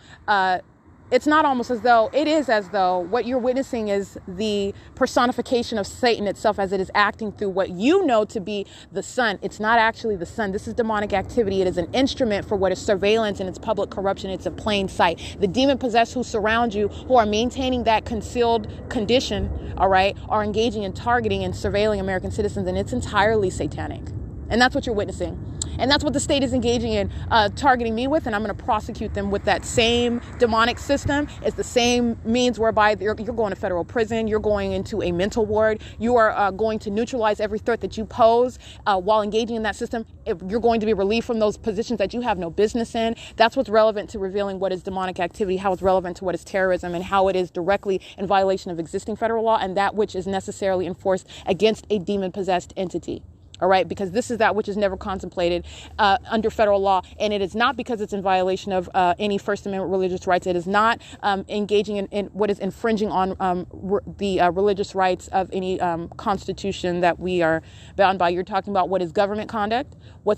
it's not almost as though, it is as though what you're witnessing is the personification of Satan itself as it is acting through what you know to be the sun. It's not actually the sun. This is demonic activity. It is an instrument for what is surveillance and its public corruption. It's in plain sight. The demon possessed who surround you, who are maintaining that concealed condition, all right, are engaging in targeting and surveilling American citizens, and it's entirely satanic. And that's what you're witnessing. And that's what the state is engaging in, targeting me with, and I'm going to prosecute them with that same demonic system. It's the same means whereby you're going to federal prison, you're going into a mental ward, you are going to neutralize every threat that you pose while engaging in that system. If you're going to be relieved from those positions that you have no business in. That's what's relevant to revealing what is demonic activity, how it's relevant to what is terrorism, and how it is directly in violation of existing federal law and that which is necessarily enforced against a demon-possessed entity. All right, because this is that which is never contemplated under federal law. And it is not because it's in violation of any First Amendment religious rights. It is not engaging in what is infringing on the religious rights of any constitution that we are bound by. You're talking about what is government conduct, what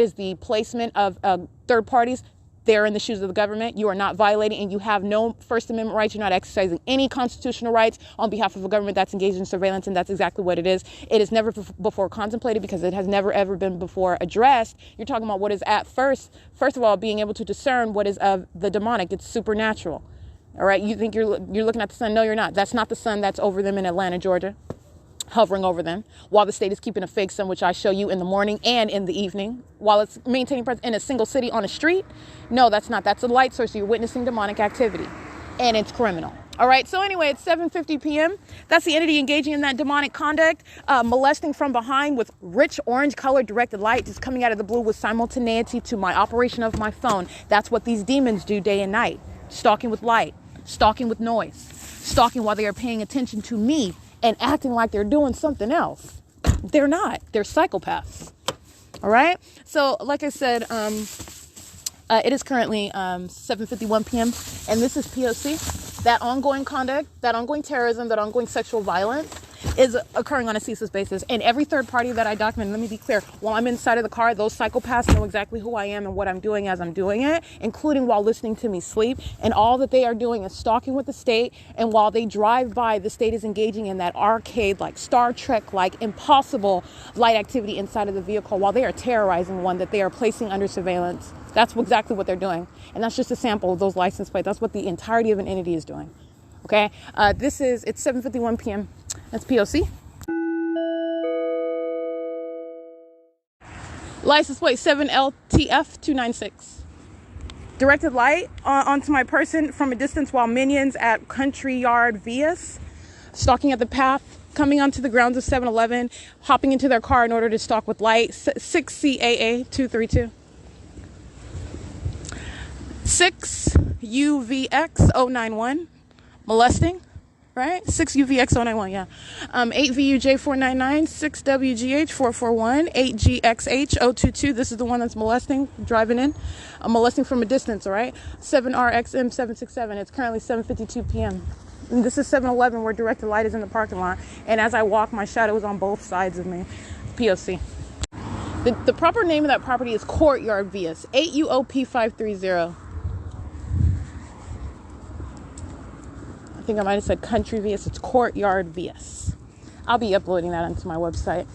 is the placement of third parties. they're in the shoes of the government. You are not violating, and you have no First Amendment rights. You're not exercising any constitutional rights on behalf of a government that's engaged in surveillance, and that's exactly what it is. It is never before contemplated because it has never ever been before addressed. You're talking about what is at first of all, being able to discern what is of the demonic. It's supernatural. All right, you think you're looking at the sun? No, you're not. That's not the sun that's over them in Atlanta, Georgia, hovering over them, while the state is keeping a fake sun, which I show you in the morning and in the evening, while it's maintaining presence in a single city on a street. No, that's not. That's a light source. So you're witnessing demonic activity, and it's criminal. All right. So anyway, it's 7:50 p.m. That's the entity engaging in that demonic conduct, molesting from behind with rich orange colored directed light just coming out of the blue with simultaneity to my operation of my phone. That's what these demons do day and night. Stalking with light, stalking with noise, stalking while they are paying attention to me and acting like they're doing something else. They're not. They're psychopaths. All right. So like I said, it is currently 7:51 p.m. and this is P.O.C. That ongoing conduct, that ongoing terrorism, that ongoing sexual violence is occurring on a ceaseless basis. And every third party that I document, let me be clear, while I'm inside of the car, those psychopaths know exactly who I am and what I'm doing as I'm doing it, including while listening to me sleep. And all that they are doing is stalking with the state. And while they drive by, the state is engaging in that arcade, like Star Trek, like impossible light activity inside of the vehicle while they are terrorizing one that they are placing under surveillance. That's exactly what they're doing. And that's just a sample of those license plates. That's what the entirety of an entity is doing. Okay. It's 7:51 p.m. That's P.O.C. License plate 7LTF296. Directed light onto my person from a distance while minions at Country Yard V.S. stalking at the path, coming onto the grounds of 7-Eleven, hopping into their car in order to stalk with light. 6CAA232. 6UVX091. Molesting. Right? 6UVX091, yeah. 8VUJ499, 6WGH441, 8GXH022. This is the one that's molesting, driving in. Molesting from a distance, all right? 7RXM767. It's currently 7:52 p.m. And this is 7-Eleven where directed light is in the parking lot. And as I walk, my shadow is on both sides of me. P.O.C. The proper name of that property is Courtyard VS, 8UOP530. I think I might have said Country VS. It's Courtyard VS. I'll be uploading that onto my website.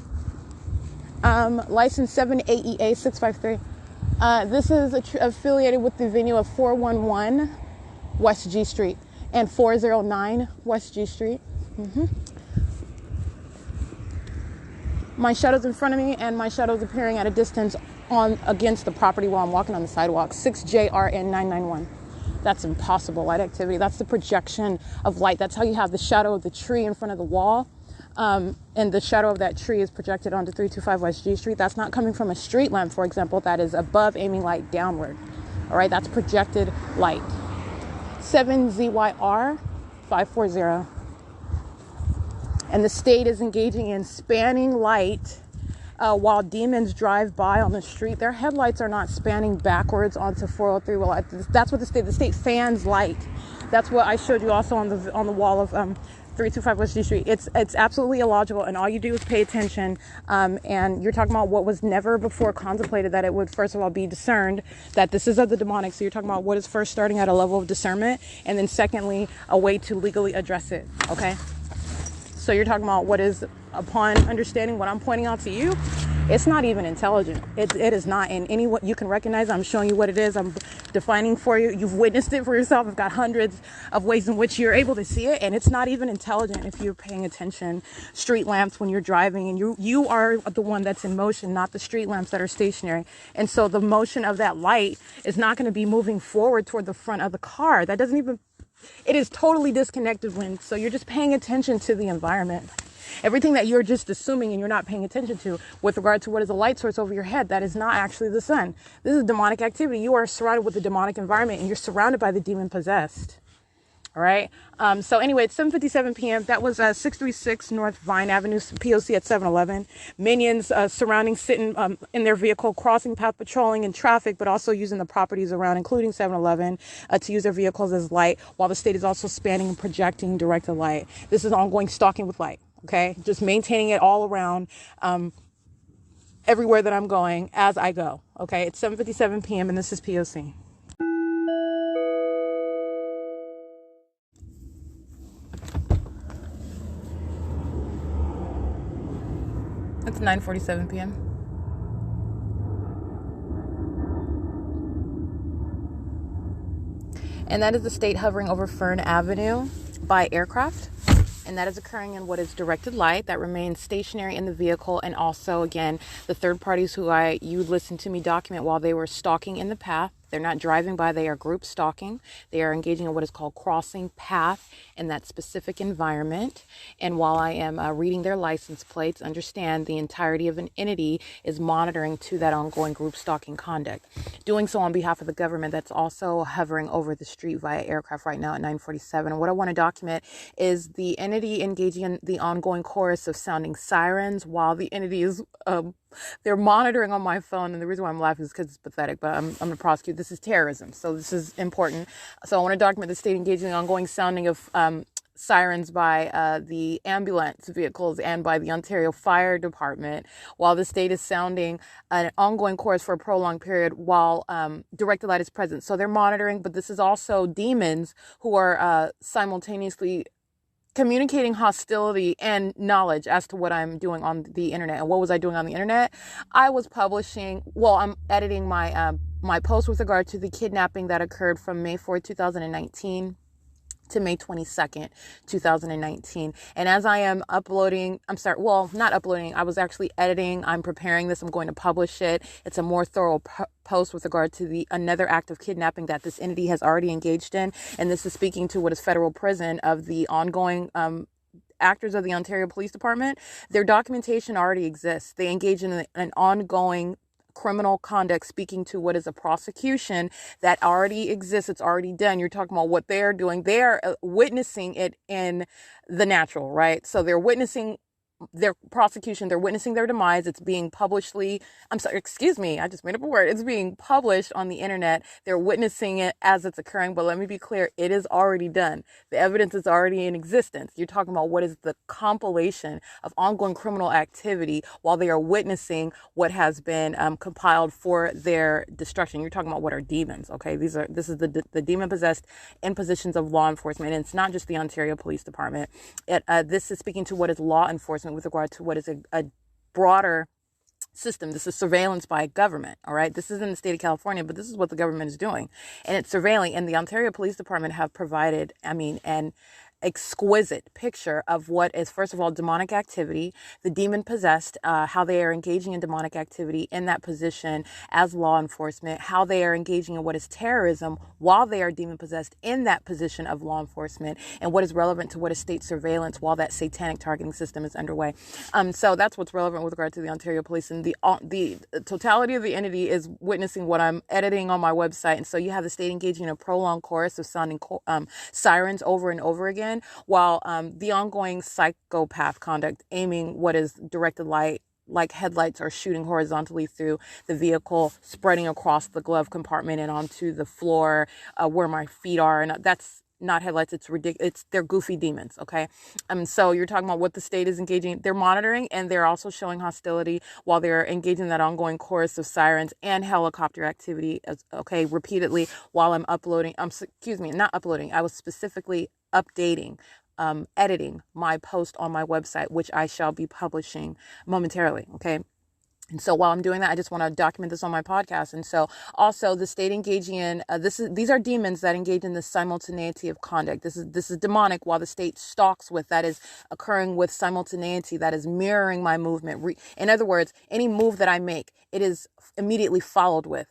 License 7AEA653. This is affiliated with the venue of 411 West G Street and 409 West G Street. My shadow's in front of me and my shadow's appearing at a distance against the property while I'm walking on the sidewalk. 6JRN991. That's impossible light activity. That's the projection of light. That's how you have the shadow of the tree in front of the wall. And the shadow of that tree is projected onto 325 West G Street. That's not coming from a street lamp, for example, that is above aiming light downward. All right, that's projected light. 7ZYR540. And the state is engaging in spanning light while demons drive by on the street. Their headlights are not spanning backwards onto 403. Well, that's what the state fans light. That's what I showed you also on the wall of 325 West G Street. It's absolutely illogical, and all you do is pay attention. And you're talking about what was never before contemplated, that it would first of all be discerned that this is of the demonic. So you're talking about what is first starting at a level of discernment, and then secondly, a way to legally address it. Okay. So you're talking about what is, upon understanding what I'm pointing out to you, it's not even intelligent. It is not in any way you can recognize. I'm showing you what it is. I'm defining for you. You've witnessed it for yourself. I've got hundreds of ways in which you're able to see it, and it's not even intelligent if you're paying attention. Street lamps when you're driving, and you are the one that's in motion, not the street lamps that are stationary. And so the motion of that light is not going to be moving forward toward the front of the car. That doesn't even. It is totally disconnected so you're just paying attention to the environment. Everything that you're just assuming and you're not paying attention to with regard to what is a light source over your head, that is not actually the sun. This is demonic activity. You are surrounded with the demonic environment and you're surrounded by the demon possessed. All right. So anyway, it's 7:57 p.m. That was 636 North Vine Avenue, P.O.C. at 7-Eleven. Minions surrounding, sitting in their vehicle, crossing path, patrolling in traffic, but also using the properties around, including 7-Eleven, to use their vehicles as light, while the state is also spanning and projecting directed light. This is ongoing stalking with light. Okay, just maintaining it all around, everywhere that I'm going as I go. Okay, it's 7:57 p.m. and this is P.O.C. It's 9:47 p.m. And that is the state hovering over Fern Avenue by aircraft. And that is occurring in what is directed light that remains stationary in the vehicle. And also, again, the third parties who you listened to me document while they were stalking in the path. They're not driving by, they are group stalking. They are engaging in what is called crossing path in that specific environment. And while I am reading their license plates, understand the entirety of an entity is monitoring to that ongoing group stalking conduct. Doing so on behalf of the government that's also hovering over the street via aircraft right now at 9:47. And what I want to document is the entity engaging in the ongoing chorus of sounding sirens while the entity is they're monitoring on my phone. And the reason why I'm laughing is because it's pathetic, but I'm going to prosecute. This is terrorism, so this is important. So I want to document the state engaging in the ongoing sounding of sirens by the ambulance vehicles and by the Ontario Fire Department, while the state is sounding an ongoing chorus for a prolonged period while directed light is present. So they're monitoring, but this is also demons who are simultaneously communicating hostility and knowledge as to what I'm doing on the internet. And what was I doing on the internet? I was I'm editing my my post with regard to the kidnapping that occurred from May 4th, 2019 to May 22nd, 2019. And as I am not uploading, I was actually editing. I'm preparing this. I'm going to publish it. It's a more thorough post with regard to another act of kidnapping that this entity has already engaged in. And this is speaking to what is federal prison of the ongoing actors of the Ontario Police Department. Their documentation already exists. They engage in an ongoing criminal conduct, speaking to what is a prosecution that already exists. It's already done. You're talking about what they're doing. They're witnessing it in the natural, right? So they're witnessing their prosecution, they're witnessing their demise. It's being I just made up a word. It's being published on the internet. They're witnessing it as it's occurring. But let me be clear, it is already done. The evidence is already in existence. You're talking about what is the compilation of ongoing criminal activity while they are witnessing what has been compiled for their destruction. You're talking about what are demons, okay? This is the demon-possessed in positions of law enforcement. And it's not just the Ontario Police Department. This is speaking to what is law enforcement with regard to what is a broader system. This is surveillance by government. All right. This is in the state of California, but this is what the government is doing. And it's surveilling. And the Ontario Police Department have provided, an exquisite picture of what is, first of all, demonic activity, the demon possessed, how they are engaging in demonic activity in that position as law enforcement, how they are engaging in what is terrorism while they are demon possessed in that position of law enforcement, and what is relevant to what is state surveillance while that satanic targeting system is underway. So that's what's relevant with regard to the Ontario Police, and the totality of the entity is witnessing what I'm editing on my website. And so you have the state engaging in a prolonged chorus of sounding sirens over and over again, while the ongoing psychopath conduct aiming what is directed light like headlights are shooting horizontally through the vehicle, spreading across the glove compartment and onto the floor where my feet are. And that's not headlights. It's ridiculous. They're goofy demons. Okay. So you're talking about what the state is engaging. They're monitoring, and they're also showing hostility while they're engaging in that ongoing chorus of sirens and helicopter activity. Okay. Repeatedly while I'm uploading. Not uploading. I was specifically updating, editing my post on my website, which I shall be publishing momentarily. Okay. And so while I'm doing that, I just want to document this on my podcast. And so also the state engaging in these are demons that engage in the simultaneity of conduct. This is demonic, while the state stalks with that is occurring with simultaneity, that is mirroring my movement. In other words, any move that I make, it is immediately followed with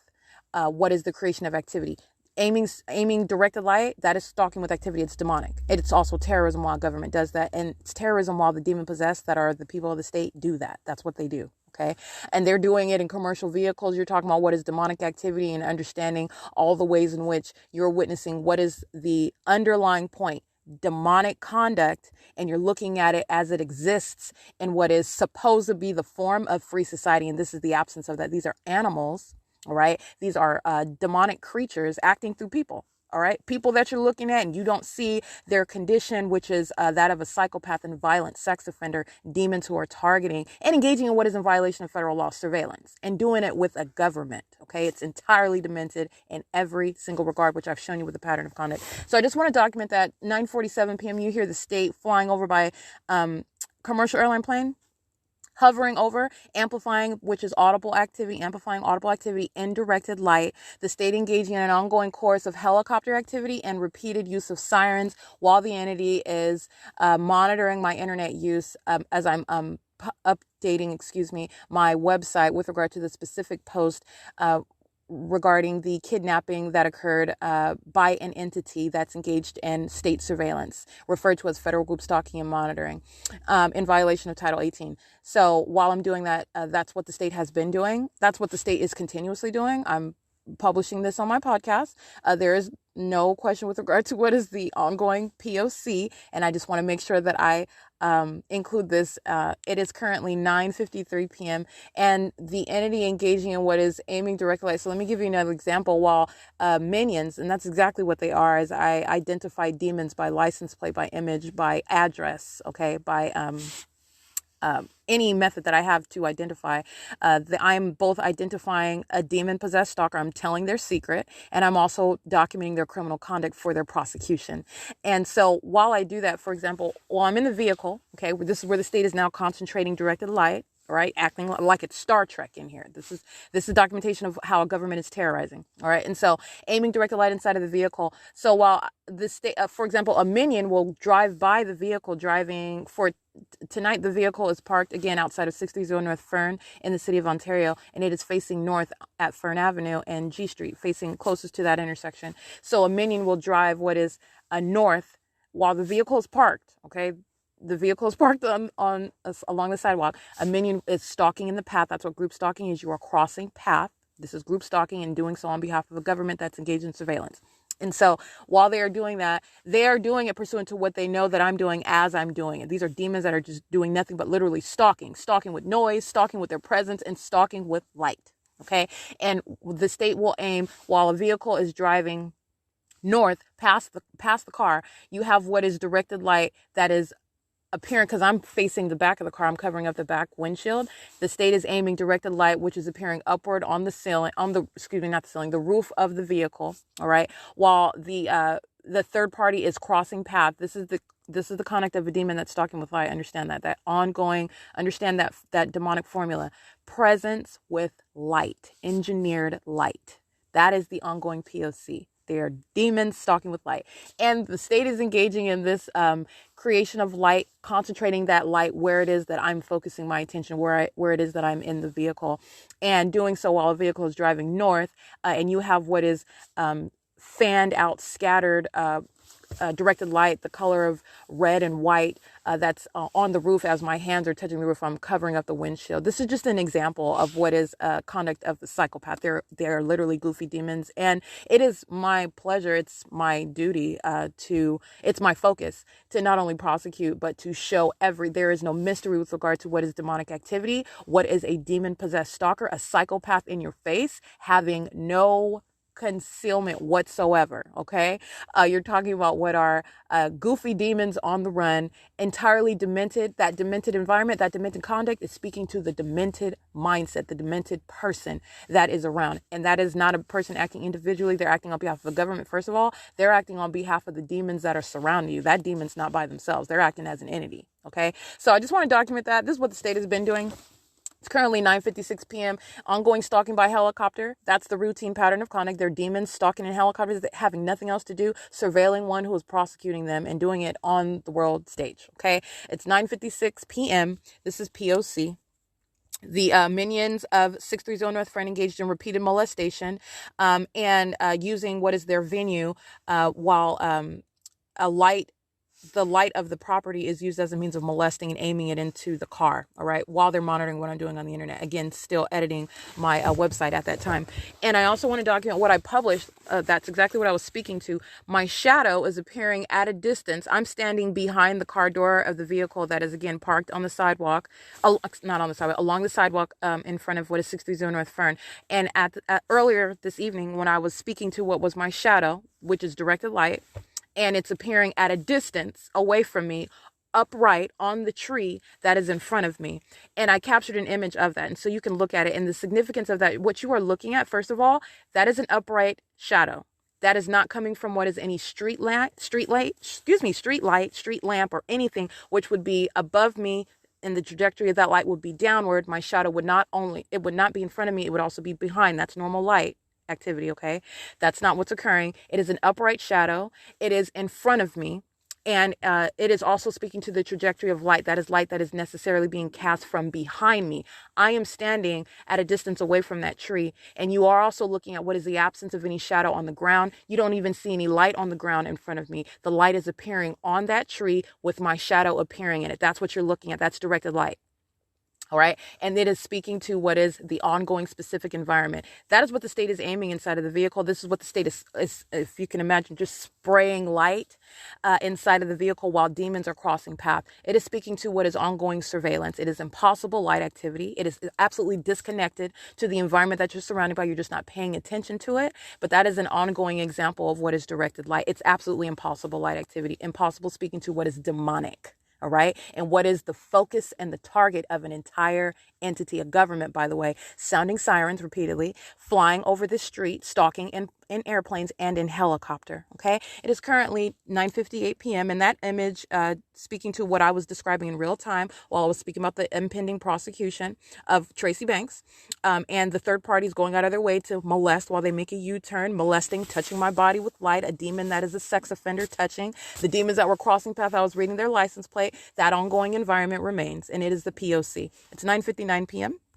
what is the creation of activity. Aiming directed light, that is stalking with activity. It's demonic. It's also terrorism while government does that. And it's terrorism while the demon possessed, that are the people of the state, do that. That's what they do. Okay. And they're doing it in commercial vehicles. You're talking about what is demonic activity and understanding all the ways in which you're witnessing what is the underlying point, demonic conduct, and you're looking at it as it exists in what is supposed to be the form of free society. And this is the absence of that. These are animals. All right. These are demonic creatures acting through people. All right. People that you're looking at and you don't see their condition, which is that of a psychopath and violent sex offender, demons who are targeting and engaging in what is in violation of federal law, surveillance, and doing it with a government. OK, it's entirely demented in every single regard, which I've shown you with the pattern of conduct. So I just want to document that 9:47 p.m. You hear the state flying over by commercial airline plane, hovering over, amplifying, which is audible activity, amplifying audible activity in directed light. The state engaging in an ongoing course of helicopter activity and repeated use of sirens while the entity is monitoring my internet use as I'm updating, my website with regard to the specific post regarding the kidnapping that occurred by an entity that's engaged in state surveillance, referred to as federal group stalking and monitoring, in violation of Title 18. So while I'm doing that, that's what the state has been doing. That's what the state is continuously doing. I'm publishing this on my podcast. There is no question with regard to what is the ongoing P.O.C. And I just want to make sure that I include this. It is currently 9:53 p.m. and the entity engaging in what is aiming direct light. So let me give you another example. While minions, and that's exactly what they are, as I identify demons by license plate, by image, by address, okay, by any method that I have to identify, I'm both identifying a demon-possessed stalker, I'm telling their secret, and I'm also documenting their criminal conduct for their prosecution. And so while I do that, for example, while I'm in the vehicle, okay, this is where the state is now concentrating directed light, right, acting like it's Star Trek in here. This is documentation of how a government is terrorizing, all right? And so aiming directed light inside of the vehicle. So while the state, for example, a minion will drive by the vehicle driving for tonight, the vehicle is parked again outside of 630 North Fern in the city of Ontario, and it is facing north at Fern Avenue and G Street, facing closest to that intersection. So a minion will drive what is north while the vehicle is parked, okay? The vehicle is parked along the sidewalk. A minion is stalking in the path. That's what group stalking is. You are crossing path. This is group stalking and doing so on behalf of a government that's engaged in surveillance. And so while they are doing that, they are doing it pursuant to what they know that I'm doing as I'm doing it. These are demons that are just doing nothing but literally stalking with noise, stalking with their presence, and stalking with light. Okay. And the state will aim while a vehicle is driving north past the car. You have what is directed light that is appearing, because I'm facing the back of the car, I'm covering up the back windshield. The state is aiming directed light, which is appearing upward on the ceiling, the roof of the vehicle. All right. While the third party is crossing path. This is the conduct of a demon that's stalking with light. Understand that ongoing, understand that demonic formula. Presence with light, engineered light. That is the ongoing P.O.C. They are demons stalking with light. And the state is engaging in this creation of light, concentrating that light where it is that I'm focusing my attention, where it is that I'm in the vehicle, and doing so while a vehicle is driving north. And you have what is fanned out, scattered directed light, the color of red and white, that's on the roof as my hands are touching the roof. I'm covering up the windshield. This is just an example of what is conduct of the psychopath. They're literally goofy demons, and it is my pleasure, it's my duty it's my focus to not only prosecute but to show there is no mystery with regard to what is demonic activity, what is a demon possessed stalker, a psychopath in your face, having no concealment whatsoever. Okay. You're talking about what are goofy demons on the run, entirely demented. That demented environment, that demented conduct is speaking to the demented mindset, the demented person that is around. And that is not a person acting individually. They're acting on behalf of the government. First of all, they're acting on behalf of the demons that are surrounding you. That demon's not by themselves. They're acting as an entity. Okay. So I just want to document that. This is what the state has been doing. It's currently 9:56 p.m. Ongoing stalking by helicopter. That's the routine pattern of conduct. They're demons stalking in helicopters, having nothing else to do, surveilling one who is prosecuting them and doing it on the world stage. Okay. It's 9:56 p.m. This is P.O.C. The minions of 630 North Fern engaged in repeated molestation and using what is their venue while the light of the property is used as a means of molesting and aiming it into the car, all right, while they're monitoring what I'm doing on the internet. Again, still editing my website at that time. And I also want to document what I published. That's exactly what I was speaking to. My shadow is appearing at a distance. I'm standing behind the car door of the vehicle that is, again, parked on the sidewalk, not on the sidewalk, along the sidewalk in front of what is 630 North Fern. And earlier this evening, when I was speaking to what was my shadow, which is directed light, and it's appearing at a distance away from me, upright on the tree that is in front of me. And I captured an image of that. And so you can look at it, and the significance of that, what you are looking at, first of all, that is an upright shadow. That is not coming from what is any street light, street lamp, or anything which would be above me, and the trajectory of that light would be downward, my shadow would not be in front of me, it would also be behind. That's normal light activity, okay? That's not what's occurring. It is an upright shadow. It is in front of me. And it is also speaking to the trajectory of light. That is light that is necessarily being cast from behind me. I am standing at a distance away from that tree. And you are also looking at what is the absence of any shadow on the ground. You don't even see any light on the ground in front of me. The light is appearing on that tree with my shadow appearing in it. That's what you're looking at. That's directed light. All right. And it is speaking to what is the ongoing specific environment. That is what the state is aiming inside of the vehicle. This is what the state is if you can imagine, just spraying light inside of the vehicle while demons are crossing path. It is speaking to what is ongoing surveillance. It is impossible light activity. It is absolutely disconnected to the environment that you're surrounded by. You're just not paying attention to it. But that is an ongoing example of what is directed light. It's absolutely impossible light activity. Impossible speaking to what is demonic. All right. And what is the focus and the target of an entire entity, a government, by the way, sounding sirens repeatedly, flying over the street, stalking in airplanes and in helicopter. Okay. It is currently 9:58 p.m. And that image, speaking to what I was describing in real time while I was speaking about the impending prosecution of Tracy Banks, and the third parties going out of their way to molest while they make a U-turn, molesting, touching my body with light, a demon that is a sex offender touching, the demons that were crossing path. I was reading their license plate. That ongoing environment remains, and it is the P.O.C. It's 9:59 p.m.